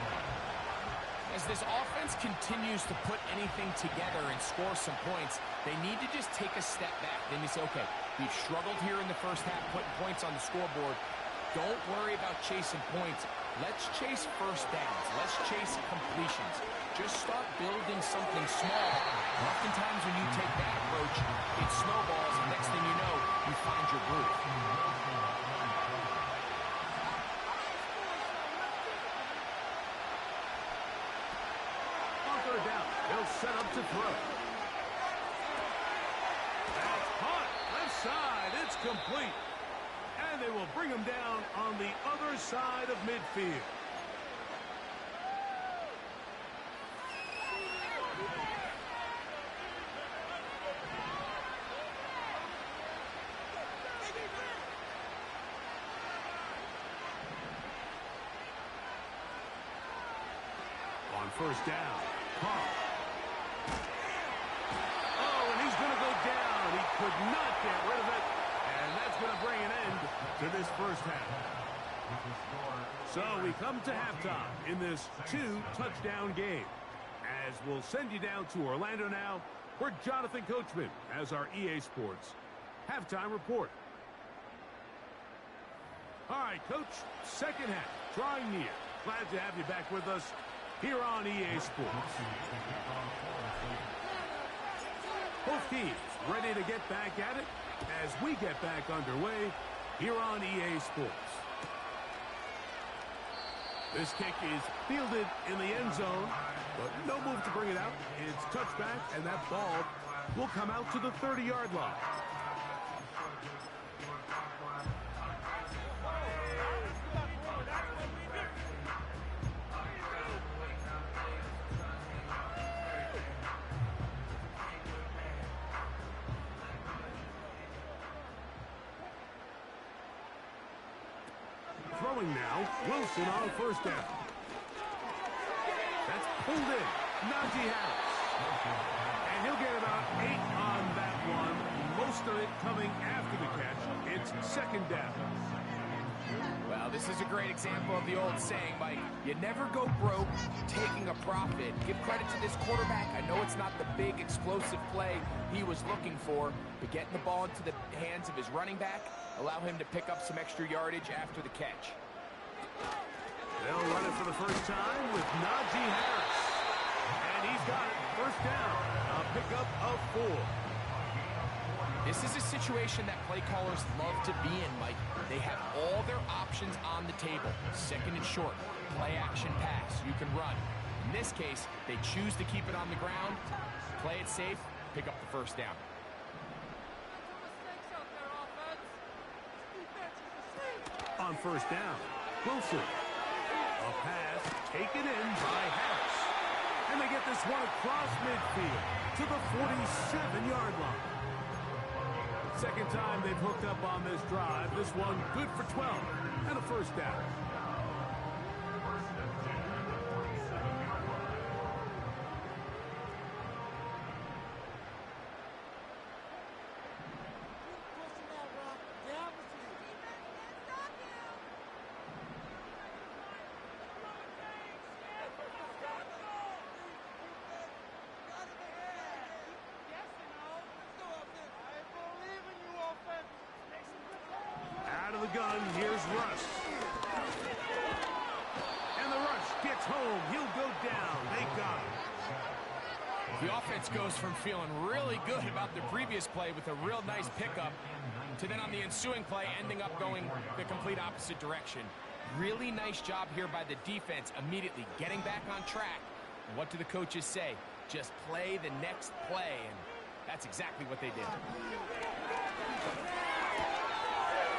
As this offense continues to put anything together and score some points, they need to just take a step back. Then you say, okay, we've struggled here in the first half, putting points on the scoreboard. Don't worry about chasing points. Let's chase first downs. Let's chase completions. Just start building something small. Oftentimes when you take that approach, it snowballs, and next thing you know, you find your groove. On third down, they'll set up to throw. That's caught. Left side. It's complete. And they will bring him down on the other side of midfield. On first down, Carr. Oh, and he's going to go down. He could not get rid of it. And that's going to bring an end to this first half. So we come to halftime in this 2-touchdown game. As we'll send you down to Orlando now, where Jonathan Coachman has our EA Sports halftime report. All right, Coach, second half, drawing near. Glad to have you back with us here on EA Sports. Both teams ready to get back at it as we get back underway here on EA Sports. This kick is fielded in the end zone, but no move to bring it out. It's touchback, and that ball will come out to the 30-yard line. Throwing now, Wilson on first down. That's pulled in. Najee Harris. And he'll get about 8 on that one. Most of it coming after the catch. It's second down. Well, this is a great example of the old saying, Mike. You never go broke taking a profit. Give credit to this quarterback. I know it's not the big explosive play he was looking for, but getting the ball into the hands of his running back, allow him to pick up some extra yardage after the catch. They'll run it for the first time with Najee Harris. And he's got it. First down. A pickup of 4. This is a situation that play callers love to be in, Mike. They have all their options on the table. Second and short, play action pass. You can run. In this case, they choose to keep it on the ground, play it safe, pick up the first down. On first down, Wilson. A pass taken in by Harris. And they get this one across midfield to the 47-yard line. Second time they've hooked up on this drive. This one good for 12 and a first down. Out of the gun, here's Russ. The offense goes from feeling really good about the previous play with a real nice pickup to then on the ensuing play ending up going the complete opposite direction. Really nice job here by the defense, immediately getting back on track. And what do the coaches say? Just play the next play, and that's exactly what they did.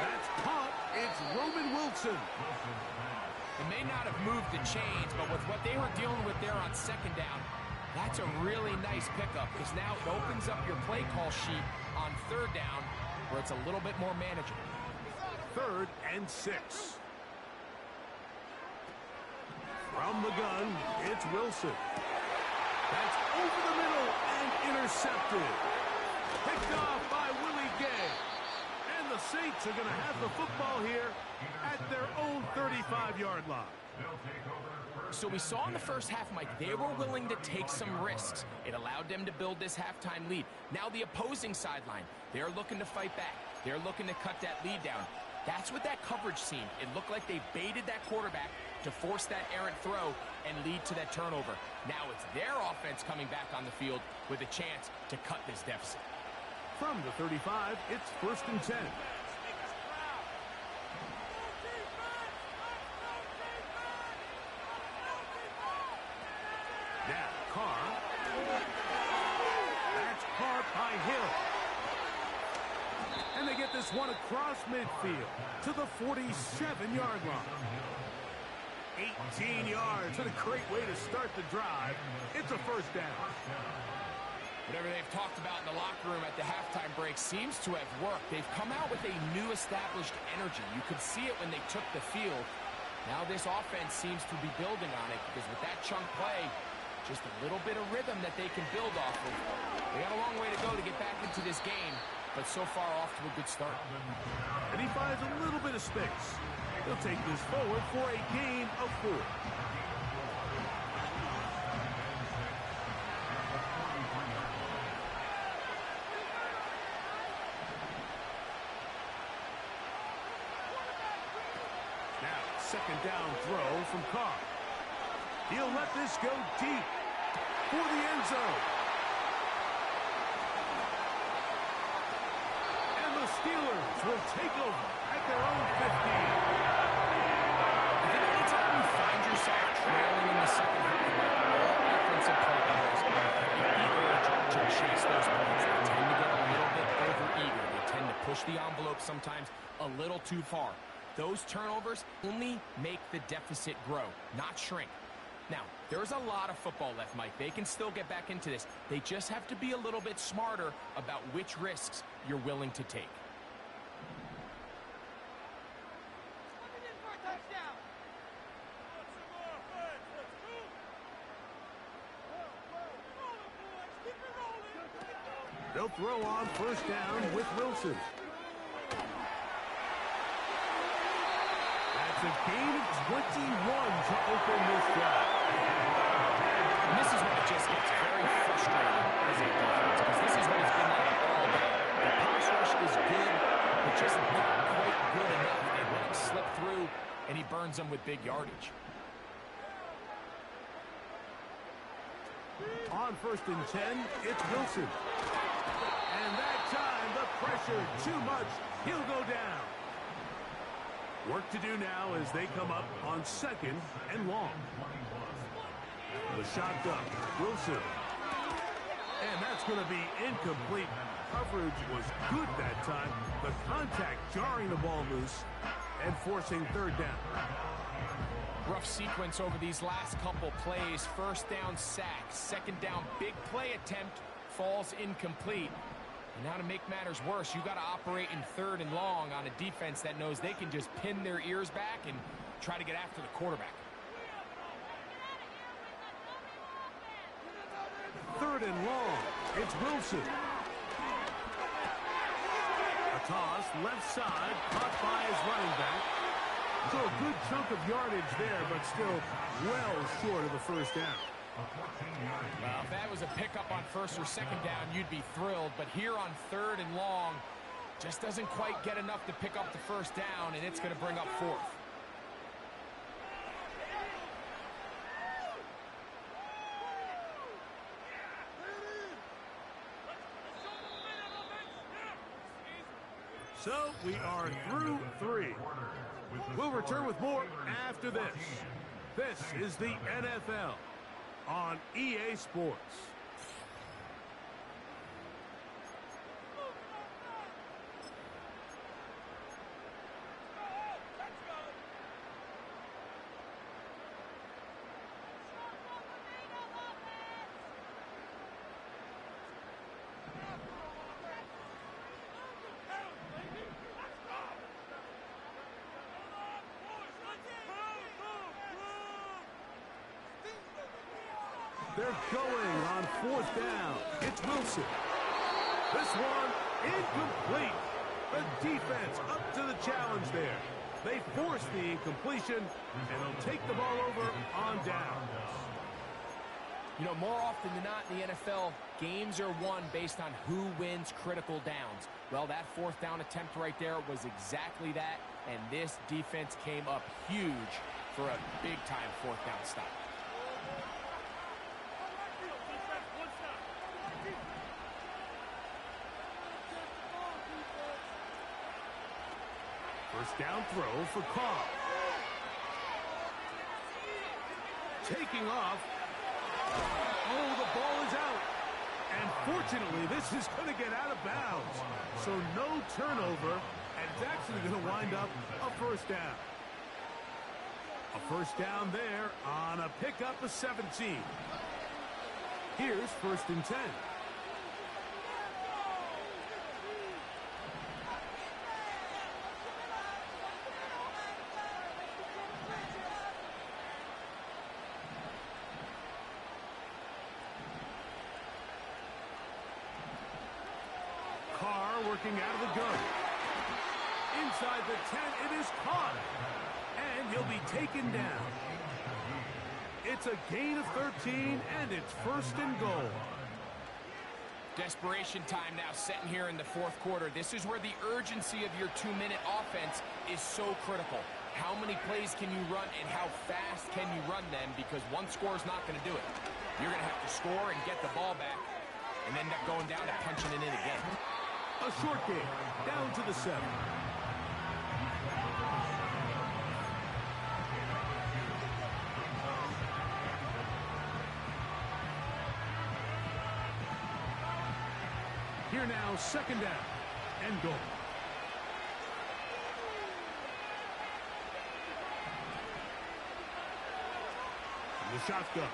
That's caught. It's Roman Wilson. It may not have moved the chains, but with what they were dealing with there on second down, that's a really nice pickup because now it opens up your play call sheet on third down where it's a little bit more manageable. 3rd and 6. From the gun, it's Wilson. That's over the middle and intercepted. Picked off by Willie Gay. And the Saints are going to have the football here at their own 35-yard line. So we saw in the first half, Mike, they were willing to take some risks. It allowed them to build this halftime lead. Now the opposing sideline, they're looking to fight back. They're looking to cut that lead down. That's what that coverage seemed. It looked like they baited that quarterback to force that errant throw and lead to that turnover. Now it's their offense coming back on the field with a chance to cut this deficit. From the 35, it's 1st and 10. Now Carr. That's caught by Hill. And they get this one across midfield to the 47-yard line. 18 yards and a great way to start the drive. It's a 1st down. Whatever they've talked about in the locker room at the halftime break seems to have worked. They've come out with a new established energy. You could see it when they took the field. Now this offense seems to be building on it because with that chunk play, just a little bit of rhythm that they can build off of. They got a long way to go to get back into this game, but so far off to a good start. And he finds a little bit of space. He'll take this forward for a gain of 4. Now, 2nd down throw from Carr. He'll let this go deep for the end zone. And the Steelers will take over at their own 15. I think anytime you find yourself trailing in the second half, all offensive players are eager to chase those points. They tend to get a little bit overeager. They tend to push the envelope sometimes a little too far. Those turnovers only make the deficit grow, not shrink. Now, there's a lot of football left, Mike. They can still get back into this. They just have to be a little bit smarter about which risks you're willing to take. They'll throw on 1st down with Wilson. That's a gain of 21 to open this drive. And this is when it just gets very frustrating as a defense, because this is what it's been like all day. The pass rush is good, but just not quite good enough. They let him slip through, and he burns them with big yardage. On 1st and 10, it's Wilson. And that time, the pressure too much. He'll go down. Work to do now as they come up on 2nd and long. The shotgun, Wilson. And that's going to be incomplete. Coverage was good that time. The contact jarring the ball loose and forcing 3rd down. Rough sequence over these last couple plays. 1st down sack, 2nd down big play attempt falls incomplete. And now to make matters worse, you got to operate in 3rd and long on a defense that knows they can just pin their ears back and try to get after the quarterback. 3rd and long, it's Wilson. A toss, left side, caught by his running back. So a good chunk of yardage there, but still well short of the 1st down. Well, if that was a pickup on 1st or 2nd down, you'd be thrilled. But here on 3rd and long, just doesn't quite get enough to pick up the 1st down, and it's going to bring up 4th. So we are through 3. We'll return with more after this. This is the NFL on EA Sports. They're going on 4th down. It's Wilson. This one incomplete. The defense up to the challenge there. They force the incompletion, and they'll take the ball over on down. You know, more often than not in the NFL, games are won based on who wins critical downs. Well, that 4th down attempt right there was exactly that, and this defense came up huge for a big-time 4th down stop. First down throw for Carr. Taking off. Oh, the ball is out. And fortunately, this is going to get out of bounds. So no turnover, and it's actually going to wind up a first down. A first down there on a pickup of 17. Here's 1st and 10. Carr working out of the gun. Inside the 10, it is caught. And he'll be taken down. It's a gain of 13, and it's 1st and goal. Desperation time now setting here in the 4th quarter. This is where the urgency of your 2-minute offense is so critical. How many plays can you run and how fast can you run them? Because one score is not going to do it. You're going to have to score and get the ball back and end up going down and punching it in again. A short game, down to the 7. Here now, 2nd down and goal. From the shotgun,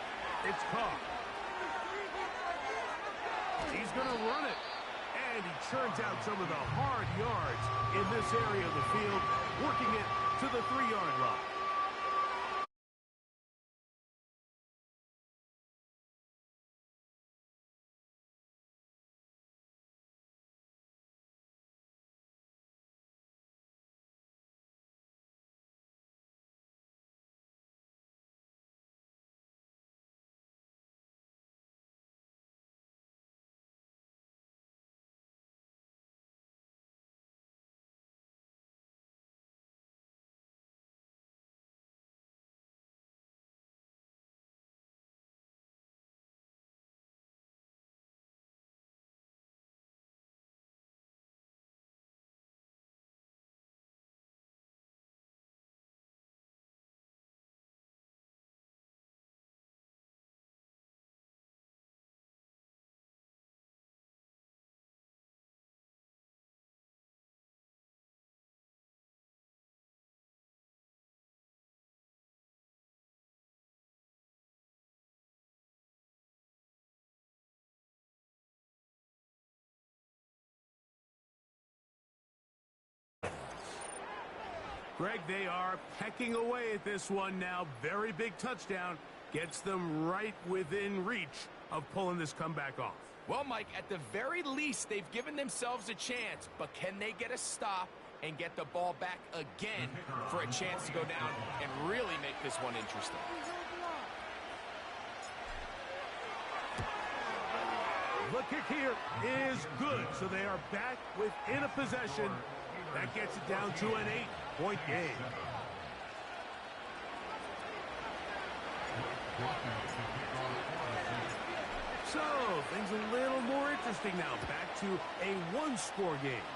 it's Carr. He's going to run it. And he churns out some of the hard yards in this area of the field, working it to the 3-yard line. Greg, they are pecking away at this one now. Very big touchdown. Gets them right within reach of pulling this comeback off. Well, Mike, at the very least, they've given themselves a chance. But can they get a stop and get the ball back again for a chance to go down and really make this one interesting? The kick here is good. So they are back within a possession. That gets it down to an 8-point game. So, things a little more interesting now. Back to a one-score game.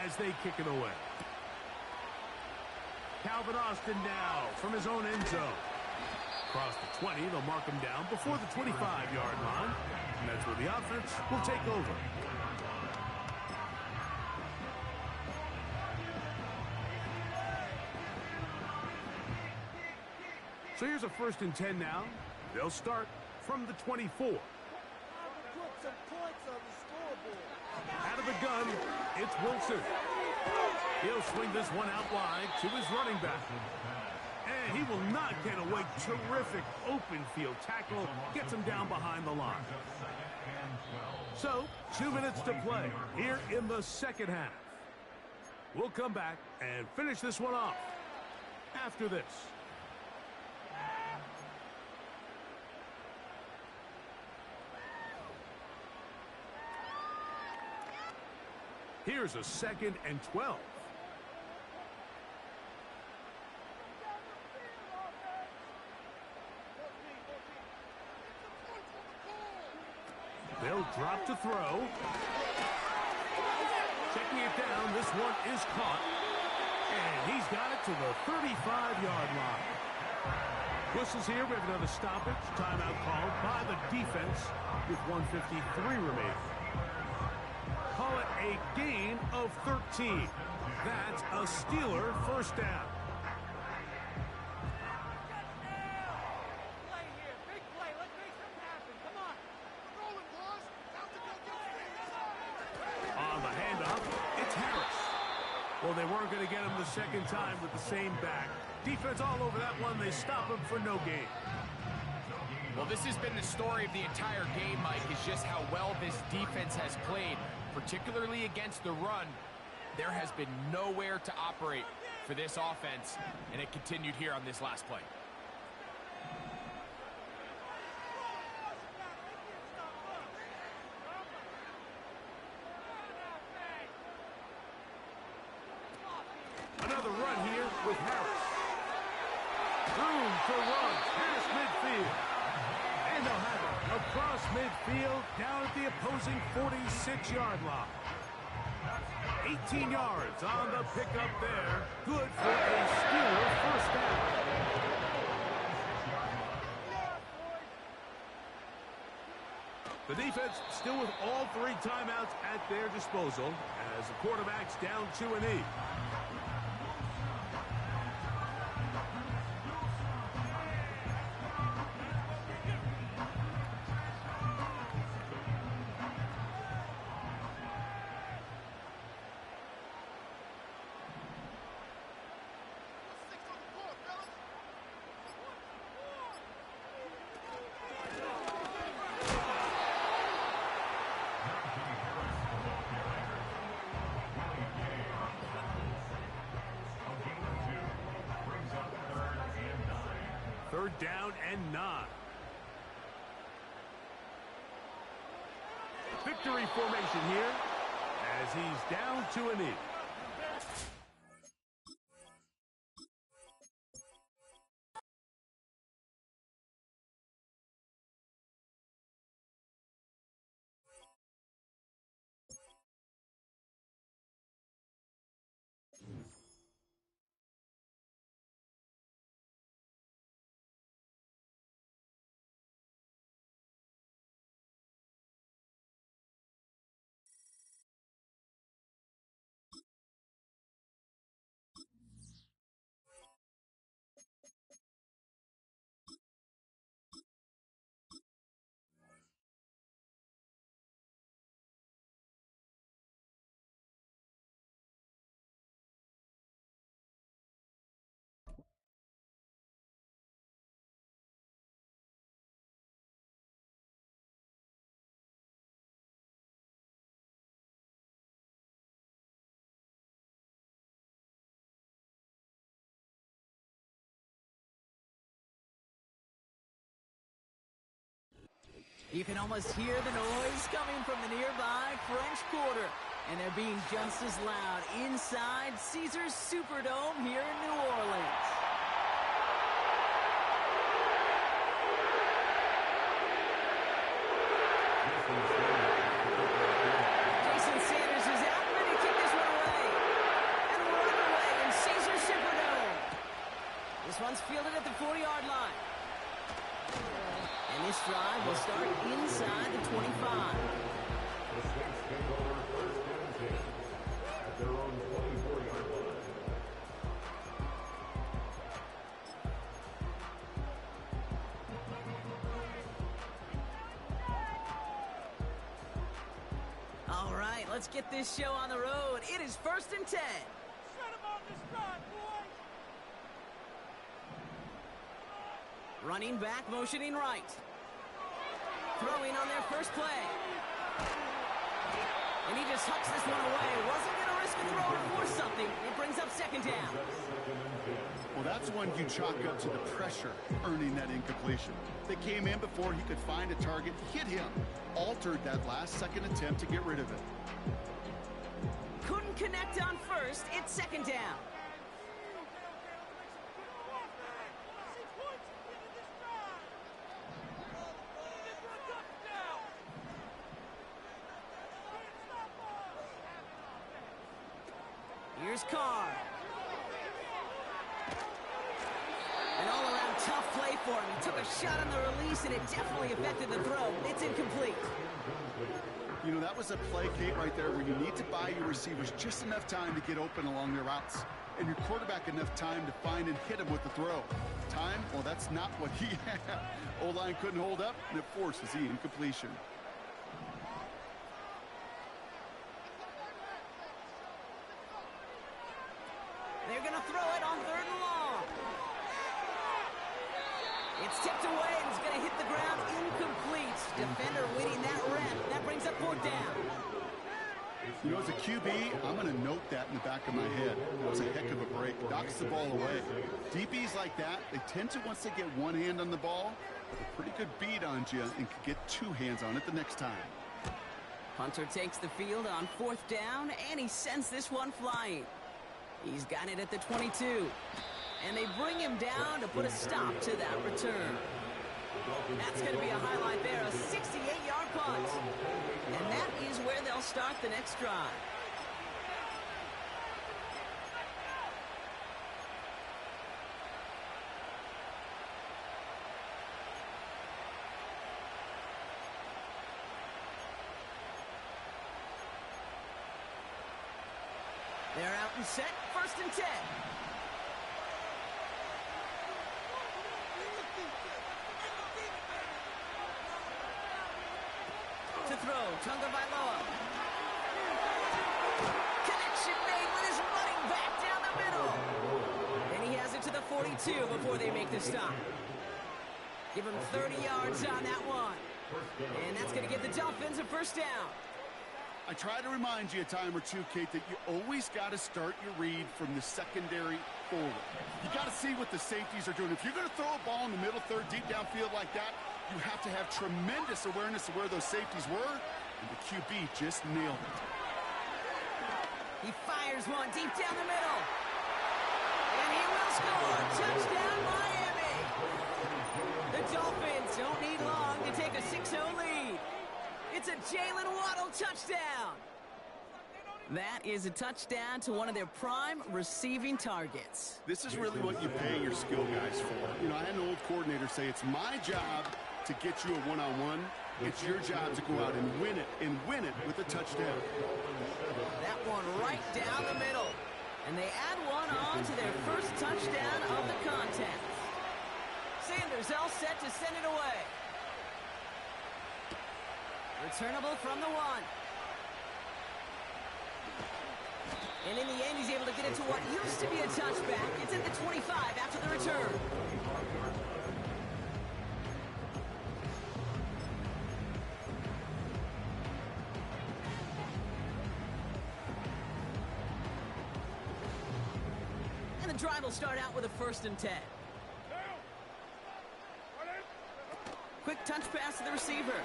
as they kick it away. Calvin Austin now from his own end zone. Across the 20, they'll mark him down before the 25-yard line. And that's where the offense will take over. So here's a 1st and 10 now. They'll start from the 24. Out of the gun, it's Wilson. He'll swing this one out wide to his running back. And he will not get away. Terrific open field tackle. Gets him down behind the line. So, 2 minutes to play here in the second half. We'll come back and finish this one off after this. Here's a 2nd and 12. They'll drop to throw. Checking it down. This one is caught. And he's got it to the 35-yard line. Whistles here. We have another stoppage. Timeout called by the defense with 1:53 remaining. Call it a gain of 13. That's a Steeler 1st down. On the handoff, it's Harris. Well, they weren't going to get him the second time with the same back. Defense all over that one. They stop him for no gain. Well, this has been the story of the entire game, Mike, is just how well this defense has played, particularly against the run. There has been nowhere to operate for this offense, and it continued here on this last play. Another run here with Harris. Room to run past midfield. And they'll have it across midfield down at the opposing 46-yard line. 18 yards on the pickup there. Good for a Steeler 1st down. The defense still with all 3 timeouts at their disposal as the quarterback's down to a knee. Third down and 9. Victory formation here as he's down to a knee. You can almost hear the noise coming from the nearby French Quarter. And they're being just as loud inside Caesars Superdome here in New Orleans. Jason Sanders is out, ready to kick this one away. This drive will start inside the 25. The Saints take over first and 10 at their own 24-yard line. All right, let's get this show on the road. It is first and 10. Shut him on this drive, boys. Running back, motioning right. Throwing on their first play. And he just hucks this one away. Wasn't going to risk a throw or force something. It brings up second down. Well, that's one you chalk up to the pressure earning that incompletion. They came in before he could find a target, hit him, altered that last-second attempt to get rid of it. Couldn't connect on first. It's second down. Here's Carr. An all-around tough play for him. He took a shot on the release, and it definitely affected the throw. It's incomplete. You know, that was a play, Kate, right there, where you need to buy your receivers just enough time to get open along their routes, and your quarterback enough time to find and hit him with the throw. Time? Well, that's not what he had. O-line couldn't hold up, and it forces the incompletion. They're going to throw it on third and long. It's tipped away, and it's going to hit the ground incomplete. Defender winning that rep. That brings up fourth down. You know, as a QB, I'm going to note that in the back of my head. That was a heck of a break. Knocks the ball away. DBs like that, they tend to, once they get one hand on the ball, have a pretty good beat on you and can get two hands on it the next time. Hunter takes the field on fourth down, and he sends this one flying. He's got it at the 22. And they bring him down to put a stop to that return. That's going to be a highlight there, a 68-yard punt. And that is where they'll start the next drive. They're out and set, first and 10. To throw, Tagovailoa. Connection made with his running back down the middle. And he has it to the 42 before they make the stop. Give him 30 yards on that one. And that's going to give the Dolphins a first down. I try to remind you a time or two, Kate, that you always got to start your read from the secondary forward. You got to see what the safeties are doing. If you're going to throw a ball in the middle third, deep downfield like that, you have to have tremendous awareness of where those safeties were, and the QB just nailed it. He fires one deep down the middle. And he will score. Touchdown, Miami. The Dolphins don't need long to take a 6-0 lead. It's a Jalen Waddle touchdown. That is a touchdown to one of their prime receiving targets. This is really what you pay your skill guys for. You know, I had an old coordinator say it's my job to get you a one-on-one. It's your job to go out and win it with a touchdown. That one right down the middle. And they add one on to their first touchdown of the contest. Sanders all set to send it away. Returnable from the 1. And in the end, he's able to get it to what used to be a touchback. It's at the 25 after the return. And the drive will start out with a first and 10. Quick touch pass to the receiver.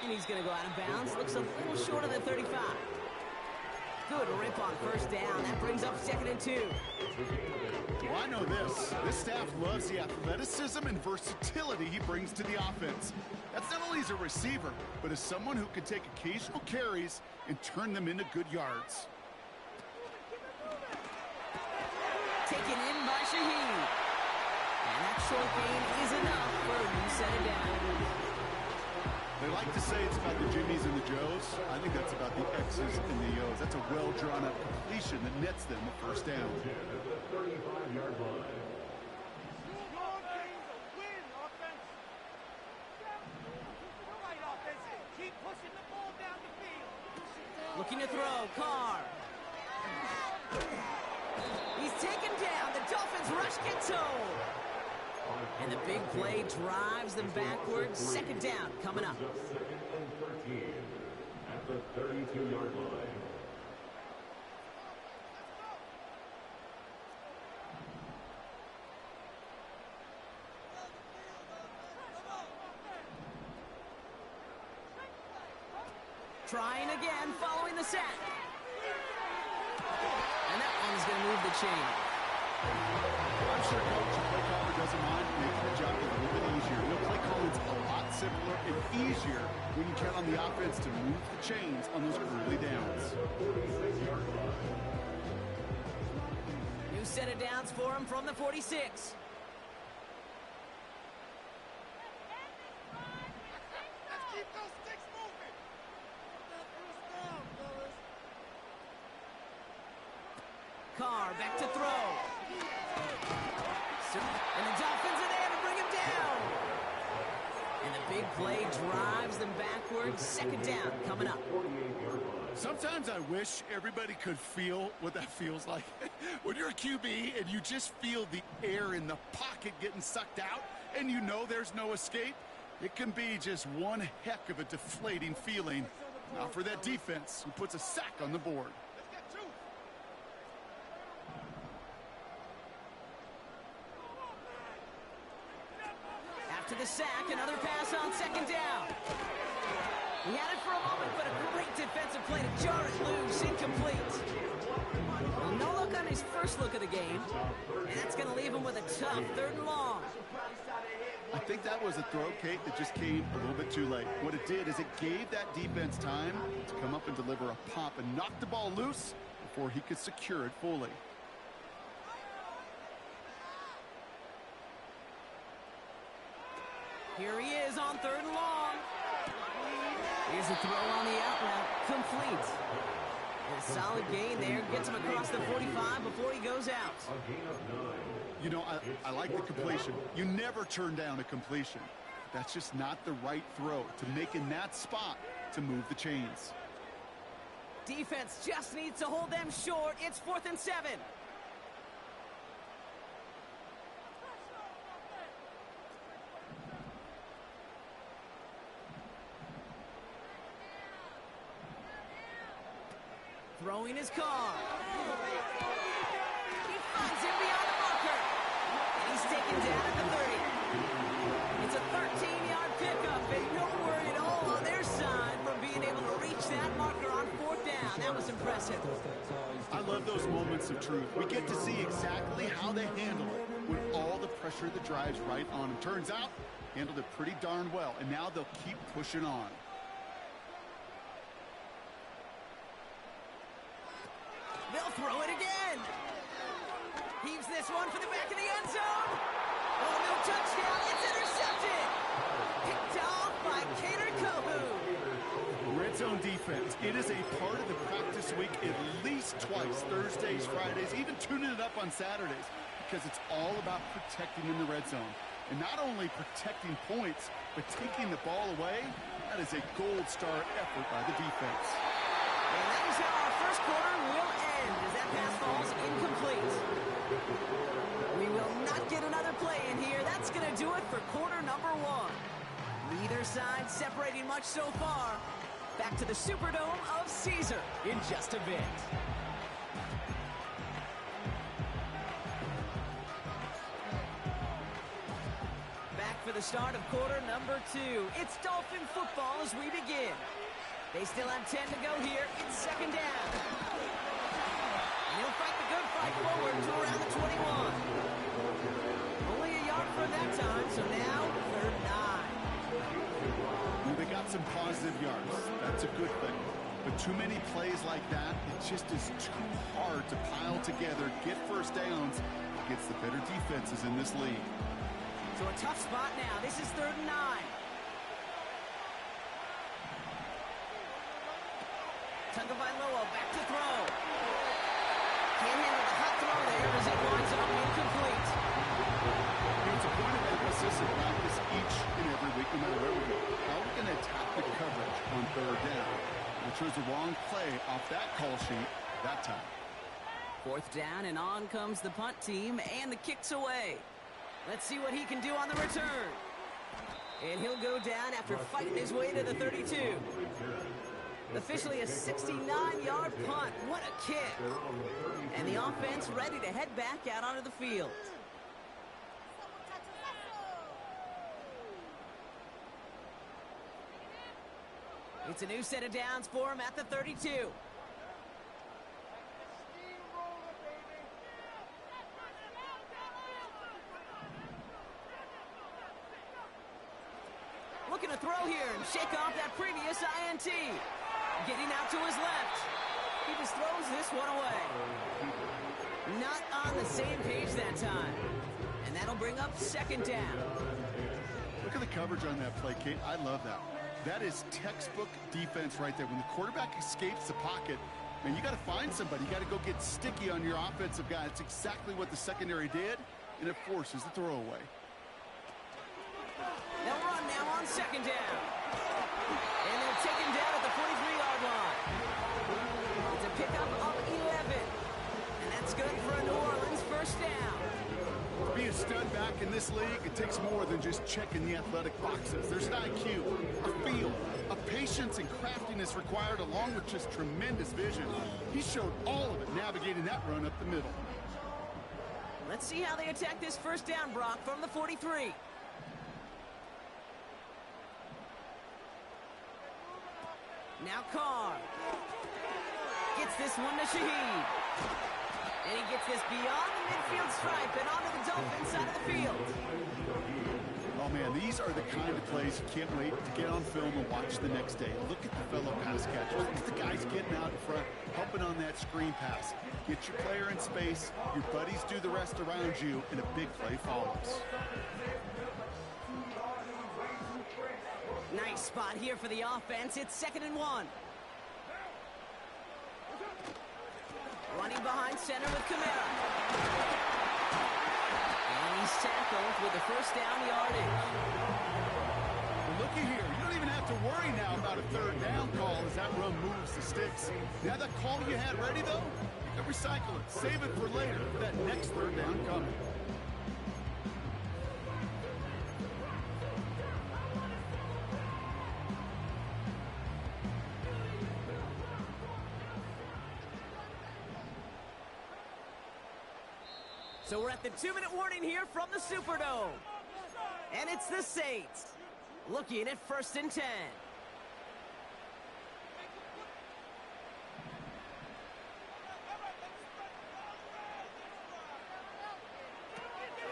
And he's going to go out of bounds. Looks a little short of the 35. Good rip on first down. That brings up second and 2. Well, I know this. This staff loves the athleticism and versatility he brings to the offense. That's not only as a receiver, but as someone who can take occasional carries and turn them into good yards. Taken in by Shaheed. short gain is enough for a new set of down. They like to say it's about the Jimmies and the Joes. I think that's about the X's and the O's. That's a well-drawn-up completion that nets them a first down. At the 35-yard line. Your game's a win, offense. Right, offense. Keep pushing the ball down the field. Looking to throw, Carr. He's taken down. The Dolphins rush gets home. And the big play drives them backwards. Second down coming up. Second and 13 at the 32-yard line. Trying again following the sack. And that one's going to move the chain. I'm sure Coach the play caller doesn't mind making the job a little bit easier. The play calling's a lot simpler and easier when you count on the offense to move the chains on those early downs. New set of downs for him from the 46. Let's keep those sticks moving. Get that first down, fellas. Carr back to throw. And the Dolphins are there to bring him down. And the big play drives them backwards. Second down coming up. Sometimes I wish everybody could feel what that feels like. When you're a QB and you just feel the air in the pocket getting sucked out and you know there's no escape, it can be just one heck of a deflating feeling. Now for that defense who puts a sack on the board. Let's get two. After the sack, another pass on second down. He had it for a moment, but a great defensive play to jar it loose. Incomplete. Well, no look on his first look of the game. And that's going to leave him with a tough third and long. I think that was a throw, Kate, that just came a little bit too late. What it did is it gave that defense time to come up and deliver a pop and knock the ball loose before he could secure it fully. Here he is on third and long. Here's a throw on the out route. Complete. And a solid gain there. Gets him across the 45 before he goes out. You know, I like the completion. You never turn down a completion. That's just not the right throw to make in that spot to move the chains. Defense just needs to hold them short. It's 4th and 7. Throwing his car. He finds him beyond the marker. And he's taken down at the 30. It's a 13-yard pickup, and no worry at all on their side from being able to reach that marker on 4th down. That was impressive. I love those moments of truth. We get to see exactly how they handle it with all the pressure that drives right on them. Turns out, handled it pretty darn well, and now they'll keep pushing on. They'll throw it again. Heaves this one for the back of the end zone. Oh, no touchdown. It's intercepted. Picked off by Cater Kohu. Red zone defense. It is a part of the practice week at least twice, Thursdays, Fridays, even tuning it up on Saturdays, because it's all about protecting in the red zone. And not only protecting points, but taking the ball away. That is a gold star effort by the defense. And that is how our first quarter will end as that pass falls incomplete. We will not get another play in here. That's going to do it for quarter number 1. Neither side separating much so far. Back to the Superdome of Caesar in just a bit. Back for the start of quarter number 2. It's Dolphin football as we begin. They still have 10 to go here. It's second down. And he'll fight the good fight forward to around the 21. Only a yard for that time, so now 3rd and 9. They got some positive yards. That's a good thing. But too many plays like that, it just is too hard to pile together, get first downs against the better defenses in this league. So a tough spot now. This is 3rd and 9. Tagovailoa back to throw. Can't handle the hot throw there as it winds up incomplete. It's a point of emphasis in practice each and every week, no matter where we go. How are we going to attack the coverage on 3rd down? We chose the wrong play off that call sheet that time. 4th down, and on comes the punt team, and the kick's away. Let's see what he can do on the return. And he'll go down after fighting his way to the 32. Officially a 69-yard punt. What a kick. And the offense ready to head back out onto the field. It's a new set of downs for him at the 32. Looking to throw here and shake off that previous INT. Getting out to his left. He just throws this one away. Not on the same page that time. And that'll bring up 2nd down. Look at the coverage on that play, Kate. I love that. That is textbook defense right there. When the quarterback escapes the pocket, man, you got to find somebody. You got to go get sticky on your offensive guy. It's exactly what the secondary did, and it forces the throwaway. They'll run now on 2nd down. And they'll take him down at the 43-yard line. It's a pickup of 11. And that's good for a New Orleans 1st down. To be a stud back in this league, it takes more than just checking the athletic boxes. There's an IQ, a feel, a patience and craftiness required, along with just tremendous vision. He showed all of it navigating that run up the middle. Let's see how they attack this 1st down, Brock, from the 43. Now Carr. Gets this one to Shaheed. And he gets this beyond the midfield stripe and onto the Dolphins side of the field. Oh, man, these are the kind of plays you can't wait to get on film and watch the next day. Look at the fellow pass catchers. Look at the guys getting out in front, helping on that screen pass. Get your player in space, your buddies do the rest around you, and a big play follows. Nice spot here for the offense. It's 2nd and 1. Running behind center with Kamara. And he's tackled with the 1st down yardage. Well, looky here. You don't even have to worry now about a 3rd down call as that run moves the sticks. Now that call you had ready, though, you can recycle it. Save it for later for that next 3rd down coming. So we're at the 2-minute warning here from the Superdome. And it's the Saints looking at 1st and 10.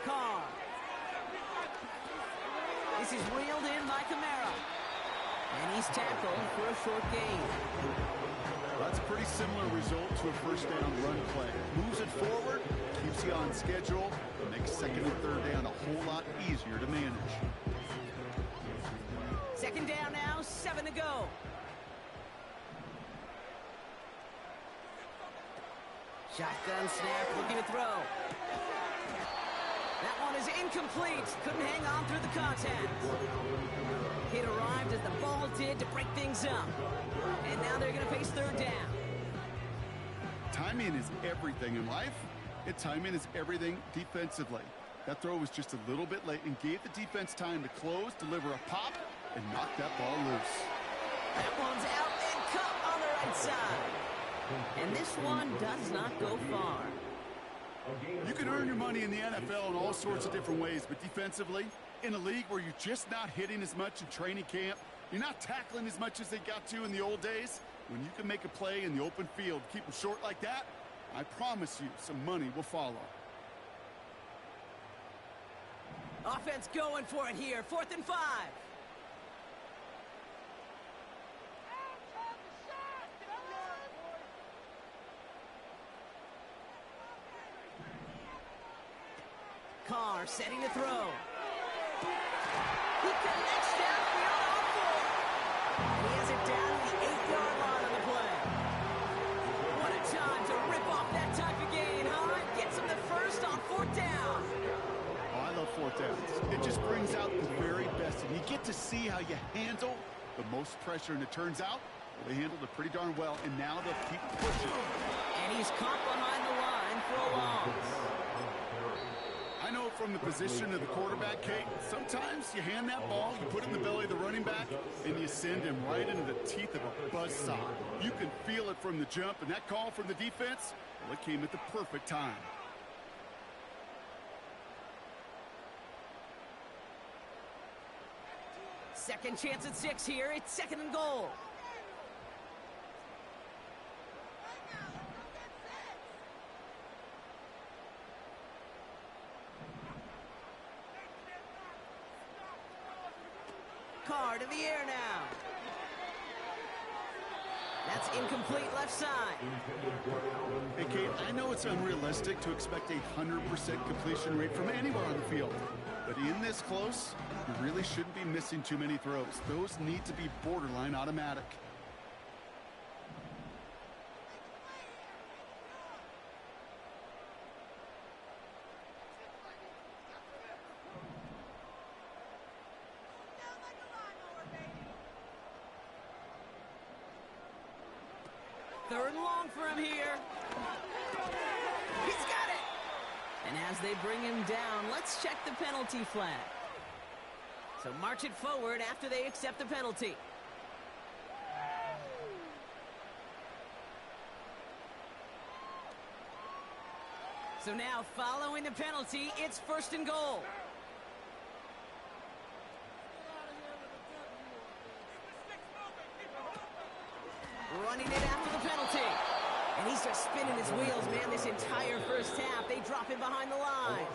Carr. This is reeled in by Kamara. And he's tackled for a short gain. That's a pretty similar result to a 1st down run play. Moves it forward, keeps you on schedule, makes 2nd and 3rd down a whole lot easier to manage. 2nd down now, 7 to go. Shotgun snap, looking to throw. That one is incomplete. Couldn't hang on through the contact. Hit arrived as the ball did to break things up. And now they're going to face 3rd down. Timing is everything in life, and timing is everything defensively. That throw was just a little bit late and gave the defense time to close, deliver a pop, and knock that ball loose. That one's out and cut on the right side. And this one does not go far. You can earn your money in the NFL in all sorts of different ways, but defensively, in a league where you're just not hitting as much in training camp, you're not tackling as much as they got to in the old days, when you can make a play in the open field, keep them short like that, I promise you some money will follow. Offense going for it here. 4th and 5. Carr setting to throw. He connects downfield on 4. He has it down to the 8-yard line on the play. What a time to rip off that type of gain, huh? Gets him the first on 4th down. Oh, I love 4th downs. It just brings out the very best, and you get to see how you handle the most pressure, and it turns out they handled it pretty darn well, and now they'll keep pushing. And he's caught behind the line for a loss. I know from the position of the quarterback, Kate, sometimes you hand that ball, you put it in the belly of the running back, and you send him right into the teeth of a buzzsaw. You can feel it from the jump, and that call from the defense, well, it came at the perfect time. Second chance at 6 here. It's 2nd and goal. Card in the air now. That's incomplete left side. Hey, Kate, I know it's unrealistic to expect a 100% completion rate from anywhere on the field. But in this close, you really shouldn't be missing too many throws. Those need to be borderline automatic. Third and long for him here. He's got it. And as they bring him down, let's check the penalty flag. So march it forward after they accept the penalty. So now, following the penalty, it's 1st and goal. Running it after the penalty. And he's just spinning his wheels, man, this entire first half. They drop him behind the line.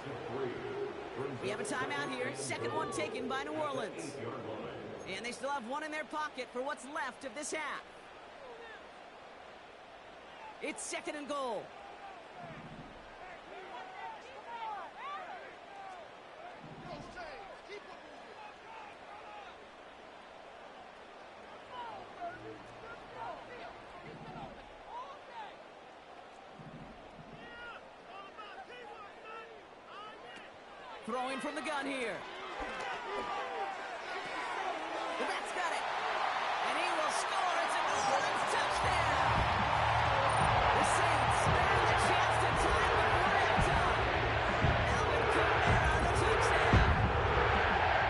We have a timeout here. 2nd one taken by New Orleans. And they still have one in their pocket for what's left of this half. It's 2nd and goal. Throwing from the gun here. The back's got it. And he will score. It's a New Orleans touchdown. The Saints spare the chance to tie it before halftime. Alvin Kamara, the touchdown.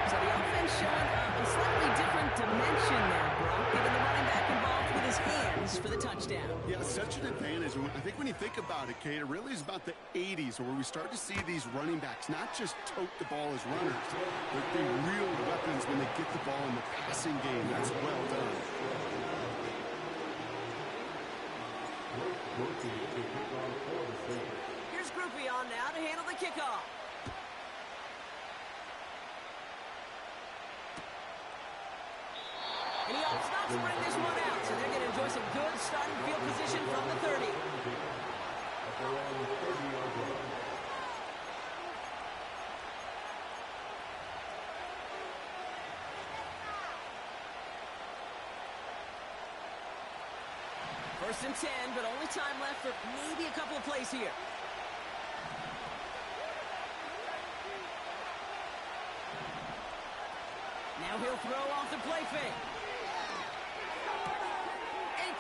So the offense showing a slightly different dimension there, Brock, getting the running back involved with his hands for the touchdown. Yeah, such an advantage. I think when you think about it, Kate, it really is about the 80s where we start to see these running backs not just tote the ball as runners, but be real weapons when they get the ball in the passing game. That's well done. Here's Groupie on now to handle the kickoff. And he opts not to bring this one out, so they're going to enjoy some good starting field position from the 30. First and 10, but only time left for maybe a couple of plays here. Now he'll throw off the play fake.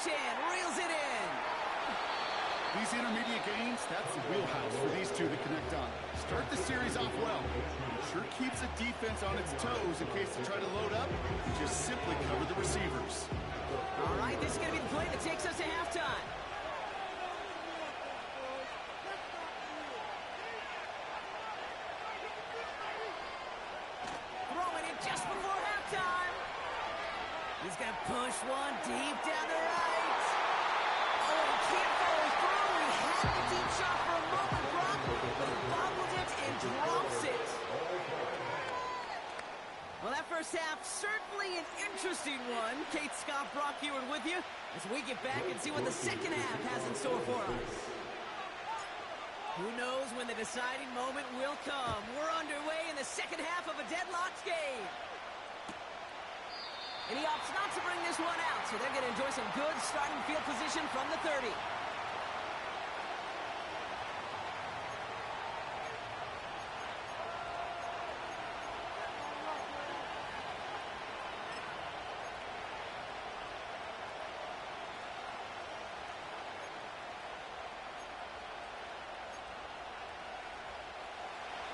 Chan reels it in. These intermediate gains, that's the wheelhouse for these two to connect on. Start the series off well. It sure keeps the defense on its toes in case they try to load up and just simply cover the receivers. All right, this is going to be the play that takes us to halftime. Throwing it just before halftime. He's going to push one deep down the right. Oh, he can't follow through. He had the deep shot for a moment, Brock, but he bobbled it and drops it. Well, that first half, certainly an interesting one. Kate, Scott, Brock Ewart with you as we get back and see what the second half has in store for us. Who knows when the deciding moment will come? We're underway in the the second half of a deadlocked game. And he opts not to bring this one out, so they're going to enjoy some good starting field position from the 30.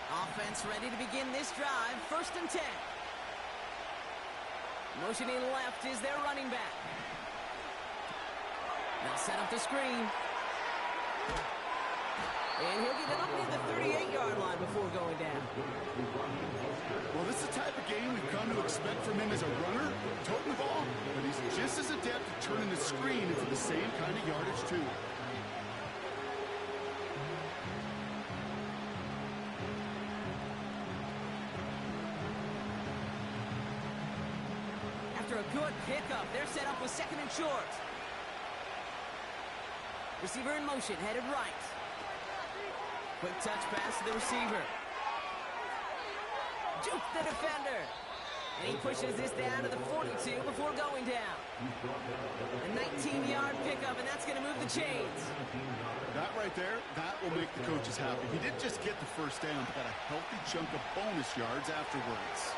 Offense ready to begin this drive. 1st and 10. Motioning left is their running back. They'll set up the screen. And he'll get it up near the 38-yard line before going down. Well, this is the type of game we've come to expect from him as a runner, toting the ball, but he's just as adept at turning the screen into the same kind of yardage, too. After a good pickup, they're set up with 2nd and short. Receiver in motion, headed right. Quick touch pass to the receiver. Juke the defender. And he pushes this down to the 42 before going down. A 19-yard pickup, and that's going to move the chains. That right there, that will make the coaches happy. He didn't just get the first down, but got a healthy chunk of bonus yards afterwards.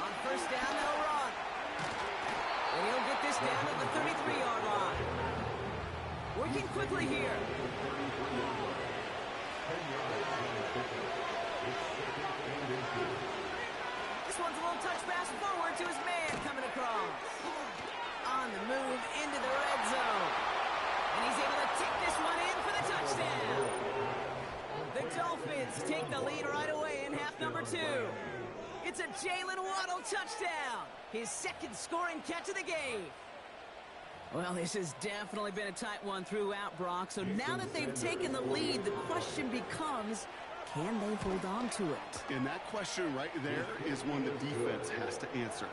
On 1st down, they'll run. And he'll get this down at the 33-yard line. Working quickly here. This one's a little touch pass forward to his man coming across. On the move into the red zone. And he's able to take this one in for the touchdown. The Dolphins take the lead right away in half number 2. It's a Jalen Waddle touchdown. His 2nd scoring catch of the game. Well, this has definitely been a tight one throughout, Brock. So now that they've taken the lead, the question becomes, can they hold on to it? And that question right there is one the defense has to answer.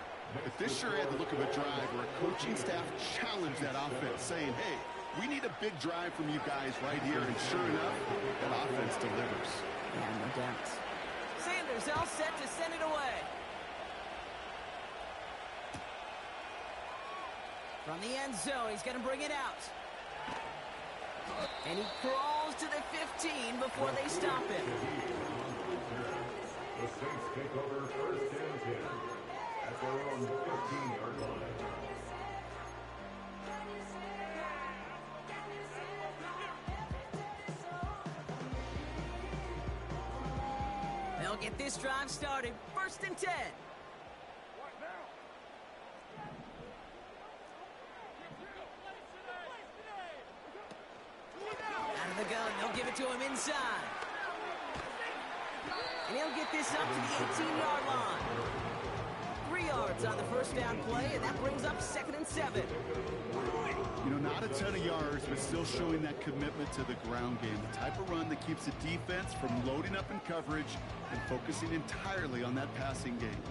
If this sure had the look of a drive where a coaching staff challenged that offense, saying, hey, we need a big drive from you guys right here. And sure enough, that offense delivers. Yeah, no doubt. Sanders all set to send it away. From the end zone, he's going to bring it out. And he crawls to the 15 before they stop him. The Saints take over 1st and 10 at their own 15-yard line. They'll get this drive started. 1st and 10. Out of the gun, they'll give it to him inside. And he'll get this up to the 18-yard line. 3 yards on the 1st down play, and that brings up 2nd and 7. You know, not a ton of yards, but still showing that commitment to the ground game. The type of run that keeps the defense from loading up in coverage and focusing entirely on that passing game.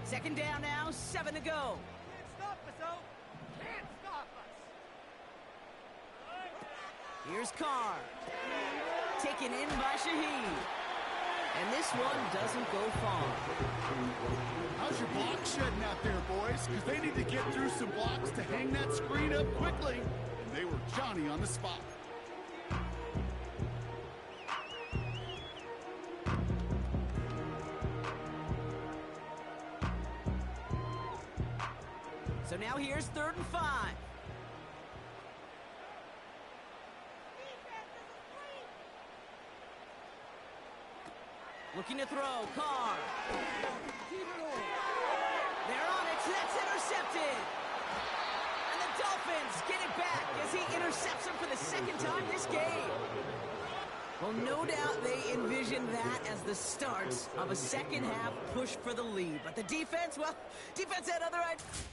2nd down now, 7 to go. Can't stop us, O. Can't stop us. Here's Carr. Taken in by Shaheed. And this one doesn't go far. How's your block shedding out there, boys? Because they need to get through some blocks to hang that screen up quickly. And they were Johnny on the spot. So now here's 3rd and 5. Looking to throw, Carr. They're on it, that's intercepted. And the Dolphins get it back as he intercepts him for the 2nd time this game. Well, no doubt they envisioned that as the start of a second half push for the lead. But the defense, well, defense had other ideas.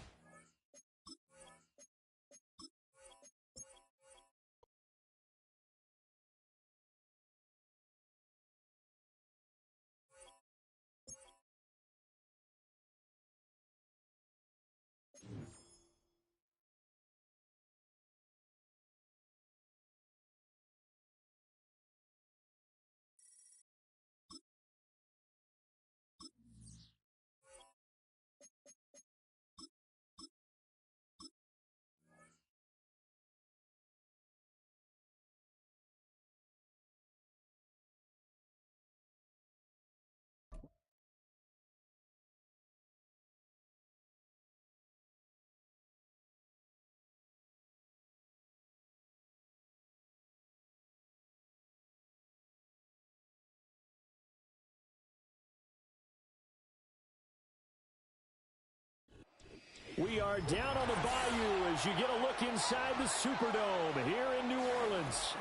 We are down on the bayou as you get a look inside the Superdome here in New Orleans.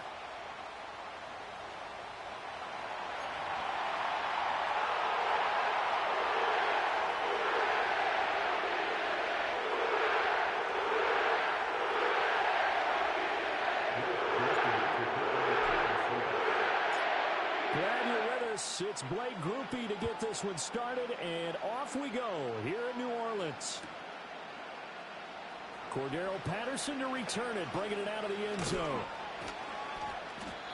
Glad you're with us. It's Blake Groupie to get this one started, and off we go here in New Orleans. Cordero Patterson to return it, bringing it out of the end zone.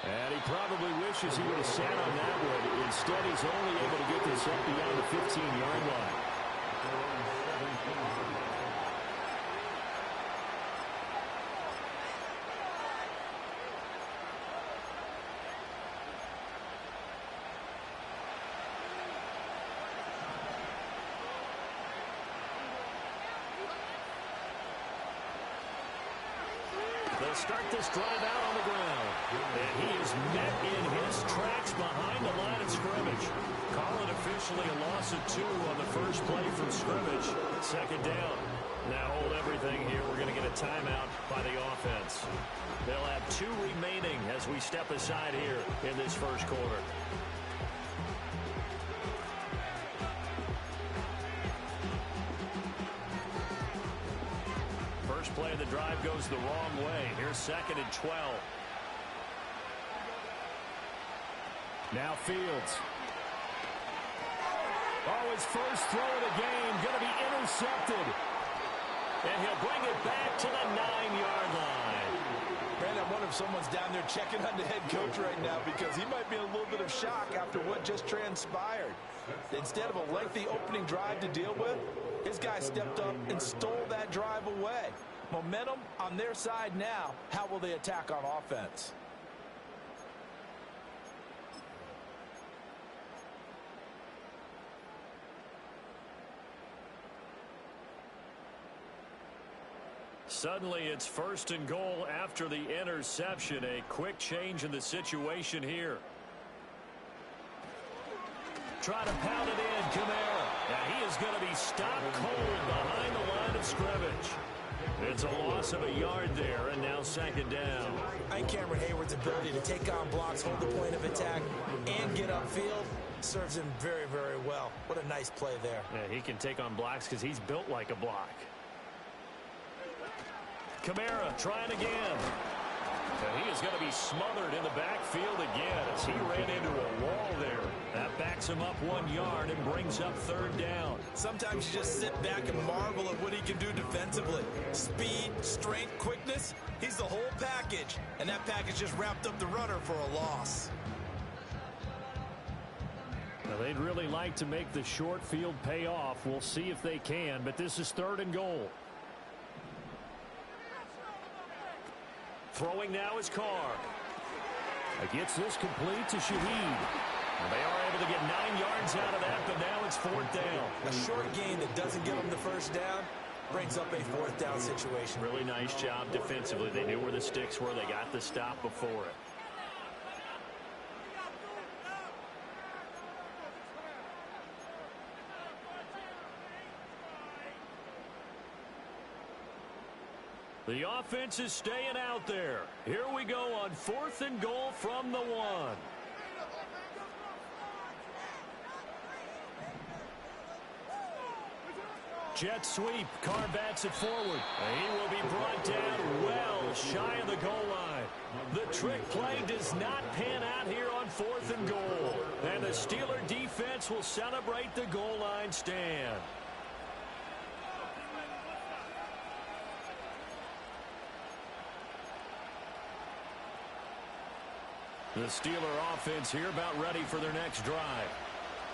And he probably wishes he would have sat on that one. Instead, he's only able to get this up beyond the 15-yard line. They'll start this drive out on the ground. And he is met in his tracks behind the line of scrimmage. Call it officially a loss of 2 on the first play from scrimmage. Second down. Now hold everything here. We're going to get a timeout by the offense. They'll have 2 remaining as we step aside here in this first quarter. First play of the drive goes the wrong way. Here's 2nd and 12. Now Fields. Oh, his first throw of the game going to be intercepted. And he'll bring it back to the 9-yard line. Brandon, I wonder if someone's down there checking on the head coach right now because he might be in a little bit of shock after what just transpired. Instead of a lengthy opening drive to deal with, his guy stepped up and stole that drive away. Momentum on their side now. How will they attack on offense? Suddenly it's 1st and goal after the interception. A quick change in the situation here. Try to pound it in, Kamara. Now he is going to be stopped cold behind the line of scrimmage. It's a loss of a yard there, and now 2nd down. I think Cameron Hayward's ability to take on blocks, hold the point of attack, and get upfield serves him very, very well. What a nice play there. Yeah, he can take on blocks because he's built like a block. Kamara trying again. And he is going to be smothered in the backfield again as he ran into a wall there. That backs him up 1 yard and brings up 3rd down. Sometimes you just sit back and marvel at what he can do defensively. Speed, strength, quickness. He's the whole package. And that package just wrapped up the runner for a loss. Now, they'd really like to make the short field pay off. We'll see if they can, but this is 3rd and goal. Throwing now is Carr. Gets this complete to Shaheed. They are able to get 9 yards out of that, but now it's 4th down. A short gain that doesn't get them the first down brings up a 4th down situation. Really nice job defensively. They knew where the sticks were. They got the stop before it. The offense is staying out there. Here we go on 4th and goal from the 1. Jet sweep. Carr bats it forward. He will be brought down well shy of the goal line. The trick play does not pan out here on 4th and goal. And the Steeler defense will celebrate the goal line stand. The Steeler offense here about ready for their next drive.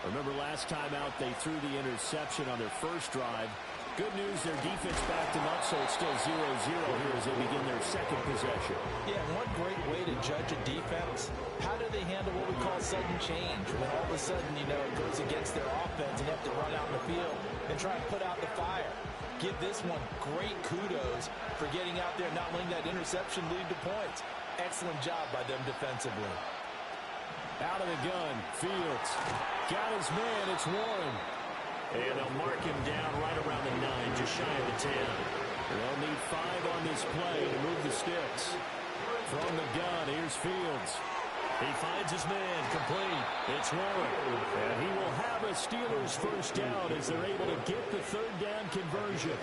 Remember last time out they threw the interception on their first drive. Good news, their defense backed them up, so it's still 0-0 here as they begin their 2nd possession. Yeah, one great way to judge a defense, how do they handle what we call sudden change? When all of a sudden, you know, it goes against their offense and you have to run out in the field and try and put out the fire. Give this one great kudos for getting out there and not letting that interception lead to points. Excellent job by them defensively. Out of the gun, Fields. Got his man, it's Warren. And they'll mark him down right around the 9, just shy of the 10. They'll need 5 on this play to move the sticks. From the gun, here's Fields. He finds his man, complete. It's Warren. And he will have a Steelers first down as they're able to get the third down conversion.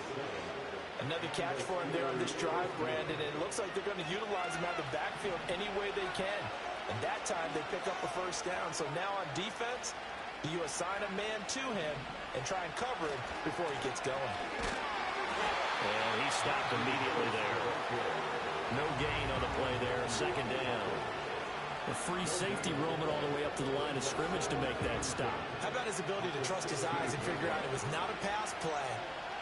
Another catch for him there on this drive, Brandon. And it looks like they're going to utilize him out of the backfield any way they can. And that time they pick up the first down. So now on defense, you assign a man to him and try and cover him before he gets going. And he stopped immediately there. No gain on the play there, second down. A free safety roaming all the way up to the line of scrimmage to make that stop. How about his ability to trust his eyes and figure out it was not a pass play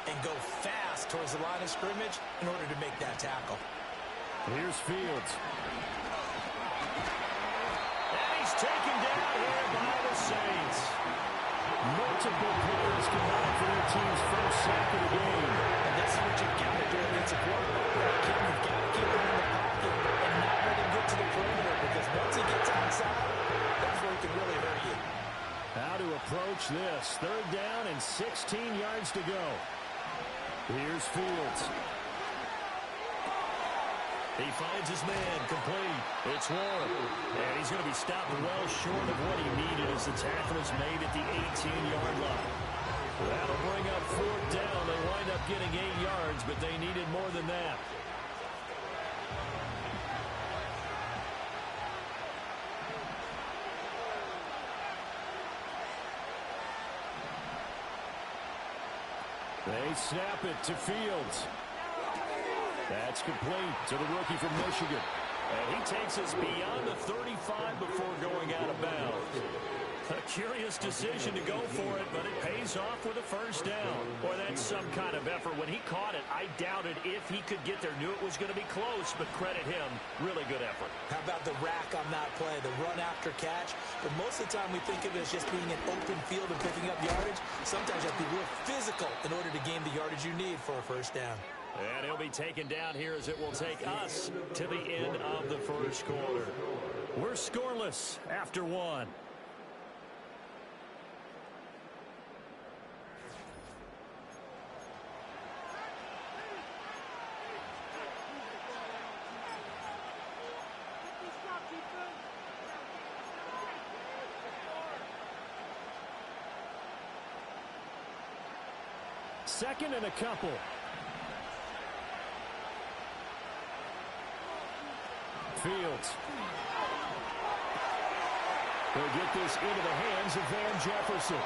and go fast towards the line of scrimmage in order to make that tackle. Here's Fields. And he's taken down here by the Saints. Multiple players combined for their team's first sack of the game. And this is what you've got to do against a quarterback like him. You've got to keep him in the pocket and not let him get to the perimeter, because once he gets outside, that's where he can really hurt you. How to approach this. Third down and 16 yards to go. Here's Fields. He finds his man, complete. It's Warren. And he's going to be stopped well short of what he needed as the tackle is made at the 18-yard line. That'll bring up fourth down. They wind up getting 8 yards, but they needed more than that. They snap it to Fields. That's complete to the rookie from Michigan. And he takes us beyond the 35 before going out of bounds. A curious decision to go for it, but it pays off with a first down. Boy, that's some kind of effort. When he caught it, I doubted if he could get there. Knew it was going to be close, but credit him. Really good effort. How about the rack on that play, the run after catch? But most of the time we think of it as just being an open field and picking up yardage. Sometimes you have to be real physical in order to gain the yardage you need for a first down. And he'll be taken down here as it will take us to the end of the first quarter. We're scoreless after one. Second and a couple. Fields. They'll get this into the hands of Van Jefferson.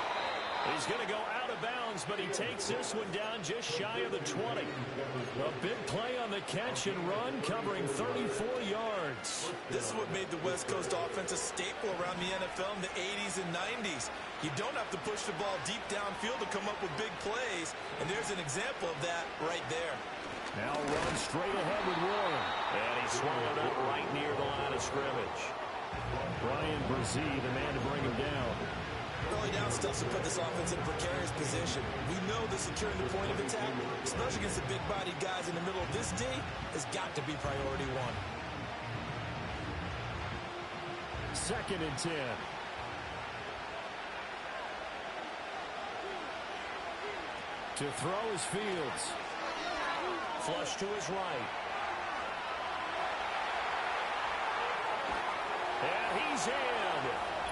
He's going to go out of bounds, but he takes this one down just shy of the 20. A big play on the catch and run, covering 34 yards. This is what made the West Coast offense a staple around the NFL in the 80s and 90s. You don't have to push the ball deep downfield to come up with big plays, and there's an example of that right there. Now run straight ahead with Warren. And he's swallowed up right near the line of scrimmage. Brian Brzee, the man to bring him down. Early down stuff to put this offense in a precarious position. We know that securing the point of attack, especially against the big-bodied guys in the middle of this D, has got to be priority one. Second and 10. To throw is Fields. Flush to his right. And he's in.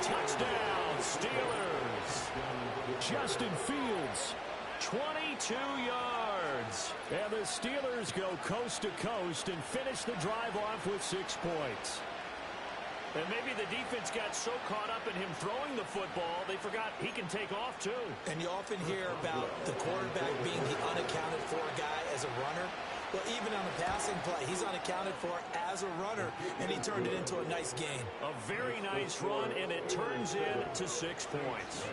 Touchdown, Steelers. Justin Fields, 22 yards. And the Steelers go coast to coast and finish the drive off with 6 points. And maybe the defense got so caught up in him throwing the football, they forgot he can take off too. And you often hear about the quarterback being the unaccounted for guy as a runner. Well, even on the passing play, he's unaccounted for as a runner, and he turned it into a nice gain. A very nice run, and it turns into 6 points.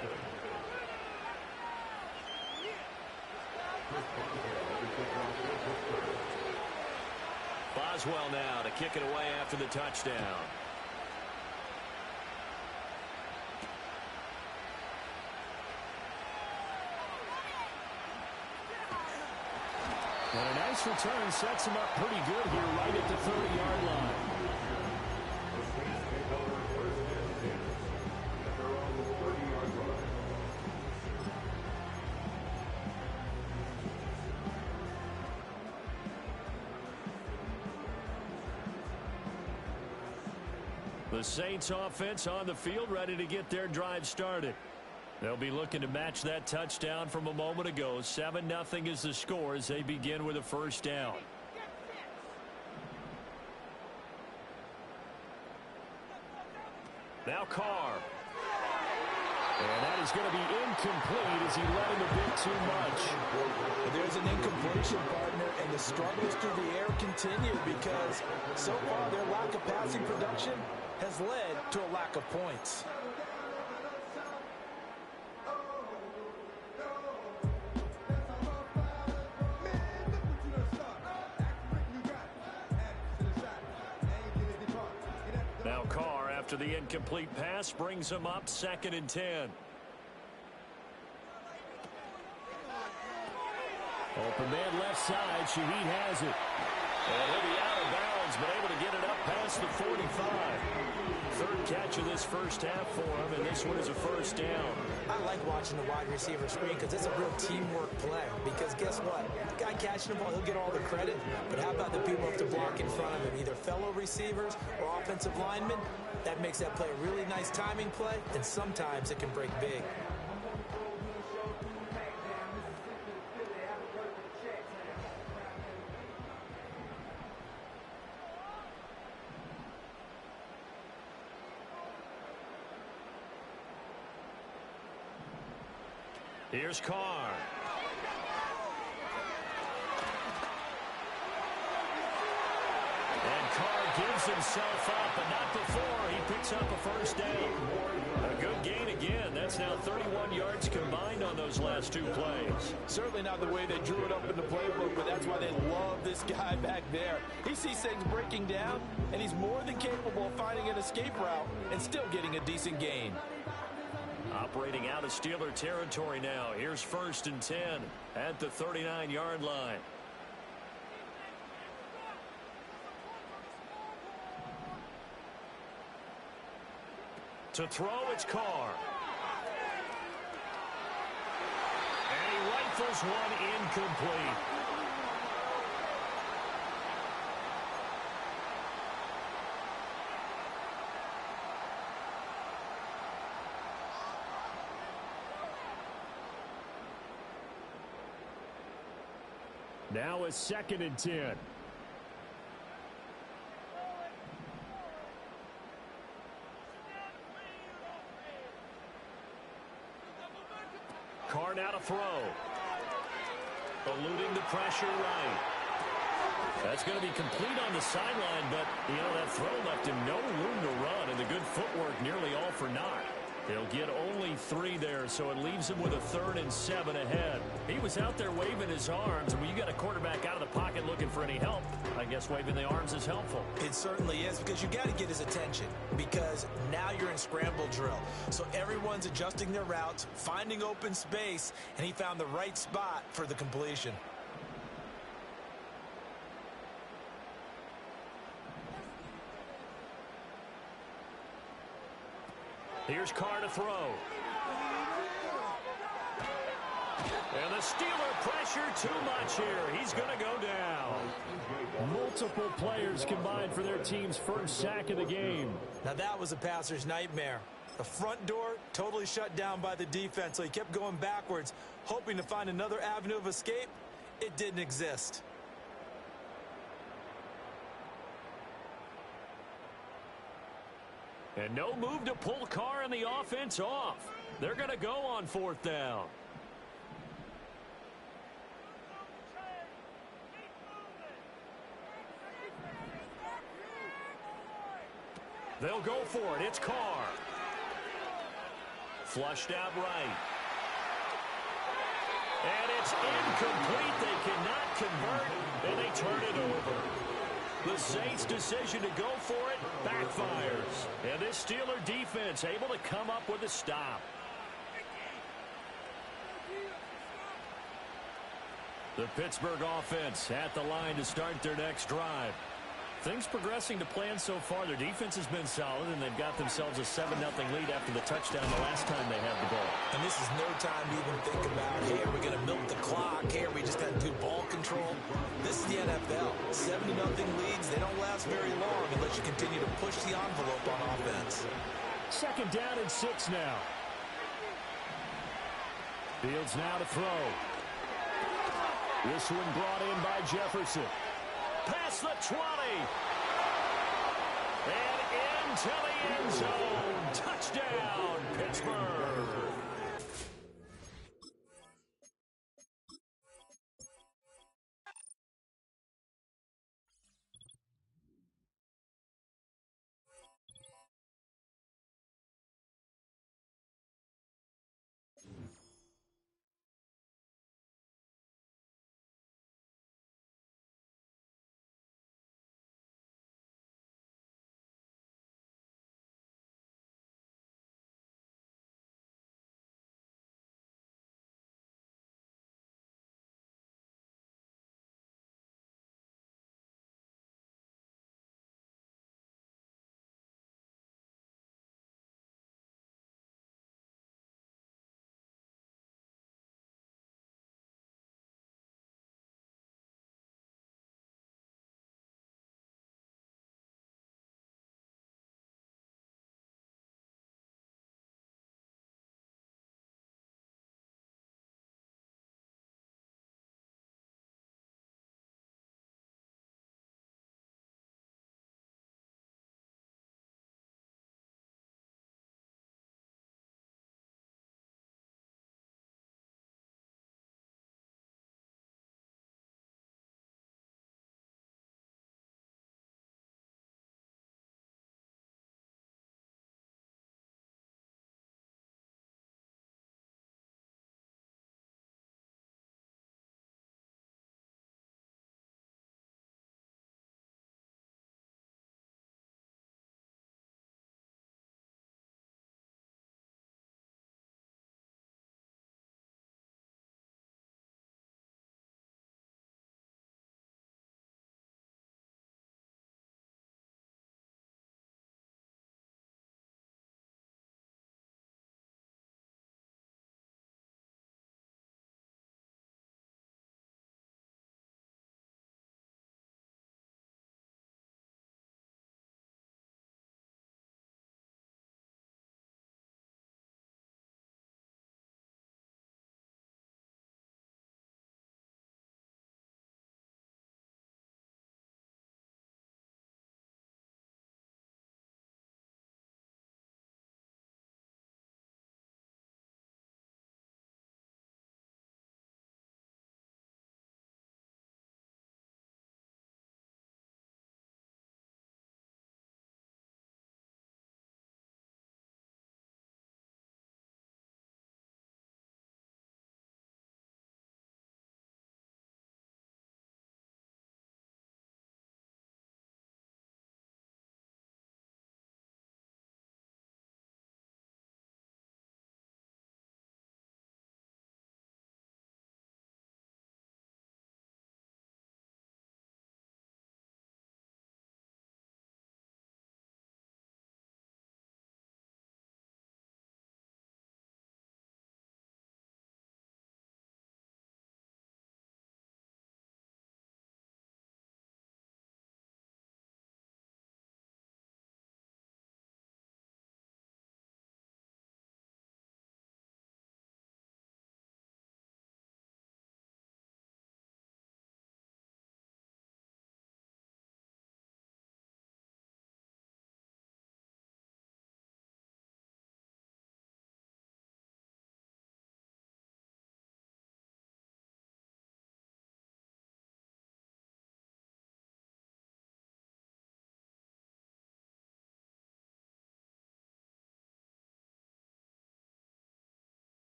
Boswell now to kick it away after the touchdown. And a nice return sets him up pretty good here right at the 30-yard line. The Saints offense on the field, ready to get their drive started. They'll be looking to match that touchdown from a moment ago. 7-0 is the score as they begin with a first down. Now Carr. And that is going to be incomplete as he let him a bit too much. There's an incompletion, partner, and the struggles through the air continue because so far their lack of passing production has led to a lack of points. Now Carr, after the incomplete pass, brings him up 2nd and 10. Open man left side. Shaheed has it. And he'll be out of bounds, but able to get it up past the 45. Third catch of this first half for him, and this one is a first down. I like watching the wide receiver screen because it's a real teamwork play. Because guess what? The guy catching the ball, he'll get all the credit. But how about the people who have to block in front of him? Either fellow receivers or offensive linemen. That makes that play a really nice timing play, and sometimes it can break big. Here's Carr. And Carr gives himself up, but not before he picks up a first down. A good gain again. That's now 31 yards combined on those last two plays. Certainly not the way they drew it up in the playbook, but that's why they love this guy back there. He sees things breaking down, and he's more than capable of finding an escape route and still getting a decent gain. Operating out of Steeler territory now. Here's 1st and 10 at the 39-yard line. To throw, it's Carr. And he rifles one incomplete. Now a 2nd and 10. Carr now to throw. Eluding the pressure right. That's going to be complete on the sideline, but, that throw left him no room to run, and the good footwork nearly all for naught. They'll get only 3 there, so it leaves him with a 3rd and 7 ahead. He was out there waving his arms, and when you got a quarterback out of the pocket looking for any help, I guess waving the arms is helpful. It certainly is, because you got to get his attention, because now you're in scramble drill. So everyone's adjusting their routes, finding open space, and he found the right spot for the completion. Here's Carr to throw. And the Steeler pressure too much here. He's going to go down. Multiple players combined for their team's first sack of the game. Now that was a passer's nightmare. The front door totally shut down by the defense, so he kept going backwards, hoping to find another avenue of escape. It didn't exist. And no move to pull Carr and the offense off. They're going to go on 4th down. They'll go for it. It's Carr. Flushed out right. And it's incomplete. They cannot convert, and they turn it over. The Saints' decision to go for it backfires. And this Steeler defense able to come up with a stop. The Pittsburgh offense at the line to start their next drive. Things progressing to plan so far. Their defense has been solid, and they've got themselves a 7-0 lead after the touchdown the last time they had the ball. And this is no time to even think about, hey, are we going to milk the clock? Hey, are we just going to do ball control? This is the NFL. 7-0 leads, they don't last very long unless you continue to push the envelope on offense. 2nd down and 6 now. Fields now to throw. This one brought in by Jefferson. Past the 20. And into the end zone. Touchdown, Pittsburgh.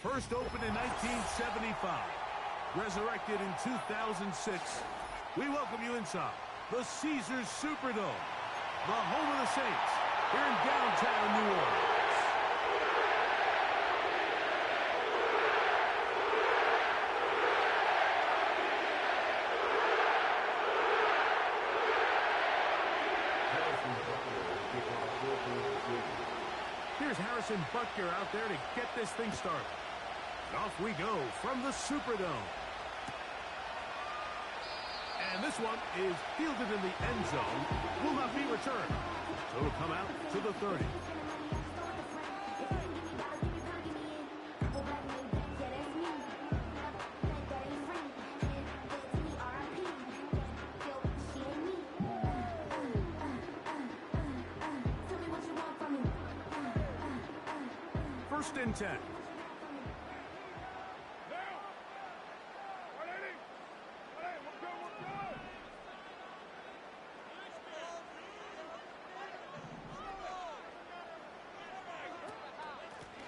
First opened in 1975. Resurrected in 2006. We welcome you inside the Caesars Superdome, the home of the Saints, here in downtown New Orleans. Here's Harrison Butker out there to get this thing started. And off we go from the Superdome. And this one is fielded in the end zone. Will not be returned. So it'll come out to the 30. First and 10.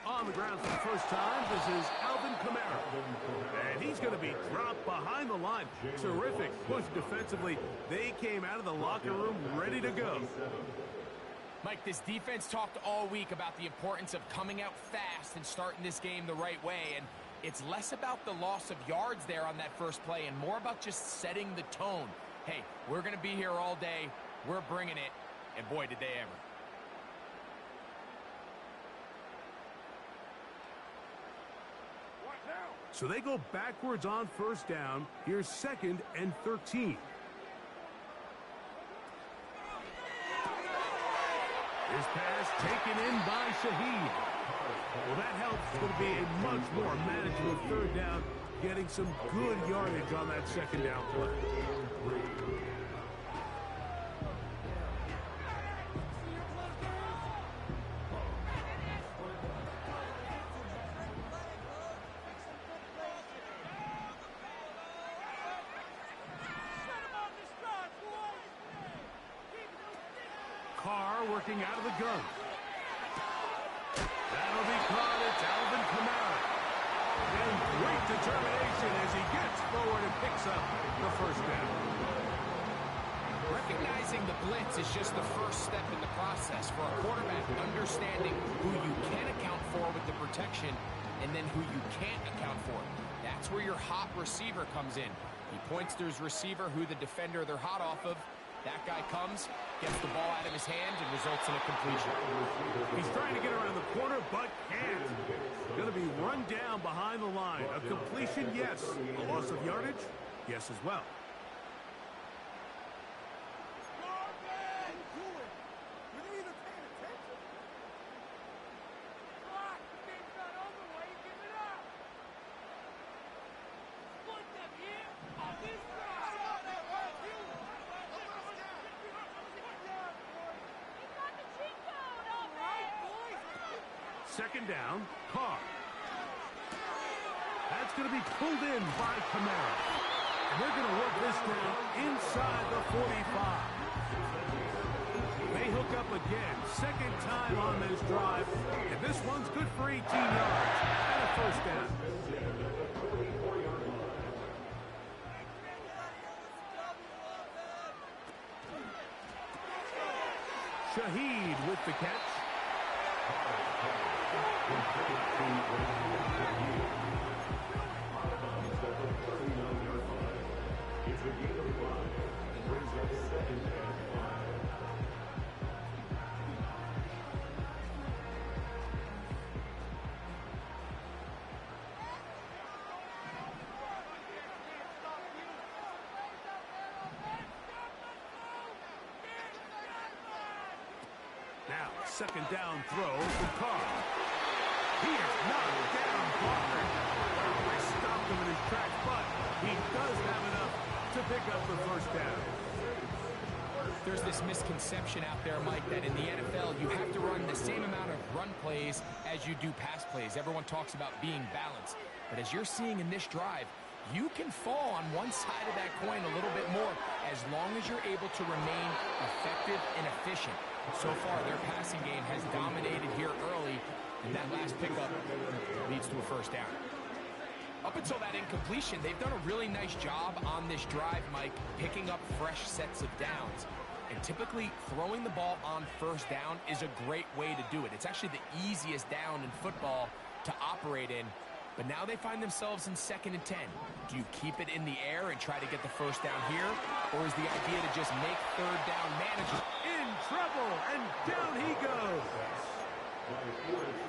On the ground for the first time, this is Alvin Kamara. And he's going to be dropped behind the line. Terrific push defensively. They came out of the locker room ready to go. Mike, this defense talked all week about the importance of coming out fast and starting this game the right way. And it's less about the loss of yards there on that first play and more about just setting the tone. Hey, we're going to be here all day. We're bringing it. And boy, did they ever. So they go backwards on first down. Here's 2nd and 13. This pass taken in by Shaheed. Well, that helps. It's going to be a much more manageable third down, getting some good yardage on that second down play. Carr working out of the gun. That'll be caught. It's Alvin Kamara. And great determination as he gets forward and picks up the first down. Recognizing the blitz is just the first step in the process for a quarterback, understanding who you can account for with the protection and then who you can't account for. That's where your hot receiver comes in. He points to his receiver who the defender they're hot off of. That guy comes, gets the ball out of his hand, and results in a completion. He's trying to get around the corner, but can't. Going to be run down behind the line. A completion, yes. A loss of yardage, yes as well. Second down, Carr. That's going to be pulled in by Kamara. And they're going to work this down inside the 45. They hook up again. Second time on this drive. And this one's good for 18 yards and a first down. Shaheed with the catch. It's a gain of 5 and brings up 2nd and 5. Now, second down throw from Carr. He is knocked down hard. They stopped him in his tracks, but he does have enough to pick up the first down. There's this misconception out there, Mike, that in the NFL you have to run the same amount of run plays as you do pass plays. Everyone talks about being balanced. But as you're seeing in this drive, you can fall on one side of that coin a little bit more as long as you're able to remain effective and efficient. So far, their passing game has dominated here early, And that last pickup leads to a first down. Up until that incompletion, they've done a really nice job on this drive, Mike, picking up fresh sets of downs. And typically, throwing the ball on first down is a great way to do it. It's actually the easiest down in football to operate in. But now they find themselves in 2nd and 10. Do you keep it in the air and try to get the first down here? Or is the idea to just make third down manageable? In trouble, and down he goes.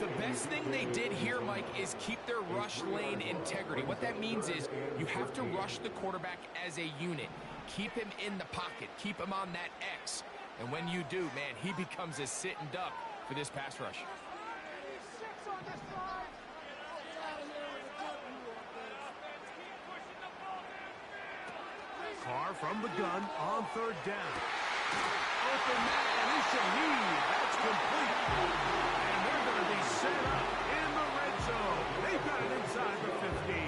The best thing they did here, Mike, is keep their rush lane integrity. What that means is you have to rush the quarterback as a unit. Keep him in the pocket. Keep him on that X. And when you do, man, he becomes a sitting duck for this pass rush. Carr from the gun on 3rd down. Open man is Shaheed. That's complete. And they're going to be set up in the red zone. They've got it inside the 15.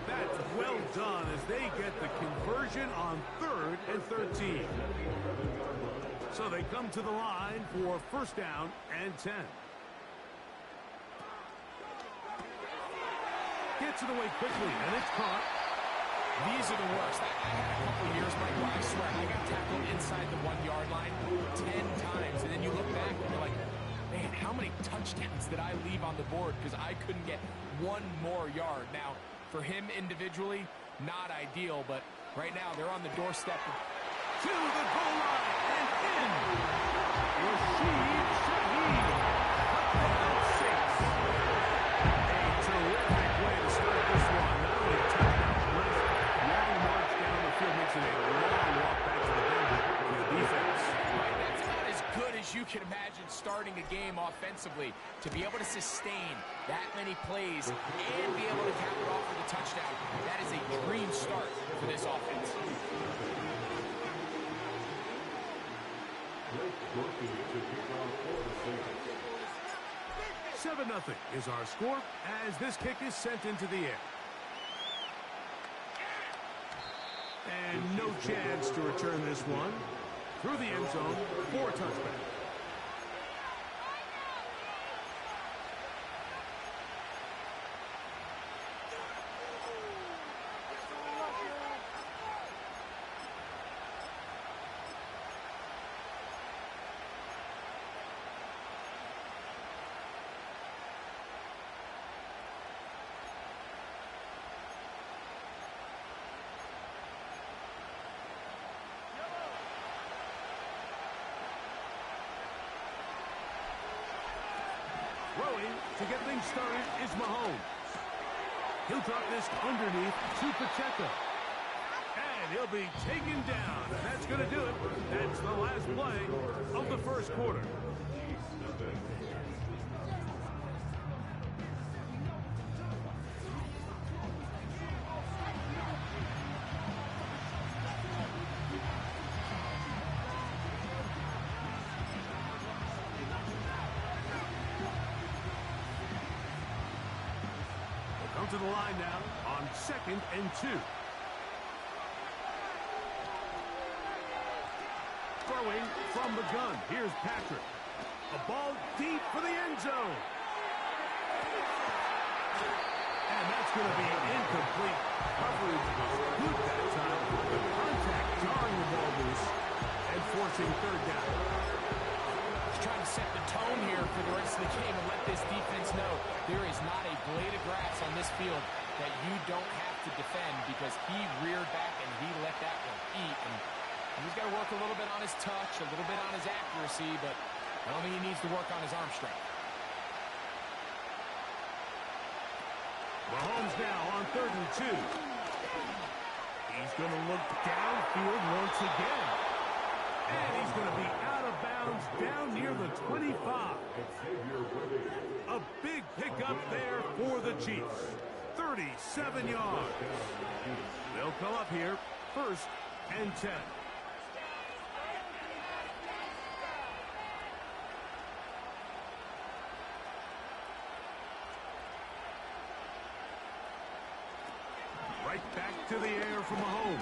That's well done as they get the conversion on 3rd and 13. So they come to the line for first down and 10. Gets it away quickly, and it's caught. These are the worst. I had a couple of years, Mike, where I swear I got tackled inside the 1-yard line 10 times. And then you look back and you're like, man, how many touchdowns did I leave on the board because I couldn't get one more yard? Now, for him individually, not ideal, but right now they're on the doorstep. To the goal line and in. Rashid Shaheed. Touchdown 6. A terrific way to start this one. Not only a touchdown, but long march down the field makes it a long walk back to the bench for the defense. Right, that's about as good as you can imagine starting a game offensively. To be able to sustain that many plays and be able to cap it off with a touchdown, that is a dream start for this offense. 7-0 is our score as this kick is sent into the air. And no chance to return this one through the end zone for a touchback. Throwing to get things started is Mahomes. He'll drop this underneath to Pacheco. And he'll be taken down. That's going to do it. That's the last play of the first quarter. To the line now on 2nd and 2. Throwing from the gun. Here's Patrick. A ball deep for the end zone. And that's going to be incomplete. Coverage was good that time. The contact jarring the ball loose and forcing 3rd down. Trying to set the tone here for the rest of the game and let this defense know there is not a blade of grass on this field that you don't have to defend because he reared back and he let that one eat. And he's got to work a little bit on his touch, a little bit on his accuracy, but I don't think he needs to work on his arm strength. Mahomes now on 3rd and 2. He's going to look downfield once again. And he's going to be out of bounds down near the 25. A big pickup there for the Chiefs. 37 yards. They'll come up here 1st and 10. Right back to the air from Mahomes.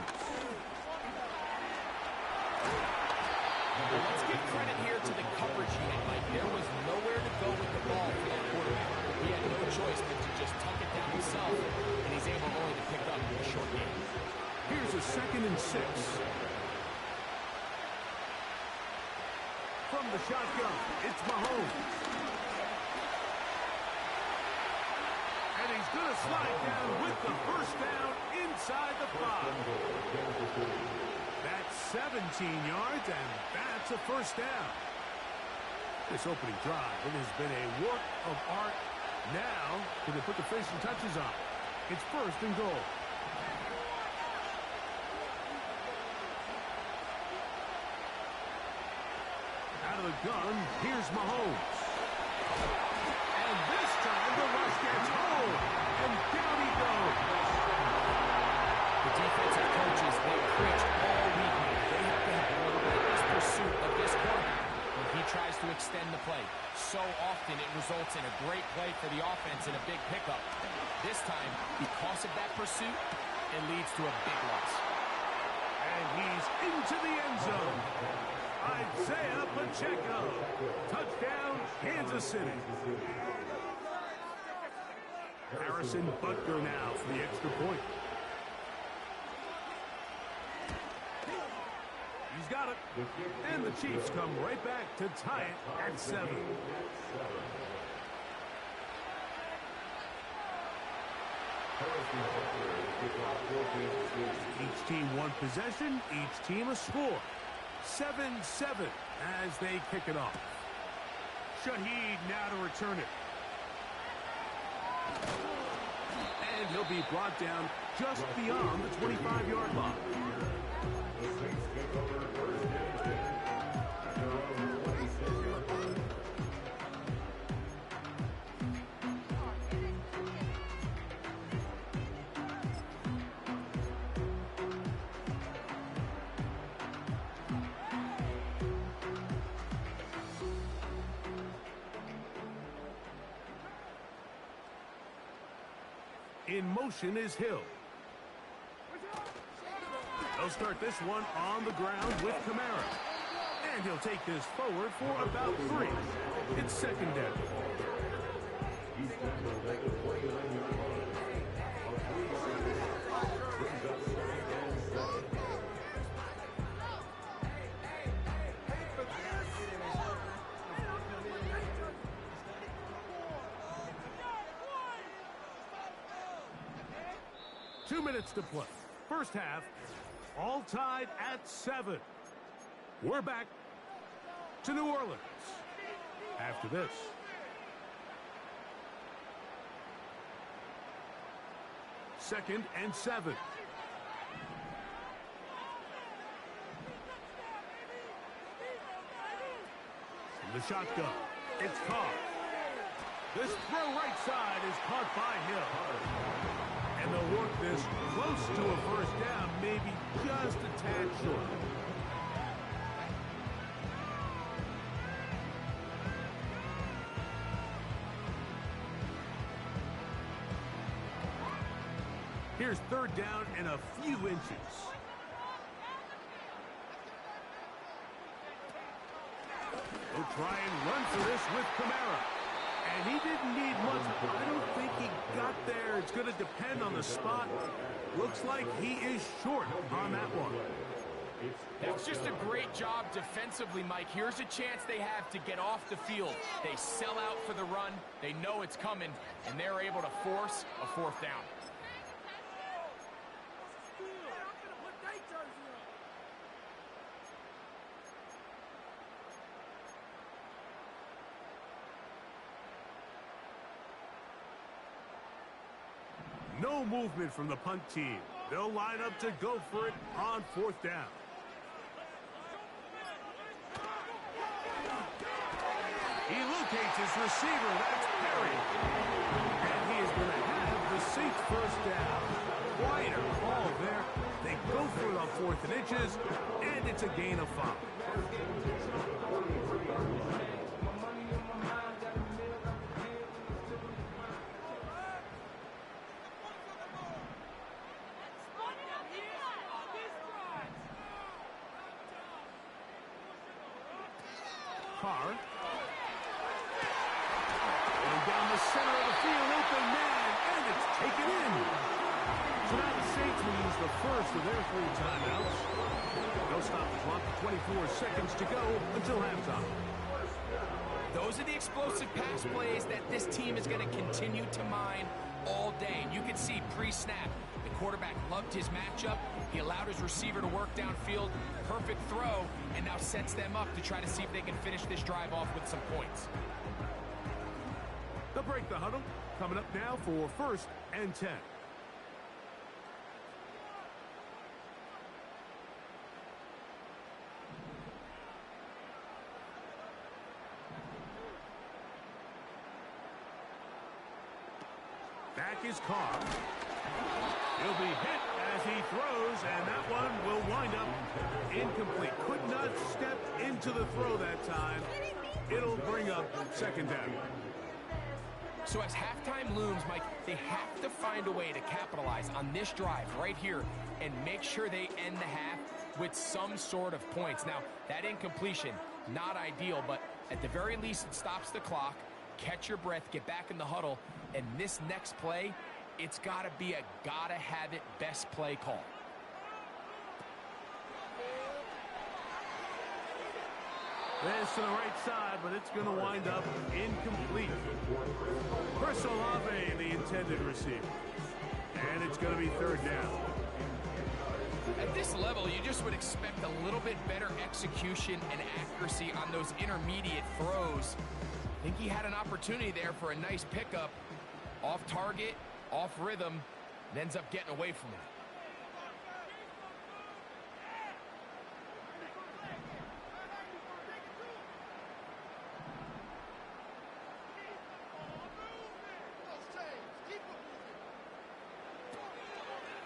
Let's give credit here to the coverage unit, Mike. There was nowhere to go with the ball for that quarterback. He had no choice but to just tuck it down himself, and he's able only to pick up a short gain. Here's a 2nd and 6. From the shotgun, it's Mahomes. And he's going to slide down with the first down inside the 5. That's 17 yards, and that's a first down. This opening drive, it has been a work of art. Now, can they put the finishing touches on? It's 1st and goal. Out of the gun, here's Mahomes. And this time the rush gets home. And down he goes. The defensive coaches, they preached all week. They have to have relentless pursuit of this quarterback when he tries to extend the play. So often it results in a great play for the offense and a big pickup. This time, because of that pursuit, it leads to a big loss. And he's into the end zone. Isaiah Pacheco. Touchdown, Kansas City. Harrison Butker now for the extra point. He's got it. And the Chiefs come right back to tie it at 7. Each team one possession, each team a score. 7-7 as they kick it off. Shaheed now to return it. And he'll be brought down just beyond the 25-yard line. 'In motion is Hill. They'll start this one on the ground with Kamara. And he'll take this forward for about 3. It's 2nd down. 2 minutes to play. First half, all tied at 7. We're back to New Orleans after this. Second and 7. From the shotgun, it's caught. This throw right side is caught by Hill. And they'll work this close to a first down, maybe just a tad short. Here's 3rd down and a few inches. They'll try and run for this with Kamara. And he didn't need much. I don't think he got there. It's going to depend on the spot. Looks like he is short on that one. That's just a great job defensively, Mike. Here's a chance they have to get off the field. They sell out for the run. They know it's coming, and they're able to force a 4th down. No movement from the punt team. They'll line up to go for it on 4th down. He locates his receiver. That's Perry. And he is going to have the Saints first down. Quite a call there. They go for it on 4th and inches, and it's a gain of 5. Carr. down the center of the field, open man, and it's taken in. So now the Saints will use the first of their 3 timeouts. They'll stop the clock with 24 seconds to go until halftime. Those are the explosive pass plays that this team is going to continue to mine all day. You can see pre-snap, the quarterback loved his matchup. He allowed his receiver to work downfield. Perfect throw, and now sets them up to try to see if they can finish this drive off with some points. They'll break the huddle. Coming up now for 1st and 10. Back is Carr. He'll be hit as he throws, and that one will wind up incomplete. Could not step into the throw that time. It'll bring up 2nd down. So as halftime looms, Mike, they have to find a way to capitalize on this drive right here and make sure they end the half with some sort of points. Now, that incompletion, not ideal, but at the very least, it stops the clock. Catch your breath, get back in the huddle, and this next play, it's got to be a gotta-have-it best play call. This to the right side, but it's going to wind up incomplete. Chris Olave, the intended receiver. And it's going to be 3rd down. At this level, you just would expect a little bit better execution and accuracy on those intermediate throws. I think he had an opportunity there for a nice pickup. Off target, off rhythm, and ends up getting away from it.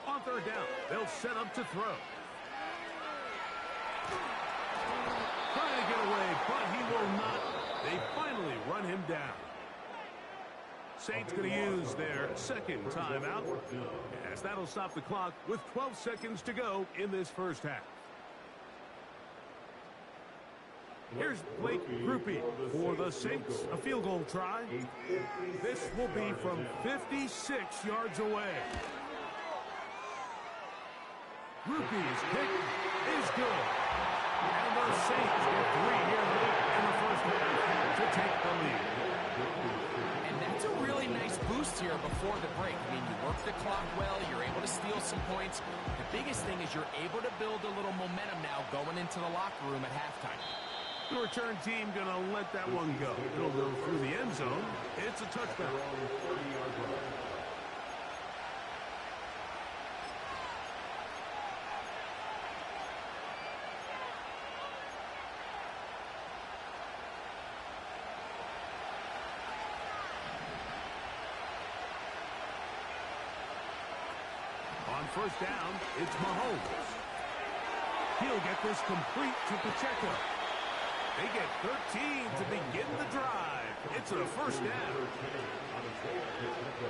On 3rd down, they'll set up to throw. Trying to get away, but he will not. They finally run him down. Saints going to use their 2nd timeout, as that'll stop the clock with 12 seconds to go in this 1st half. Here's Blake Grupe for the Saints, a field goal try. This will be from 56 yards away. Grupe's kick is good. And the Saints get 3 here late in the 1st half to take the lead. And that's a really nice boost here before the break. I mean, you work the clock well, you're able to steal some points. The biggest thing is you're able to build a little momentum now going into the locker room at halftime. The return team going to let that one go. It'll go through the end zone. It's a touchdown. On 1st down, it's Mahomes. He'll get this complete to Pacheco. They get 13 to begin the drive. It's a 1st down.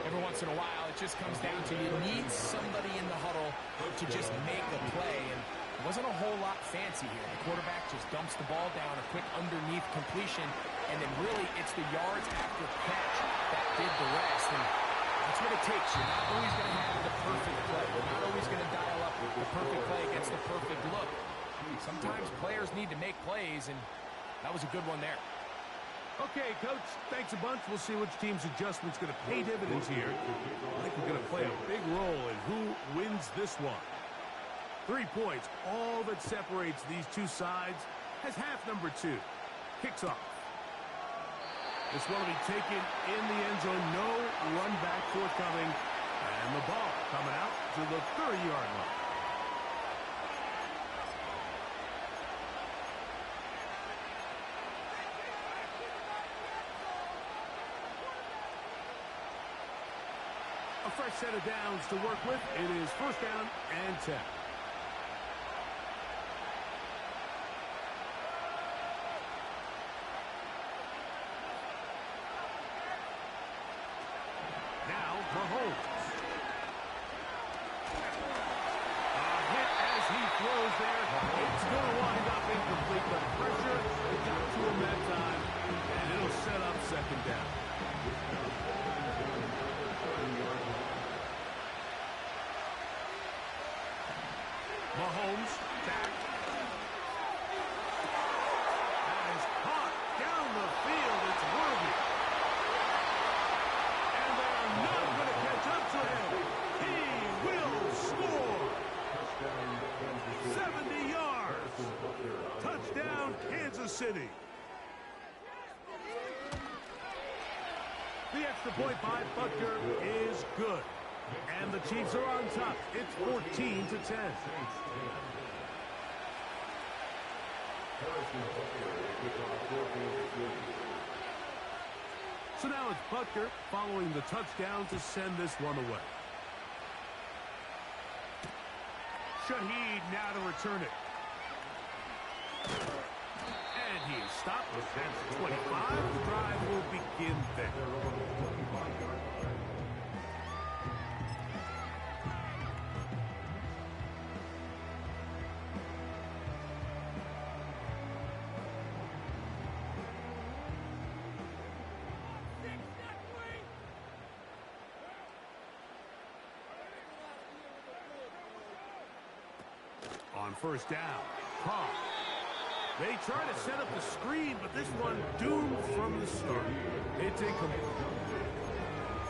Every once in a while, it just comes down to you need somebody in the huddle to just make a play. And it wasn't a whole lot fancy here. The quarterback just dumps the ball down, a quick underneath completion, and then really it's the yards after catch that did the rest. And that's what it takes. You're not always going to have the perfect play. You're not always going to dial up the perfect play against the perfect look. Sometimes players need to make plays, and that was a good one there. Okay, Coach, thanks a bunch. We'll see which team's adjustment's going to pay dividends here. I think we're going to play a big role in who wins this one. 3 points, all that separates these two sides, as half number 2 kicks off. This one will be taken in the end zone. No run back forthcoming. And the ball coming out to the 30-yard line. A fresh set of downs to work with. It is 1st down and 10. Now, Mahomes. A hit as he throws there. It's going to wind up incomplete, but pressure got to him that time, and it'll set up 2nd down. Mahomes back. That is caught down the field. It's worthy. And they're not going to catch up to him. He will score. 70 yards. Touchdown, Kansas City. The extra point by Butker is good. And the Chiefs are on top. It's 14-10. So now it's Butker following the touchdown to send this one away. Shaheed now to return it. And he is stopped. That's 25. The drive will begin there. On first down, Carr. They try to set up the screen, but this one doomed from the start. It's incomplete.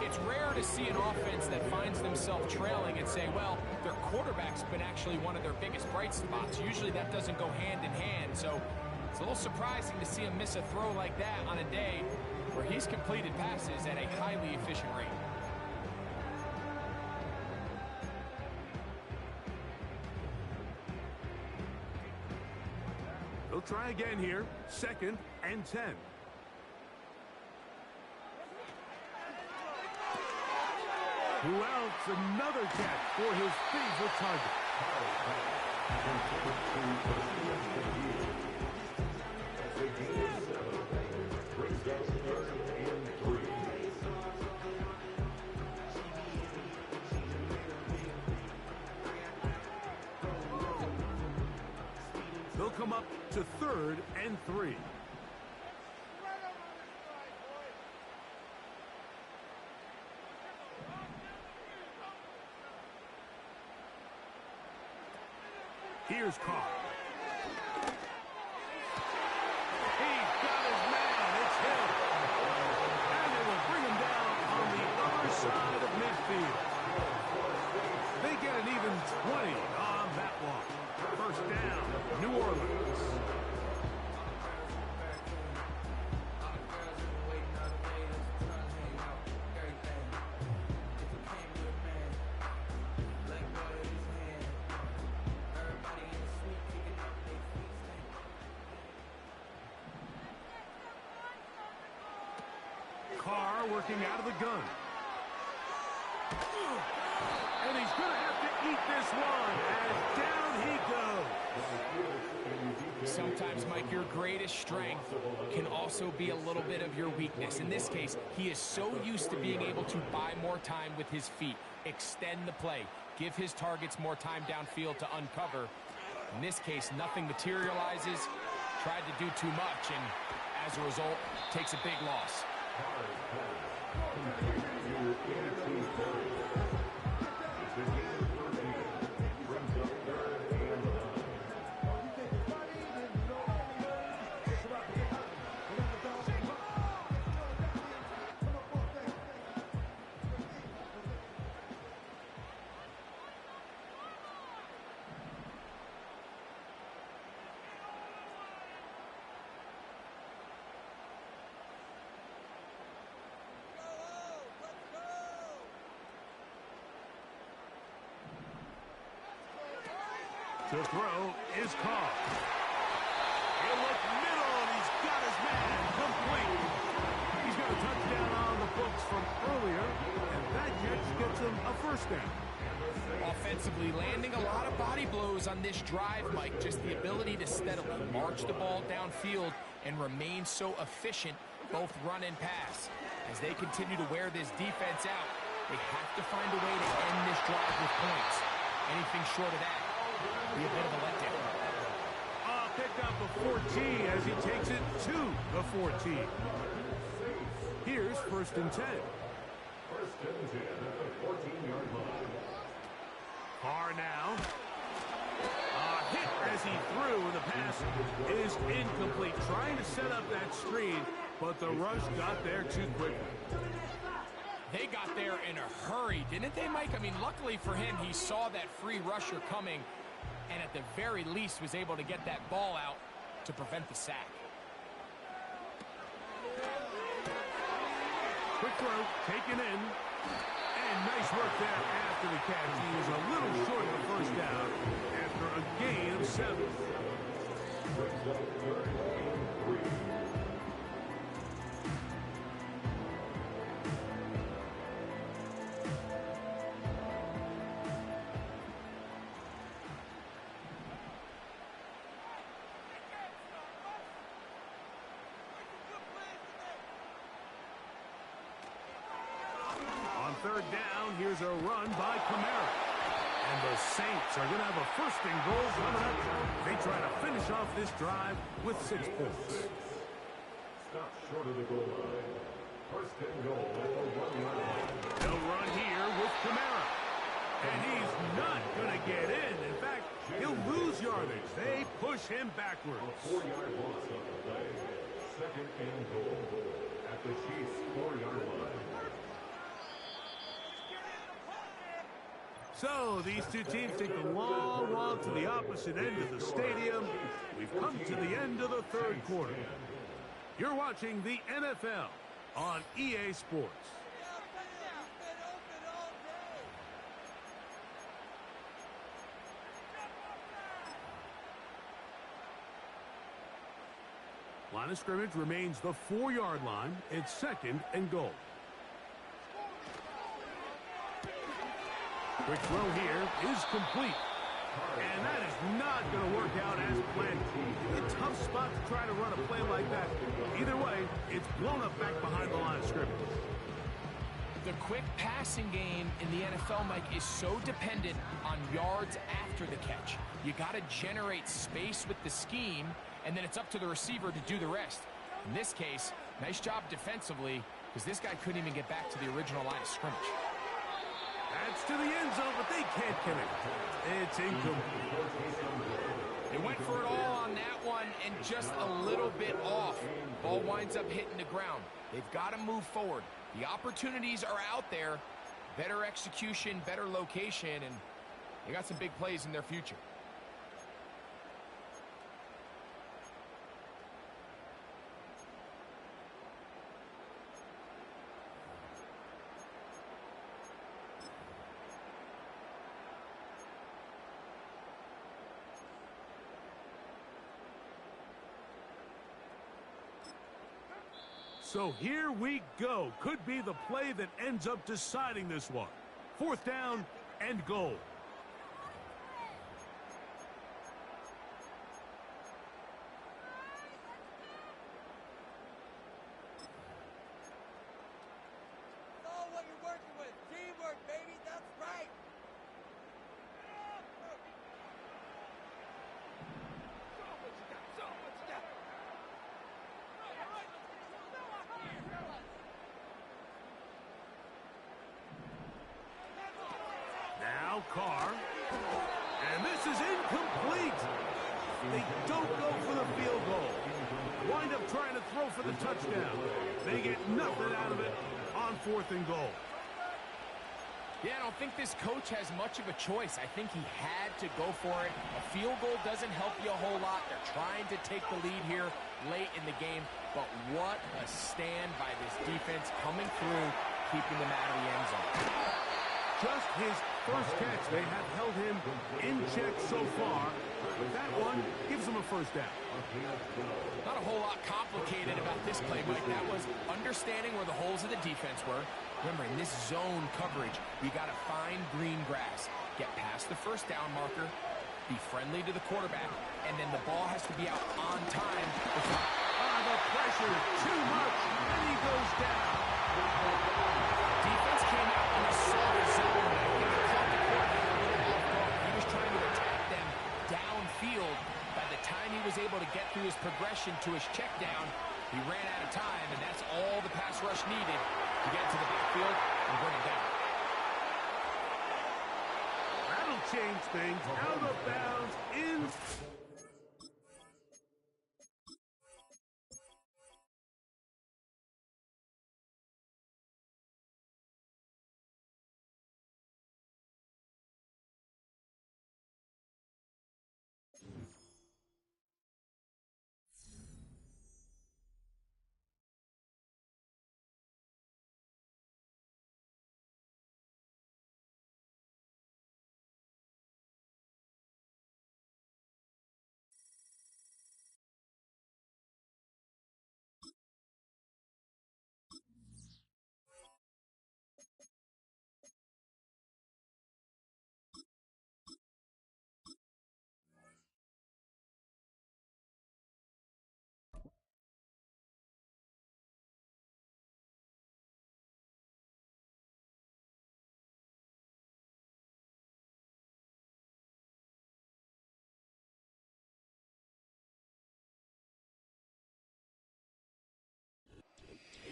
It's rare to see an offense that finds themselves trailing and say, well, their quarterback's been actually one of their biggest bright spots. Usually that doesn't go hand in hand, so it's a little surprising to see him miss a throw like that on a day where he's completed passes at a highly efficient rate. They'll try again here. 2nd and 10. Who else? Another catch for his favorite target. They'll come up to 3rd and 3. Here's Carr. He's got his man. It's him. And they will bring him down on the other side of midfield. They get an even 20 on that one. First down, New Orleans. Carr working out of the gun. And he's going to have to eat this one as down he goes. Sometimes, Mike, your greatest strength can also be a little bit of your weakness. In this case, he is so used to being able to buy more time with his feet, extend the play, give his targets more time downfield to uncover. In this case, nothing materializes, tried to do too much, and as a result, takes a big loss. To throw is Carr. He'll look middle, and he's got his man complete. He's got a touchdown on the books from earlier, and that catch gets him a first down. Offensively, landing a lot of body blows on this drive, Mike. Just the ability to steadily march the ball downfield and remain so efficient, both run and pass. As they continue to wear this defense out, they have to find a way to end this drive with points. Anything short of that be a bit of a letdown. Picked up a 14 as he takes it to the 14. Here's 1st and 10. 1st and 10 at the 14-yard line. Carr now. Hit as he threw, and the pass is incomplete. Trying to set up that screen, but the rush got there too quickly. They got there in a hurry, didn't they, Mike? I mean, luckily for him, he saw that free rusher coming, and at the very least was able to get that ball out to prevent the sack. Quick throw, taken in. And nice work there after the catch. He was a little short of the 1st down after a gain of 7. On 3rd down, here's a run by Kamara. And the Saints are going to have a 1st and goal coming up. They try to finish off this drive with 6 points. Stop short of the goal line. 1st and goal at the 1-yard line. They'll run here with Kamara. And he's not going to get in. In fact, he'll lose yardage. They push him backwards. A 4-yard loss on the play. 2nd and goal at the Chiefs' 4-yard line. So these two teams take the long walk to the opposite end of the stadium. We've come to the end of the 3rd quarter. You're watching the NFL on EA Sports. Line of scrimmage remains the 4-yard line. It's 2nd and goal. Quick throw here is complete. And that is not going to work out as planned. A tough spot to try to run a play like that. Either way, it's blown up back behind the line of scrimmage. The quick passing game in the NFL, Mike, is so dependent on yards after the catch. You got to generate space with the scheme, and then it's up to the receiver to do the rest. In this case, nice job defensively, because this guy couldn't even get back to the original line of scrimmage. That's to the end zone, but they can't connect. It's incomplete. They went for it all on that one and just a little bit off. Ball winds up hitting the ground. They've got to move forward. The opportunities are out there. Better execution, better location, and they got some big plays in their future. So here we go. Could be the play that ends up deciding this one. 4th down and goal. It's all what you're working with. Teamwork, baby. That's right. Now Carr. And this is incomplete. They don't go for the field goal. Wind up trying to throw for the touchdown. They get nothing out of it on 4th and goal. Yeah, I don't think this coach has much of a choice. I think he had to go for it. A field goal doesn't help you a whole lot. They're trying to take the lead here late in the game. But what a stand by this defense coming through, keeping them out of the end zone. Just his first catch. They have held him in check so far. But that one gives him a 1st down. Not a whole lot complicated about this play, Mike. That was understanding where the holes of the defense were. Remember, in this zone coverage, you got to find green grass. Get past the 1st down marker, be friendly to the quarterback, and then the ball has to be out on time. The pressure, too much, and he goes down. Defense came out in a soft zone. I think it caught the quarterback a little off guard. He was trying to attack them downfield. By the time he was able to get through his progression to his check down, He ran out of time, and that's all the pass rush needed to get to the backfield and bring it down. That'll change things. Out of bounds. In.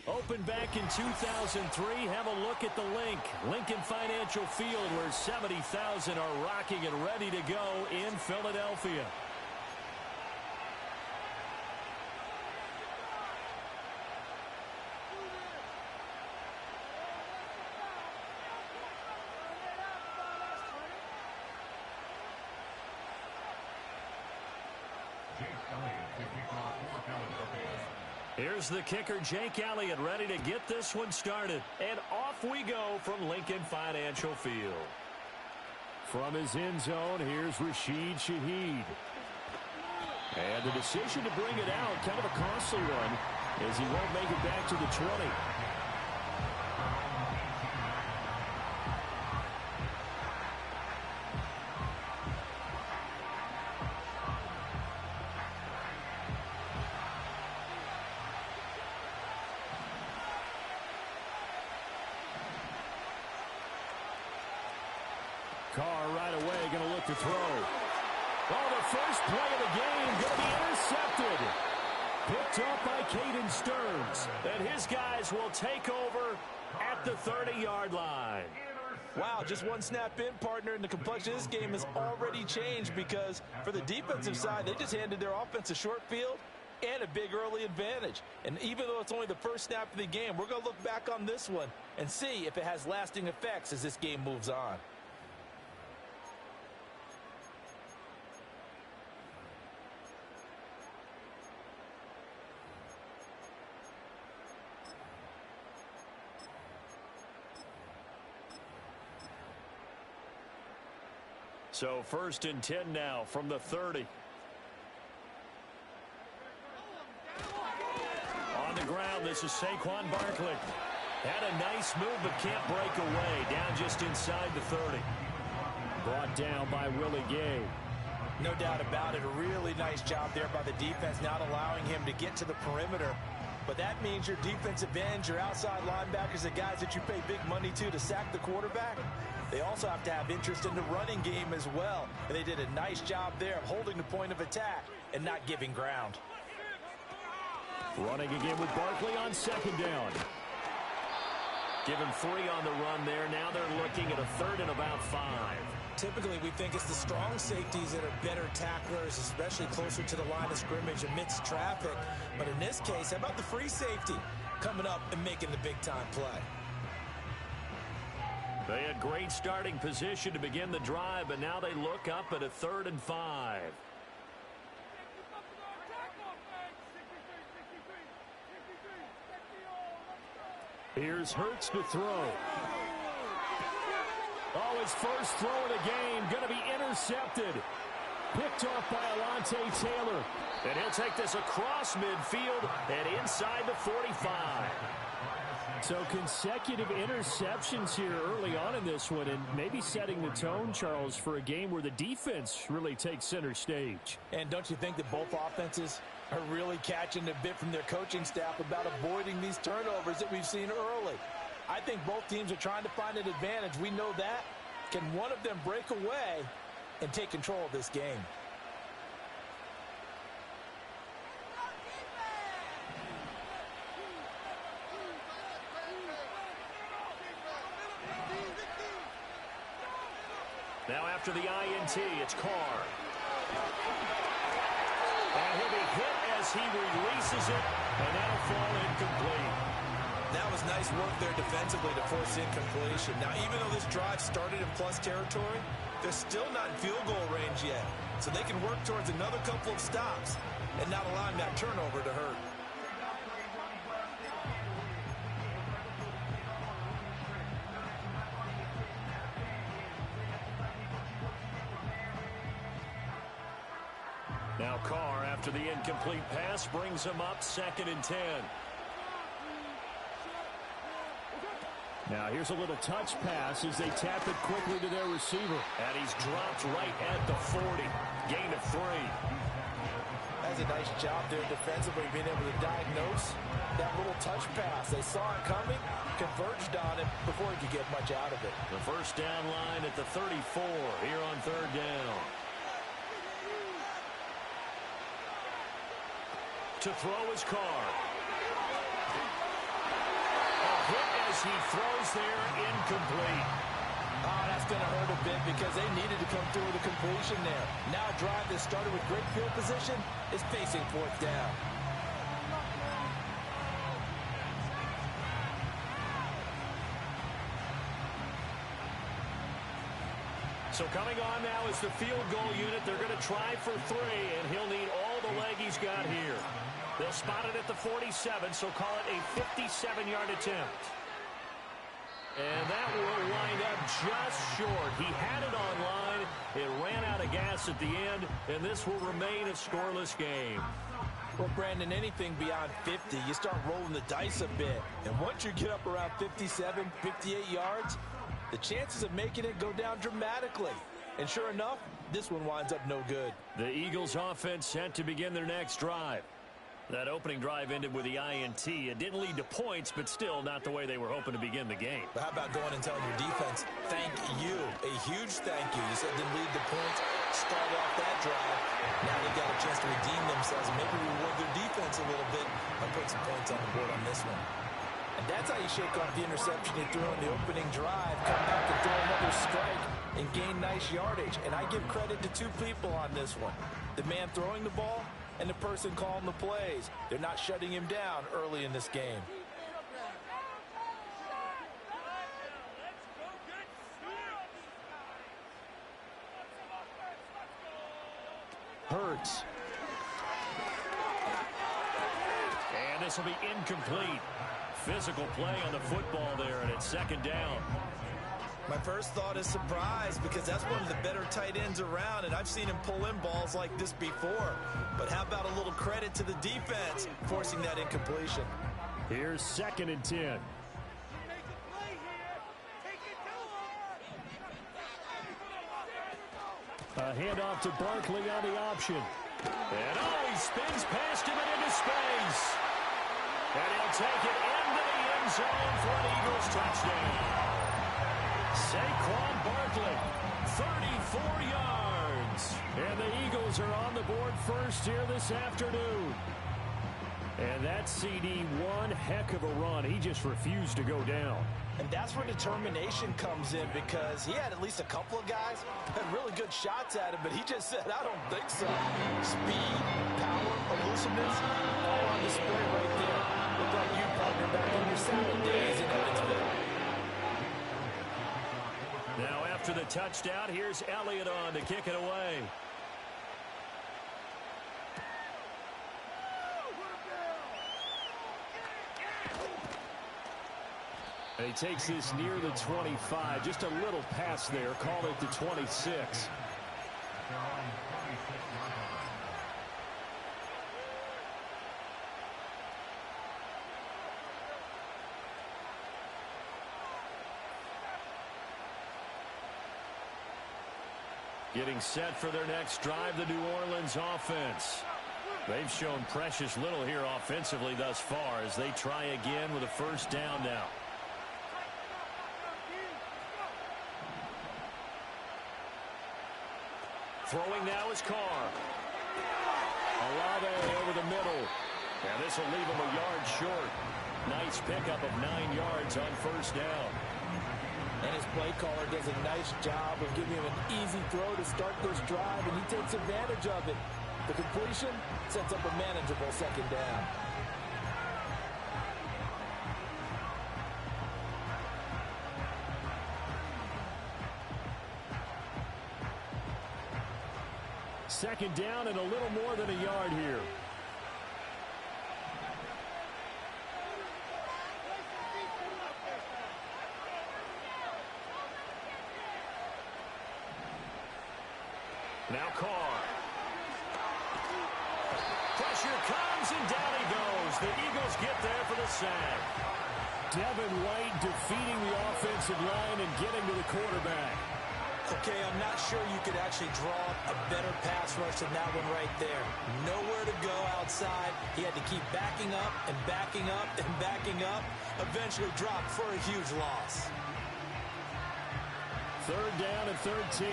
Opened back in 2003. Have a look at the link. Lincoln Financial Field, where 70,000 are rocking and ready to go in Philadelphia. Here's the kicker, Jake Elliott, ready to get this one started. And off we go from Lincoln Financial Field. From his end zone, here's Rashid Shaheed. And the decision to bring it out, kind of a costly one, as he won't make it back to the 20. Carr right away going to look to throw. Oh, the first play of the game going to be intercepted. Picked up by Caden Stearns. And his guys will take over at the 30-yard line. Wow, just one snap in, partner, and the complexion of this game has already changed because for the defensive side, they just handed their offense a short field and a big early advantage. And even though it's only the first snap of the game, we're going to look back on this one and see if it has lasting effects as this game moves on. So 1st and 10 now from the 30. On the ground, this is Saquon Barkley. Had a nice move but can't break away. Down just inside the 30. Brought down by Willie Gay. No doubt about it. A really nice job there by the defense, not allowing him to get to the perimeter. But that means your defensive ends, your outside linebackers, the guys that you pay big money to sack the quarterback, they also have to have interest in the running game as well. And they did a nice job there of holding the point of attack and not giving ground. Running again with Barkley on 2nd down. Give him 3 on the run there. Now they're looking at a 3rd and about 5. Typically, we think it's the strong safeties that are better tacklers, especially closer to the line of scrimmage amidst traffic. But in this case, how about the free safety coming up and making the big-time play? They had great starting position to begin the drive, but now they look up at a 3rd and 5. Here's Hurts to throw. Oh, his first throw of the game going to be intercepted. Picked off by Alontae Taylor. And he'll take this across midfield and inside the 45. So consecutive interceptions here early on in this one, and maybe setting the tone, Charles, for a game where the defense really takes center stage. And don't you think that both offenses are really catching a bit from their coaching staff about avoiding these turnovers that we've seen early? I think both teams are trying to find an advantage. We know that. Can one of them break away and take control of this game? Now after the INT, it's Carr. And he'll be hit as he releases it, and that'll fall incomplete. That was nice work there defensively to force incompletion. Now, even though this drive started in plus territory, they're still not in field goal range yet. So they can work towards another couple of stops and not allowing that turnover to hurt. Now Carr, after the incomplete pass, brings him up 2nd and 10. Now here's a little touch pass as they tap it quickly to their receiver. And he's dropped right at the 40. Gain of 3. That's a nice job there defensively, being able to diagnose that little touch pass. They saw it coming, converged on it before he could get much out of it. The first down line at the 34 here on 3rd down. To throw is Carr. A hit as he throws there, incomplete. Oh, that's going to hurt a bit because they needed to come through with a completion there. Now a drive that started with great field position is facing 4th down. So coming on now is the field goal unit. They're going to try for 3, and he'll need all the leg he's got here. They'll spot it at the 47, so call it a 57-yard attempt. And that will wind up just short. He had it on line. It ran out of gas at the end, and this will remain a scoreless game. Well, Brandon, anything beyond 50, you start rolling the dice a bit. And once you get up around 57, 58 yards, the chances of making it go down dramatically. And sure enough, this one winds up no good. The Eagles offense set to begin their next drive. That opening drive ended with the INT. It didn't lead to points, but still not the way they were hoping to begin the game. But how about going and telling your defense, thank you, a huge thank you. You said it didn't lead to points, start off that drive. Now they've got a chance to redeem themselves and maybe reward their defense a little bit by putting some points on the board on this one. And that's how you shake off the interception you threw on the opening drive, come back and throw another strike and gain nice yardage. And I give credit to 2 people on this one. The man throwing the ball and the person calling the plays. They're not shutting him down early in this game. Hurts. And this will be incomplete. Physical play on the football there, and it's 2nd down. My first thought is surprise because that's one of the better tight ends around, and I've seen him pull in balls like this before. But how about a little credit to the defense forcing that incompletion? Here's 2nd and 10. A handoff to Barkley on the option. And he spins past him and into space. And he'll take it into the end zone for an Eagles touchdown. Saquon Barkley, 34 yards. And the Eagles are on the board first here this afternoon. And that CD, one heck of a run. He just refused to go down. And that's where determination comes in because he had at least a couple of guys had really good shots at him, but he just said, I don't think so. Speed, power, elusiveness, all on display right there. Look like you, partner, back in your salad days in Evansville. Now after the touchdown, here's Elliott on to kick it away. And he takes this near the 25. Just a little pass there. Call it the 26. Getting set for their next drive, the New Orleans offense. They've shown precious little here offensively thus far as they try again with a first down now. Throwing now is Carr. Olave over the middle. And this will leave him a yard short. Nice pickup of 9 yards on first down. And his play caller does a nice job of giving him an easy throw to start this drive, and he takes advantage of it. The completion sets up a manageable second down. Second down and a little more than a yard here. Now Carr. Pressure comes, and down he goes. The Eagles get there for the sack. Devin White defeating the offensive line and getting to the quarterback. Okay, I'm not sure you could actually draw a better pass rush than that one right there. Nowhere to go outside. He had to keep backing up and backing up and backing up. Eventually dropped for a huge loss. Third down and 13.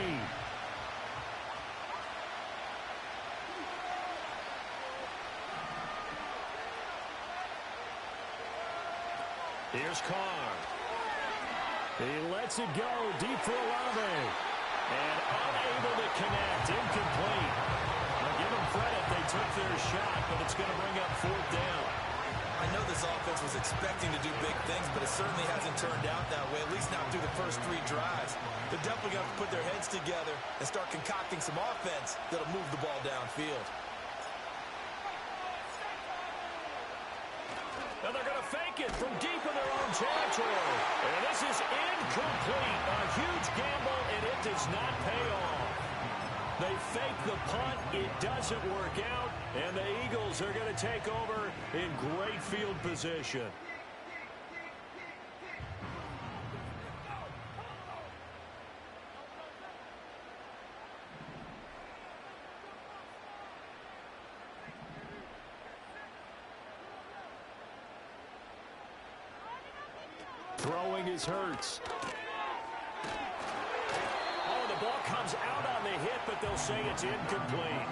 Here's Carr. He lets it go deep for Olave. And unable to connect. Incomplete. I'll give them credit. They took their shot, but it's going to bring up fourth down. I know this offense was expecting to do big things, but it certainly hasn't turned out that way, at least not through the first 3 drives. They're definitely going to have to put their heads together and start concocting some offense that'll move the ball downfield. Now they're going to fake it from deep in their own territory. And this is incomplete. A huge gamble, and it does not pay off. They fake the punt. It doesn't work out. And the Eagles are going to take over in great field position. Throwing is Hurts. Oh, the ball comes out on the hit, but they'll say it's incomplete.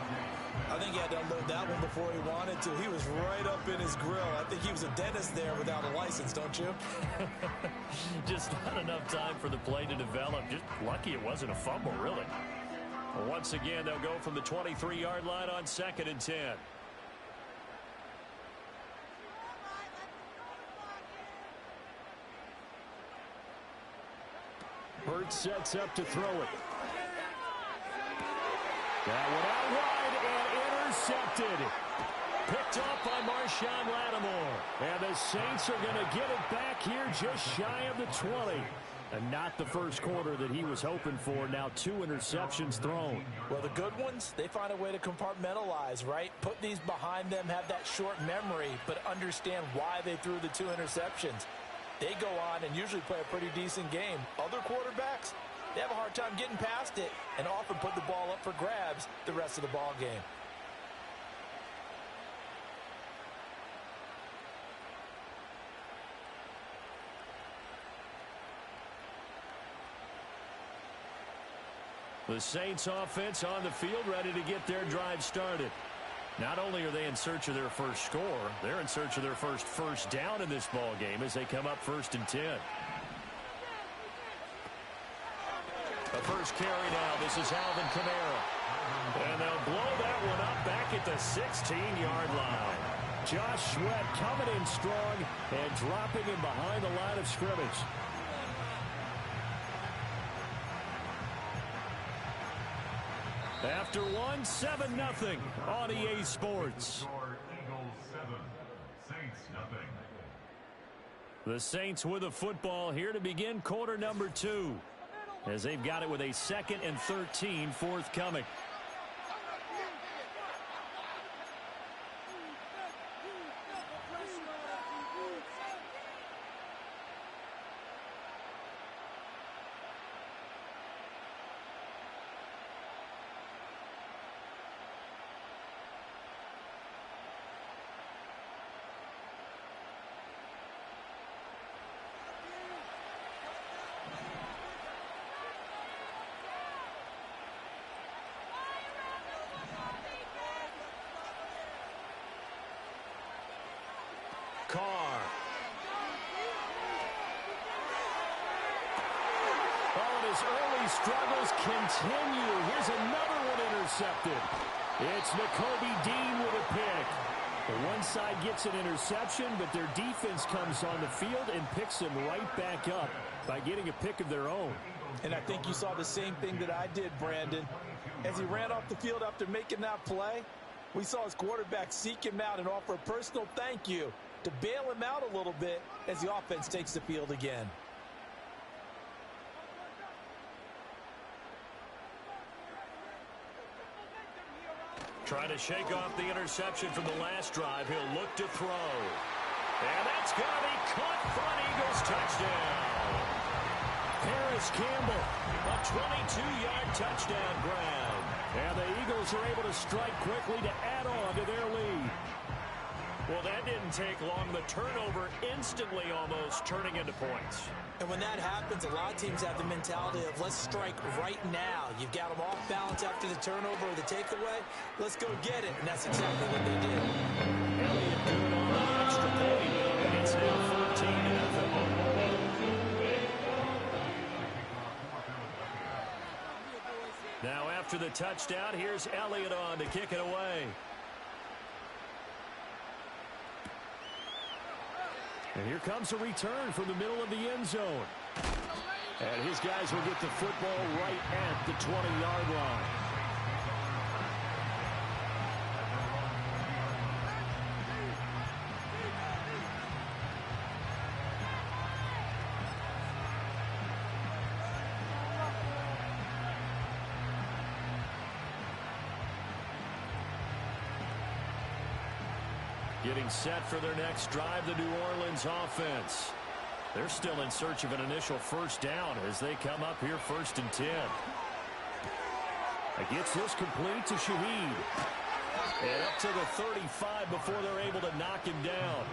I think he had to unload that one before he wanted to. He was right up in his grill. I think he was a dentist there without a license, don't you? Just not enough time for the play to develop. Just lucky it wasn't a fumble, really. Well, once again, they'll go from the 23-yard line on 2nd and 10. Hurts sets up to throw it. That one out wide and intercepted. Picked up by Marshawn Lattimore. And the Saints are going to get it back here just shy of the 20. And not the first quarter that he was hoping for. Now 2 interceptions thrown. Well, the good ones, they find a way to compartmentalize, right? Put these behind them, have that short memory, but understand why they threw the 2 interceptions. They go on and usually play a pretty decent game. Other quarterbacks, they have a hard time getting past it and often put the ball up for grabs the rest of the ball game. The Saints offense on the field ready to get their drive started. Not only are they in search of their first score, they're in search of their first down in this ball game as they come up 1st and 10. The first carry now. This is Alvin Kamara. And they'll blow that one up back at the 16-yard line. Josh Sweat coming in strong and dropping him behind the line of scrimmage. After one, 7-0 on EA Sports. Eagles 7, Saints nothing. The Saints with a football here to begin quarter number 2. As they've got it with a 2nd and 13 forthcoming. his early struggles continue. Here's another one intercepted. It's Nakobe Dean with a pick. One side gets an interception, but their defense comes on the field and picks them right back up by getting a pick of their own. And I think you saw the same thing that I did, Brandon. As he ran off the field after making that play, we saw his quarterback seek him out and offer a personal thank you to bail him out a little bit as the offense takes the field again. Trying to shake off the interception from the last drive. He'll look to throw. And that's going to be caught for an Eagles touchdown. Harris Campbell, a 22-yard touchdown grab. And the Eagles are able to strike quickly to add on to their lead. Well, that didn't take long. The turnover instantly almost turning into points. And when that happens, a lot of teams have the mentality of let's strike right now. You've got them off balance after the turnover or the takeaway. Let's go get it. And that's exactly what they did. Elliott good on the extra point. And it's now 14-0. Now after the touchdown, here's Elliott on to kick it away. And here comes a return from the middle of the end zone. And his guys will get the football right at the 20-yard line. Getting set for their next drive, the New Orleans offense. They're still in search of an initial first down as they come up here 1st and 10. Gets this complete to Shaheed. And up to the 35 before they're able to knock him down.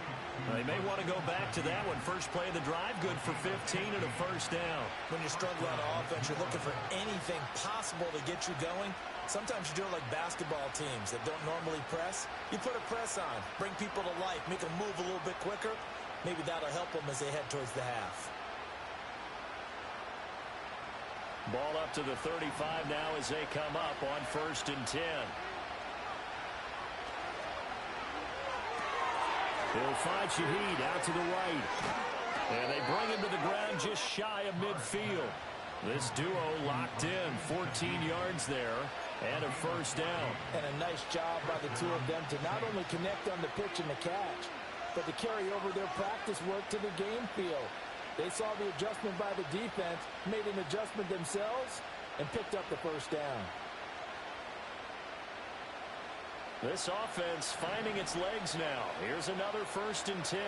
They may want to go back to that one. First play of the drive, good for 15 and a first down. When you're struggling on offense, you're looking for anything possible to get you going. Sometimes you do it like basketball teams that don't normally press. You put a press on, bring people to life, make them move a little bit quicker. Maybe that'll help them as they head towards the half. Ball up to the 35 now as they come up on 1st and 10. He'll find Shaheed out to the right. And they bring him to the ground just shy of midfield. This duo locked in, 14 yards there, and a first down. And a nice job by the two of them to not only connect on the pitch and the catch, but to carry over their practice work to the game field. They saw the adjustment by the defense, made an adjustment themselves, and picked up the first down. This offense finding its legs now. Here's another 1st and 10.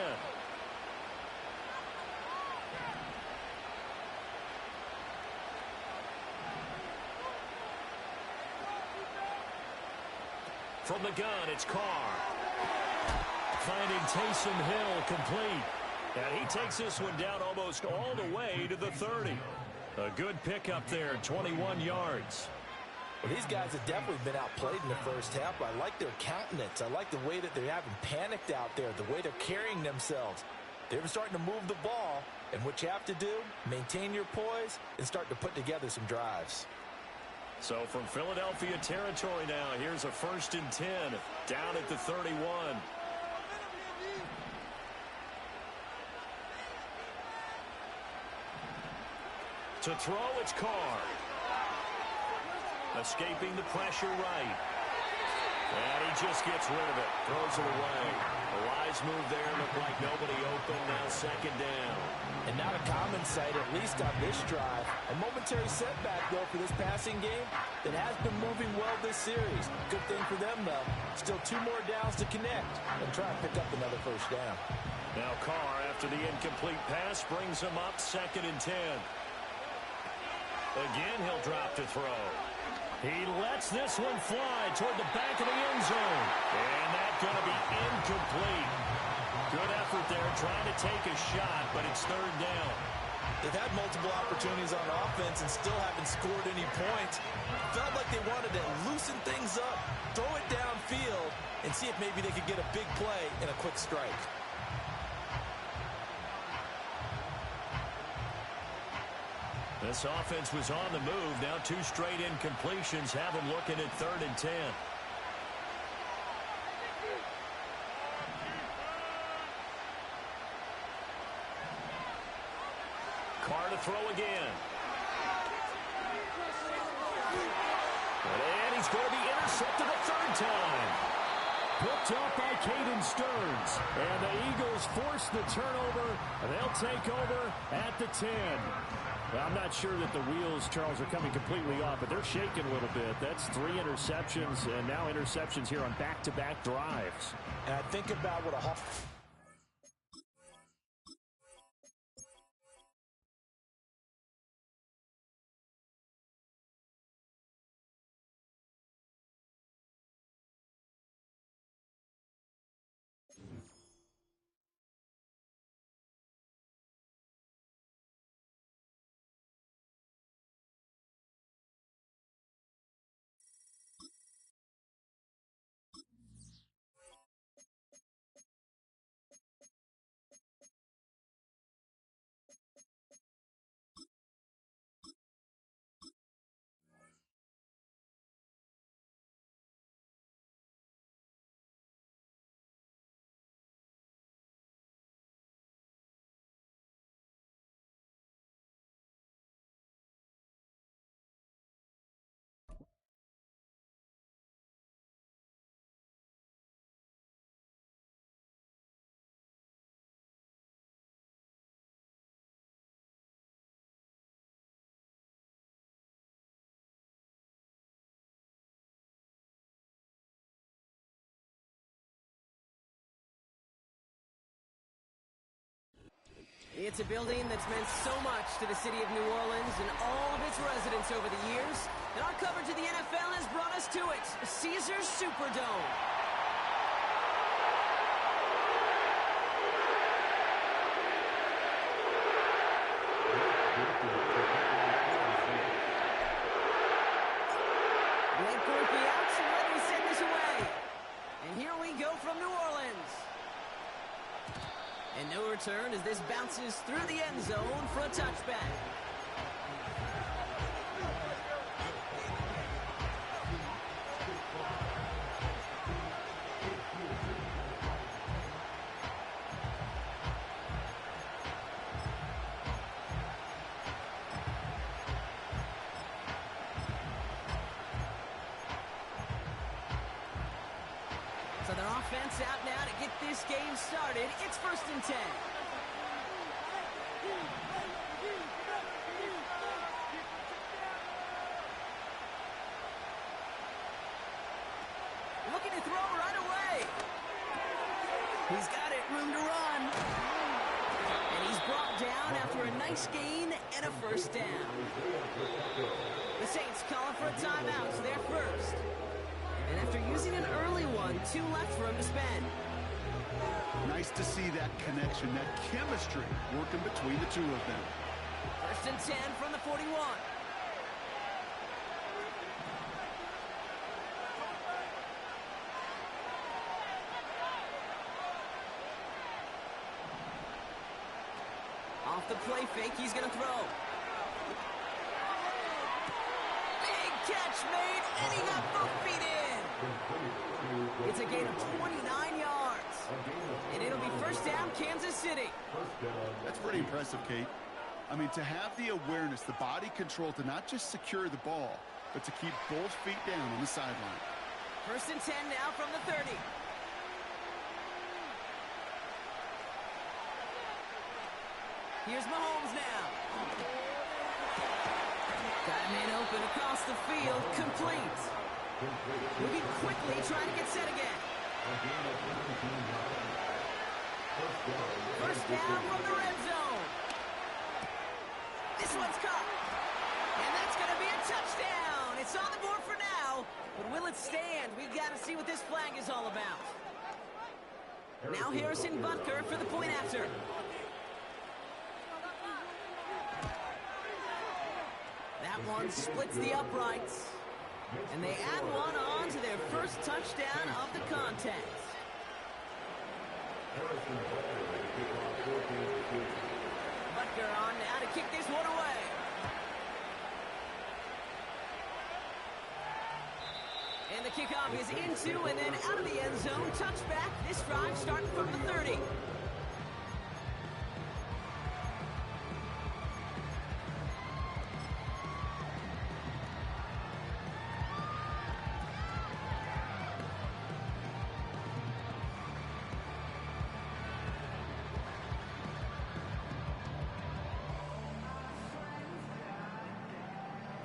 From the gun, it's Carr. Finding Taysom Hill complete. And he takes this one down almost all the way to the 30. A good pickup there, 21 yards. Well, these guys have definitely been outplayed in the first half. I like their countenance. I like the way that they haven't panicked out there, the way they're carrying themselves. They're starting to move the ball, and what you have to do, maintain your poise and start to put together some drives. So from Philadelphia territory now, here's a 1st and 10 down at the 31. To throw, it's Carr. Escaping the pressure right. And he just gets rid of it. Throws it away. A wise move there. Looked like nobody open. Now 2nd down. And not a common sight, at least on this drive. A momentary setback, though, for this passing game that has been moving well this series. Good thing for them, though. Still 2 more downs to connect and try and pick up another first down. Now Carr, after the incomplete pass, brings him up 2nd and 10. Again, he'll drop to throw. He lets this one fly toward the back of the end zone. And that's going to be incomplete. Good effort there, trying to take a shot, but it's 3rd down. They've had multiple opportunities on offense and still haven't scored any points. Felt like they wanted to loosen things up, throw it downfield, and see if maybe they could get a big play and a quick strike. This offense was on the move. Now 2 straight incompletions have them looking at 3rd and 10. Carr to throw again. And he's going to be intercepted a 3rd time. Picked up by Caden Stearns. And the Eagles force the turnover. They'll take over at the 10. Well, I'm not sure that the wheels, Charles, are coming completely off, but they're shaking a little bit. That's 3 interceptions, and now interceptions here on back-to-back drives. And I think about what a... It's a building that's meant so much to the city of New Orleans and all of its residents over the years. And our coverage of the NFL has brought us to it, Caesars Superdome. Blake Gorky out, and let me send this away. And here we go from New Orleans. And no return as this bounces through the end zone for a touchback. So their offense out now to get this game started. It's 1st and 10. Looking to throw right away. He's got it, room to run. And he's brought down after a nice gain and a 1st down. The Saints calling for a timeout, so they're first. And after using an early one, 2 left for him to spend. Nice to see that connection, that chemistry working between the two of them. 1st and 10 from the 41. Off the play fake, he's going to throw. Big catch made, and he got both feet in. It's a gain of 29 yards. And it'll be 1st down, Kansas City. That's pretty impressive, Kate. I mean, to have the awareness, the body control to not just secure the ball, but to keep both feet down on the sideline. 1st and 10 now from the 30. Here's Mahomes now. Got a man open across the field, complete. Moving quickly, trying to get set again. 1st down from the red zone. This one's caught. And that's going to be a touchdown. It's on the board for now. But will it stand? We've got to see what this flag is all about. Now Harrison Butker for the point after. That one splits the uprights. And they add one on to their 1st touchdown of the contest. Butker on now to kick this one away. the kickoff is into and then out of the end zone. Touchback. This drive starting from the 30.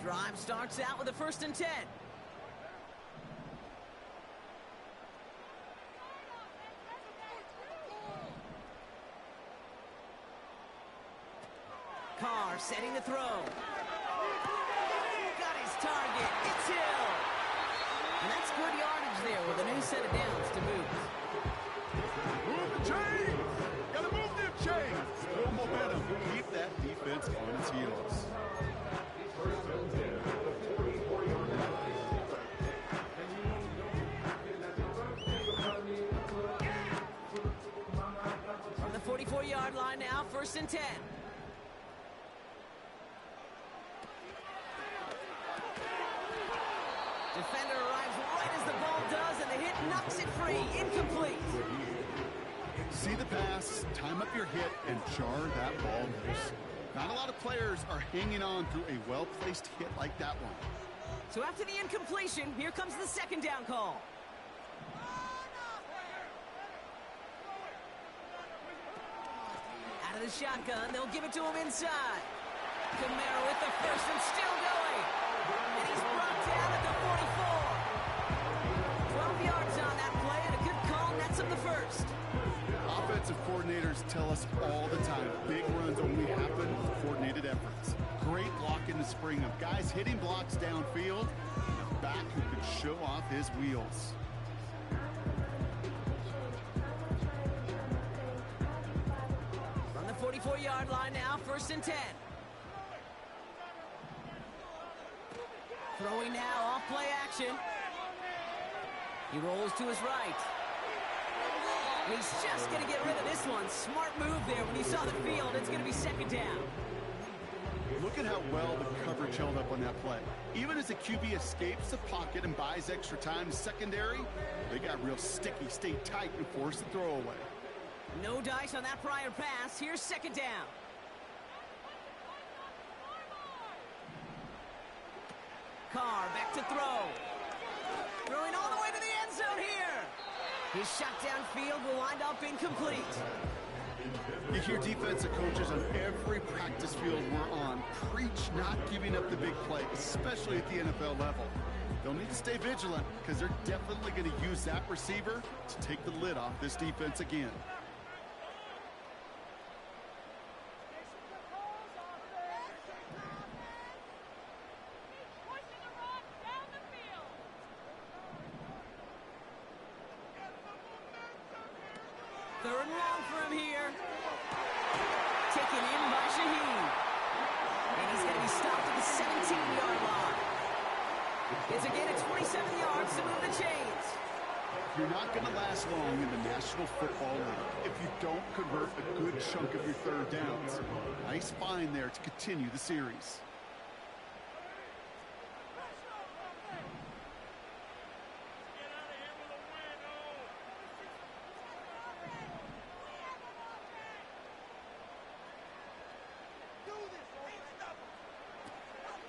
Drive starts out with a 1st and 10. Carr setting the throw. Got his target. It's Hill. And that's good yardage there with a new set of downs to move. Move the chains! Gotta move them chains! Little momentum. Keep that defense on its heels. From the 44-yard line now, 1st and 10. Defender arrives right as the ball does, and the hit knocks it free. Incomplete. See the pass, time up your hit, and jar that ball loose. Not a lot of players are hanging on through a well-placed hit like that one. So after the incompletion, here comes the 2nd down call. Out of the shotgun, they'll give it to him inside. Camaro with the 1st and still going. And he's brought down at the 44. 12 yards on that play, and a good call nets him the 1st. Offensive coordinators tell us all the time, big runs only happen with coordinated efforts. Great block in the spring of guys hitting blocks downfield, and a back who can show off his wheels. From the 44-yard line now, 1st and 10. Throwing now, off play action. He rolls to his right. And he's just going to get rid of this one. Smart move there when he saw the field. It's going to be 2nd down. Look at how well the coverage held up on that play. Even as the QB escapes the pocket and buys extra time to secondary, they got real sticky, stayed tight, and forced the throw away. No dice on that prior pass. Here's 2nd down. Carr back to throw. Throwing all the way to the end zone here. His shot downfield will wind up incomplete. You hear defensive coaches on every practice field we're on preach not giving up the big play, especially at the NFL level. They'll need to stay vigilant because they're definitely going to use that receiver to take the lid off this defense again. Third and long for him here. Taken in by Shaheed. And he's going to be stopped at the 17-yard line. It's again at 27 yards to move the chains. You're not going to last long in the National Football League if you don't convert a good chunk of your 3rd downs. Nice find there to continue the series.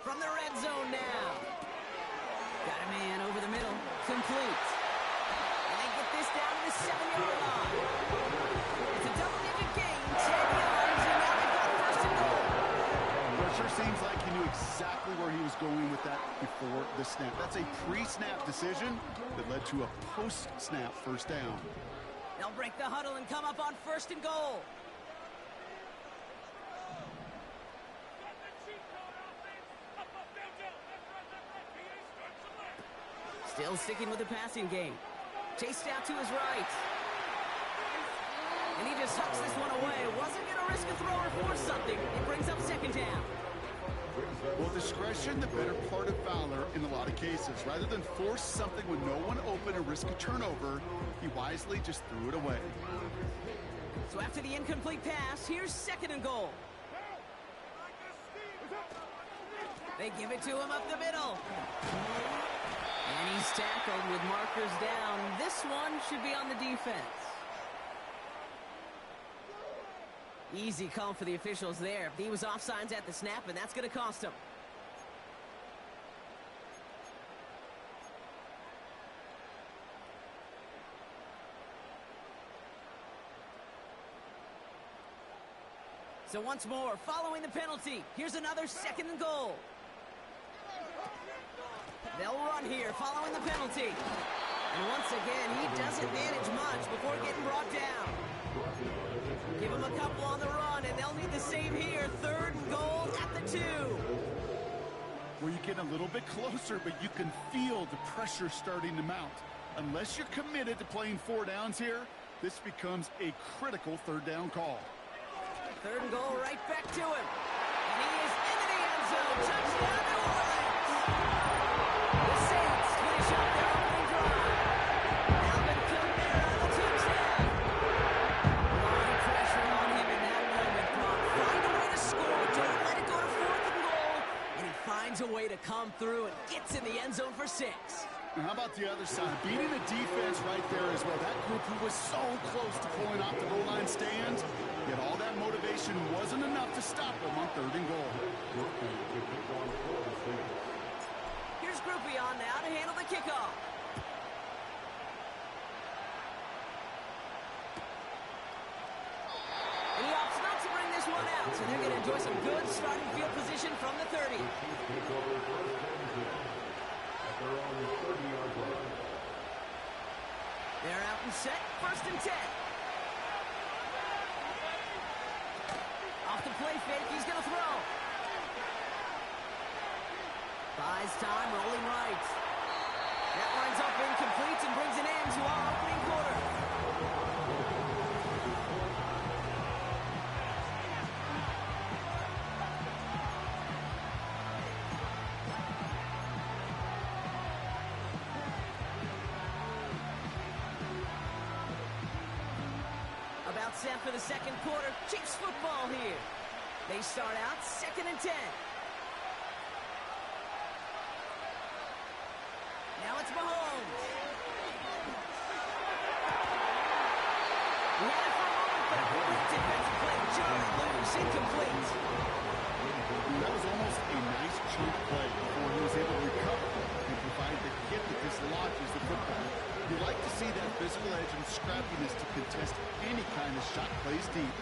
From the red zone now. Got a man over the middle. Complete. And they get this down to the 7-yard line. It's a double-digit gain. 10 yards, and now they've got 1st and goal. Well, it sure seems like he knew exactly where he was going with that before the snap. That's a pre-snap decision that led to a post-snap 1st down. They'll break the huddle and come up on 1st and goal. Still sticking with the passing game. Chased out to his right. And he just hucks this one away. Wasn't going to risk a throw or force something. It brings up 2nd down. Well, discretion, the better part of valor in a lot of cases. Rather than force something with no one open and risk a turnover, he wisely just threw it away. So after the incomplete pass, here's 2nd and goal. They give it to him up the middle. And he's tackled with markers down. This one should be on the defense. Easy call for the officials there. He was offsides at the snap, and that's going to cost him. So once more, following the penalty, here's another second and goal. They'll run here following the penalty. And once again, he doesn't manage much before getting brought down. Give him a couple on the run, and they'll need the same here. Third and goal at the 2. Where you get a little bit closer, but you can feel the pressure starting to mount. Unless you're committed to playing 4 downs here, this becomes a critical third down call. Third and goal right back to him. And he is into the end zone. Touchdown, New Orleans. The Saints finish up their opening drive. Alvin Cook there on the touchdown. A lot of pressure on him in that moment, Brock. Find a way to score. Don't let it go to 4th and goal. And he finds a way to come through and gets in the end zone for 6. And how about the other side? Beating the defense right there as well. That group who was so close to pulling off the goal line stand, yet all that motivation wasn't enough to stop them on 3rd and goal. Here's Groupie on now to handle the kickoff. And he opts not to bring this one out, so they're going to enjoy some good starting field position from the 30. They're out and set, 1st and 10. Off the play fake, he's going to throw. Buys time, rolling right. That lines up incomplete and brings an end to our opening quarter. About set for the second quarter. Chiefs football here. They start out 2nd and 10. Now it's Mahomes. He had it for a moment, but a quick defensive play. Jarred loose, incomplete. That was almost a nice chunk play before he was able to recover and provide the hit that dislodges the football. You like to see that physical edge and scrappiness to contest any kind of shot plays deep.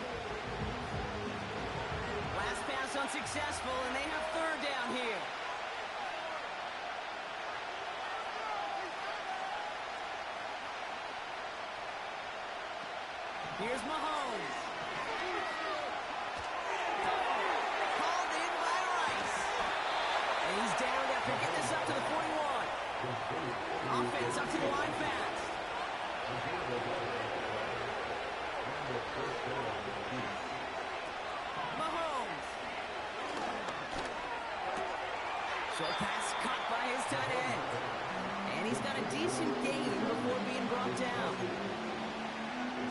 Last pass unsuccessful, and they have 3rd down here. Here's Mahomes. Called in by Rice. And he's down after getting this up to the 41. Offense up to the line fast. Mahomes. Short pass caught by his tight end. And he's got a decent gain before being brought down.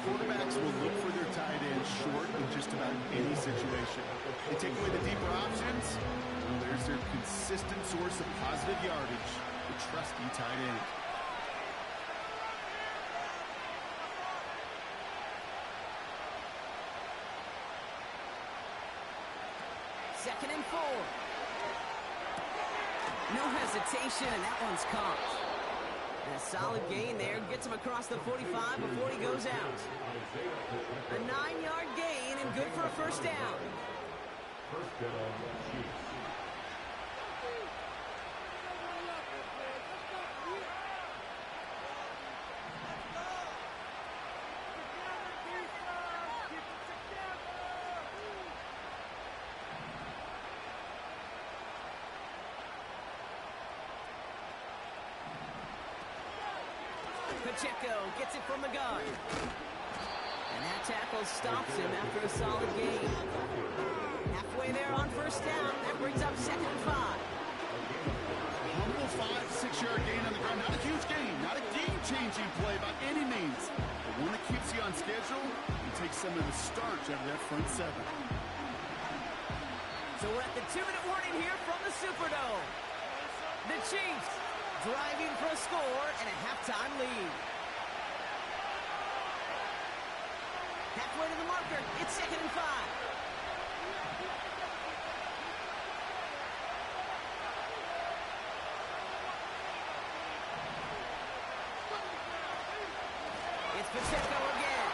Quarterbacks will look for their tight end short in just about any situation. They take away the deeper options, and there's their consistent source of positive yardage, the trusty tight end. Second and 4. No hesitation, and that one's caught. And a solid gain there. Gets him across the 45 before he goes out. A 9-yard gain and good for a 1st down. First down, Chiefs. Pacheco gets it from the gun. And that tackle stops him after a solid gain. Halfway there on 1st down. That brings up 2nd and 5. Humble 5-6-yard gain on the ground. Not a huge gain. Not a game-changing play by any means. But one that keeps you on schedule and takes some of the starch out of that front 7. So we're at the 2-minute warning here from the Superdome. The Chiefs driving for a score and a halftime lead. Halfway to the marker, it's 2nd and 5. It's Pacheco again.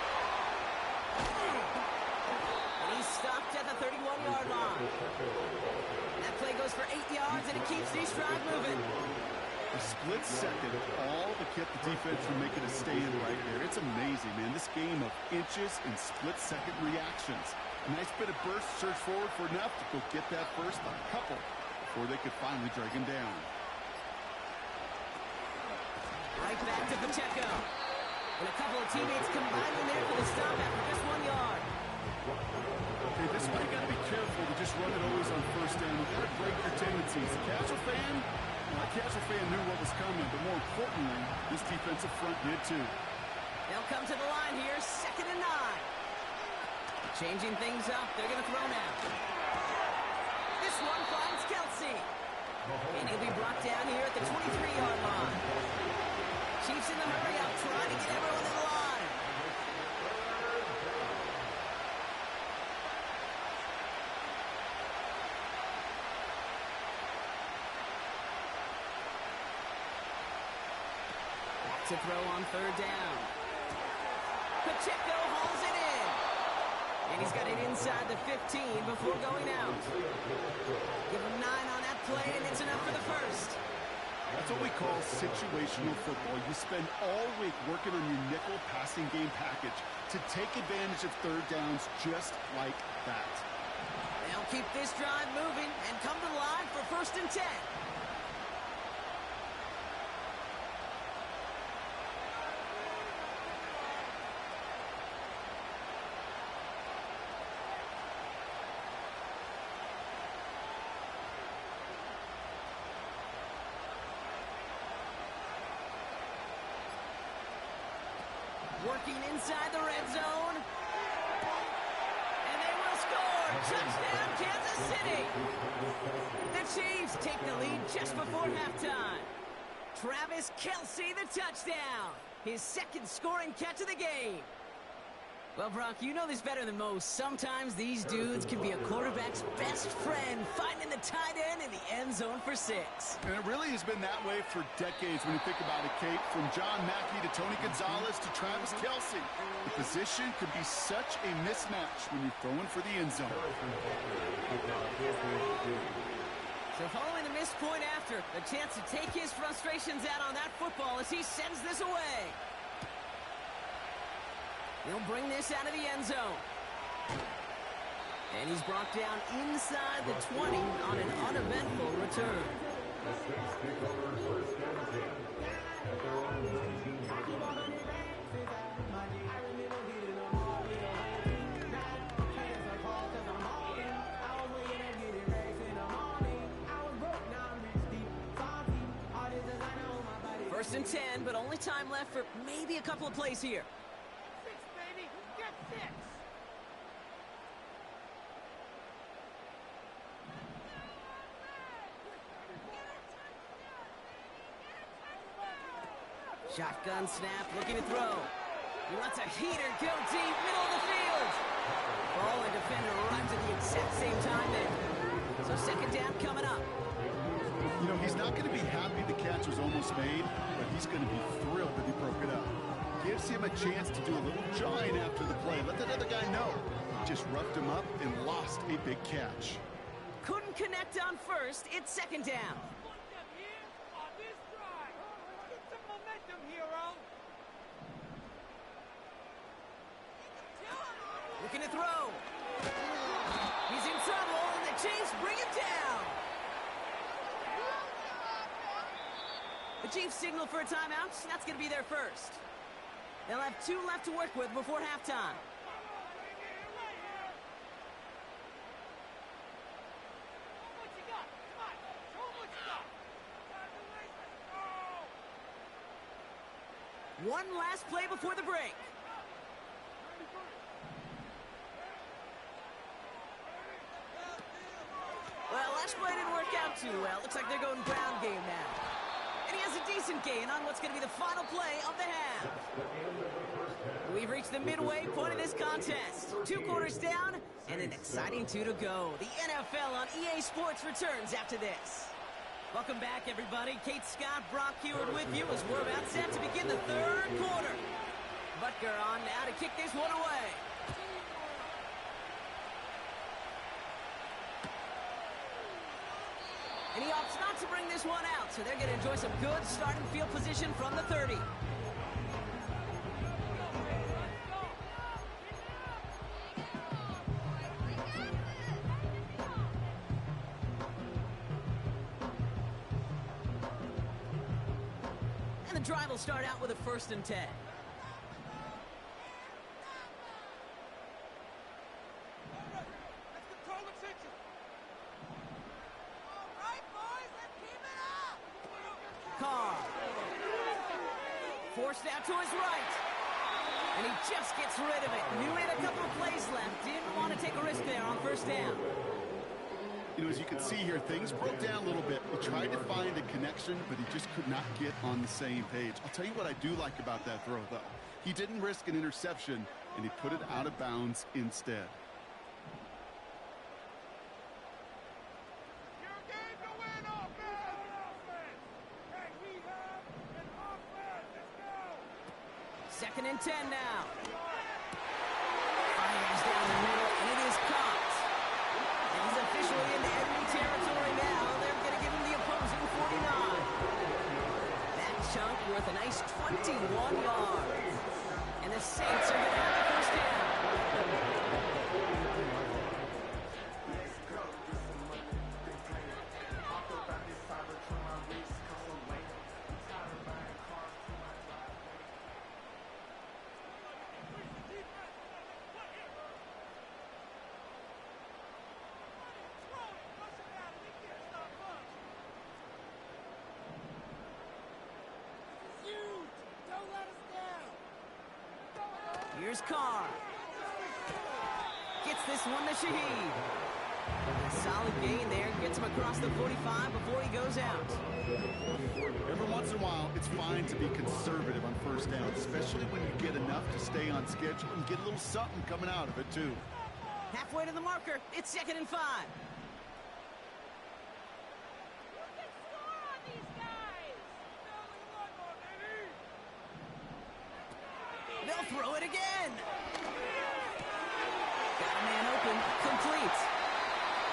And he's stopped at the 31-yard line. That play goes for 8 yards, and it keeps these drive moving. A split second, all to keep the defense from making a stand right there. It's amazing, man. This game of inches and split-second reactions. A nice bit of burst, surge forward for enough to go get that first, a couple, before they could finally drag him down. Right back to Pacheco. And a couple of teammates combining there for the stop after just 1 yard. Okay, this is why you got to be careful to just run it always on first down. You got to break your tendencies. A casual fan knew what was coming, but more importantly, this defensive front did too. They'll come to the line here, 2nd and 9. Changing things up, they're going to throw now. This one finds Kelsey. And he'll be brought down here at the 23-yard line. Chiefs in the hurry up, trying to get everyone to the line. Back to throw on 3rd down. Pacheco hauls it in. And he's got it inside the 15 before going out. Give him 9 on that play, and it's enough for the first. That's what we call situational football. You spend all week working on your nickel passing game package to take advantage of 3rd downs just like that. They'll keep this drive moving and come to the line for 1st and 10. Working inside the red zone. And they will score. Touchdown, Kansas City. The Chiefs take the lead just before halftime. Travis Kelce, the touchdown. His 2nd scoring catch of the game. Well, Brock, you know this better than most. Sometimes these dudes can be a quarterback's best friend, finding the tight end in the end zone for 6. And it really has been that way for decades when you think about it, Kate. From John Mackey to Tony Gonzalez to Travis Kelce. The position can be such a mismatch when you're throwing for the end zone. So following the missed point after, the chance to take his frustrations out on that football as he sends this away. He'll bring this out of the end zone. And he's brought down inside the 20 on an uneventful return. First and 10, but only time left for maybe a couple of plays here. Shotgun snap, looking to throw. He lets a heater go deep, middle of the field. Ball and defender runs at the exact same time there. So 2nd down coming up. You know, he's not going to be happy the catch was almost made, but he's going to be thrilled that he broke it up. Gives him a chance to do a little jawing after the play. Let that other guy know. He just roughed him up and lost a big catch. Couldn't connect on first. It's 2nd down. Looking to throw. He's in trouble, and the Chiefs bring him down. The Chiefs signal for a timeout. That's going to be their first. They'll have 2 left to work with before halftime. One last play before the break. Well, last play didn't work out too well. Looks like they're going ground game now. And he has has a decent gain on what's going to be the final play of the half. We've reached the midway point of this contest. 2 quarters down and an exciting 2 to go. The NFL on EA Sports returns after this. Welcome back, everybody. Kate Scott, Brock Heward with you as we're about set to begin the 3rd quarter. Butker on now to kick this one away. And he opts not to bring this one out, so they're going to enjoy some good starting field position from the 30. And the drive will start out with a 1st and 10. Forced out to his right. And he just gets rid of it. Knew he had a couple of plays left. Didn't want to take a risk there on 1st down. You know, as you can see here, things broke down a little bit. He tried to find a connection, but he just could not get on the same page. I'll tell you what I do like about that throw, though. He didn't risk an interception, and he put it out of bounds instead. Second and 10 now. Fires down the middle, and it is caught. And he's officially into enemy territory now. They're going to give him the opposing 49. That chunk worth a nice 21 yards. And the Saints are going to have the 1st down. Here's Carr. Gets this one to Shaheed. A solid gain there. Gets him across the 45 before he goes out. Every once in a while, it's fine to be conservative on 1st down, especially when you get enough to stay on schedule and get a little something coming out of it, too. Halfway to the marker. It's 2nd and 5. They'll throw it again. Got a man open, complete.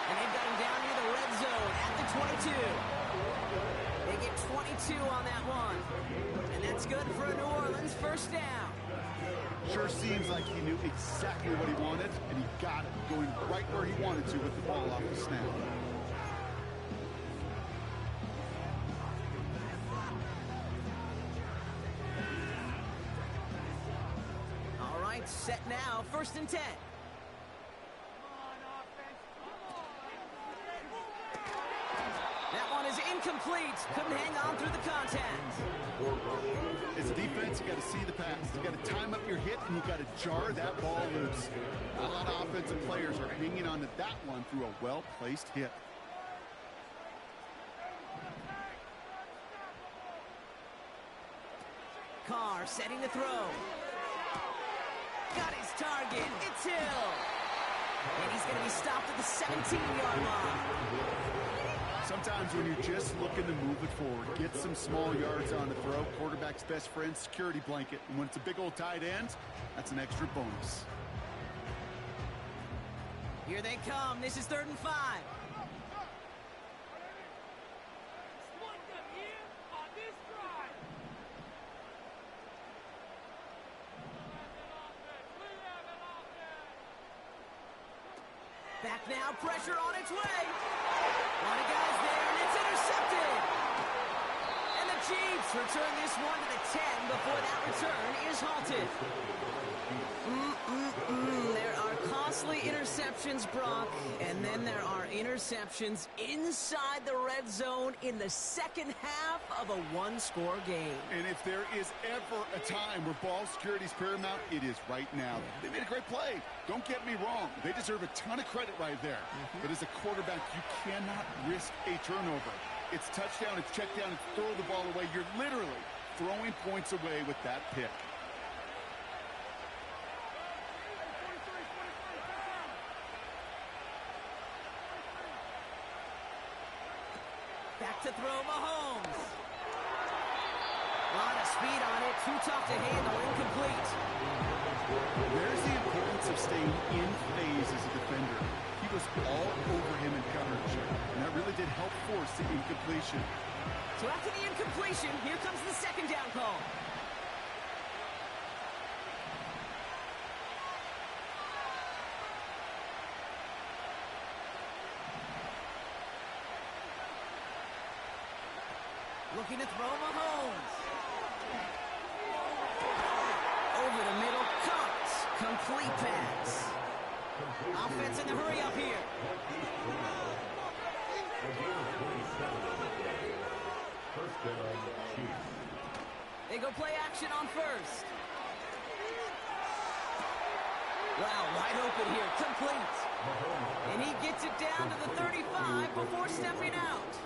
And they've got him down near the red zone at the 22. They get 22 on that one. And that's good for a New Orleans 1st down. Sure seems like he knew exactly what he wanted, and he got it, going right where he wanted to with the ball off the snap. Set now, 1st and 10. That one is incomplete. Couldn't hang on through the contact. As a defense, you got to see the pass. You got to time up your hit, and you got to jar that ball loose. Not a lot of offensive players are hanging on to that one through a well-placed hit. Carr setting the throw. Got his target. It's Hill. And he's going to be stopped at the 17-yard line. Sometimes when you're just looking to move it forward, get some small yards on the throw, quarterback's best friend, security blanket. And when it's a big old tight end, that's an extra bonus. Here they come. This is 3rd and 5. Back now, pressure on its way. A lot of guys there, and it's intercepted. And the Chiefs return this one to the 10 before that return is halted. There are costly interceptions, Brock, and then there are interceptions inside the red zone in the 2nd half of a 1-score game. And if there is ever a time where ball security is paramount, it is right now. They made a great play. Don't get me wrong. They deserve a ton of credit right there. But as a quarterback, you cannot risk a turnover. It's touchdown, it's check down, it's throw the ball away. You're literally throwing points away with that pick. Back to throw Mahomes. A lot of speed on it. Too tough to handle. Incomplete. There's the importance of staying in phase as a defender. He was all over him in coverage, and that really did help force the incompletion. So after the incompletion, here comes the second down call. Looking to throw Mahomes. Over the middle, caught. Complete pass. Offense in the hurry up here. They go play action on first. Wow, wide open here, complete. And he gets it down to the 35 before stepping out.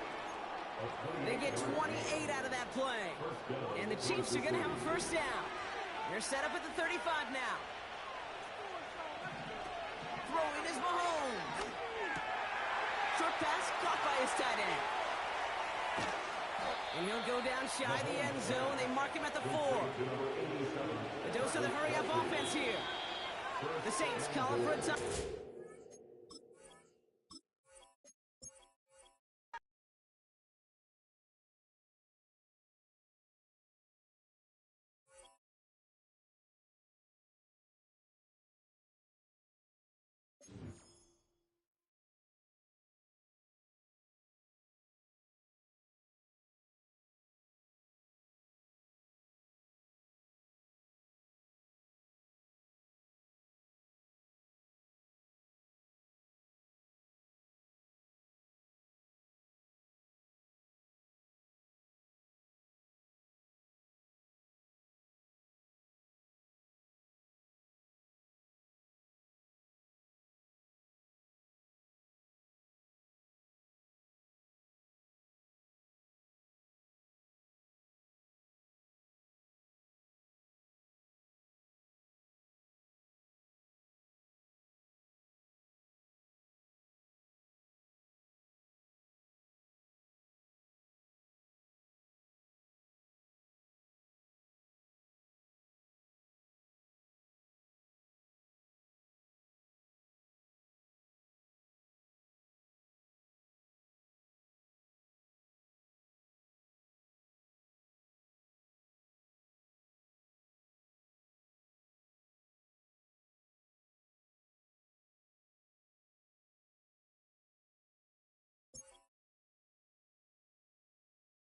They get 28 out of that play. And the Chiefs are going to have a first down. They're set up at the 35 now. Throwing is Mahomes. Short pass caught by his tight end. And he'll go down shy of the end zone. They mark him at the 4. A dose of the hurry-up offense here. The Saints call it for a touchdown.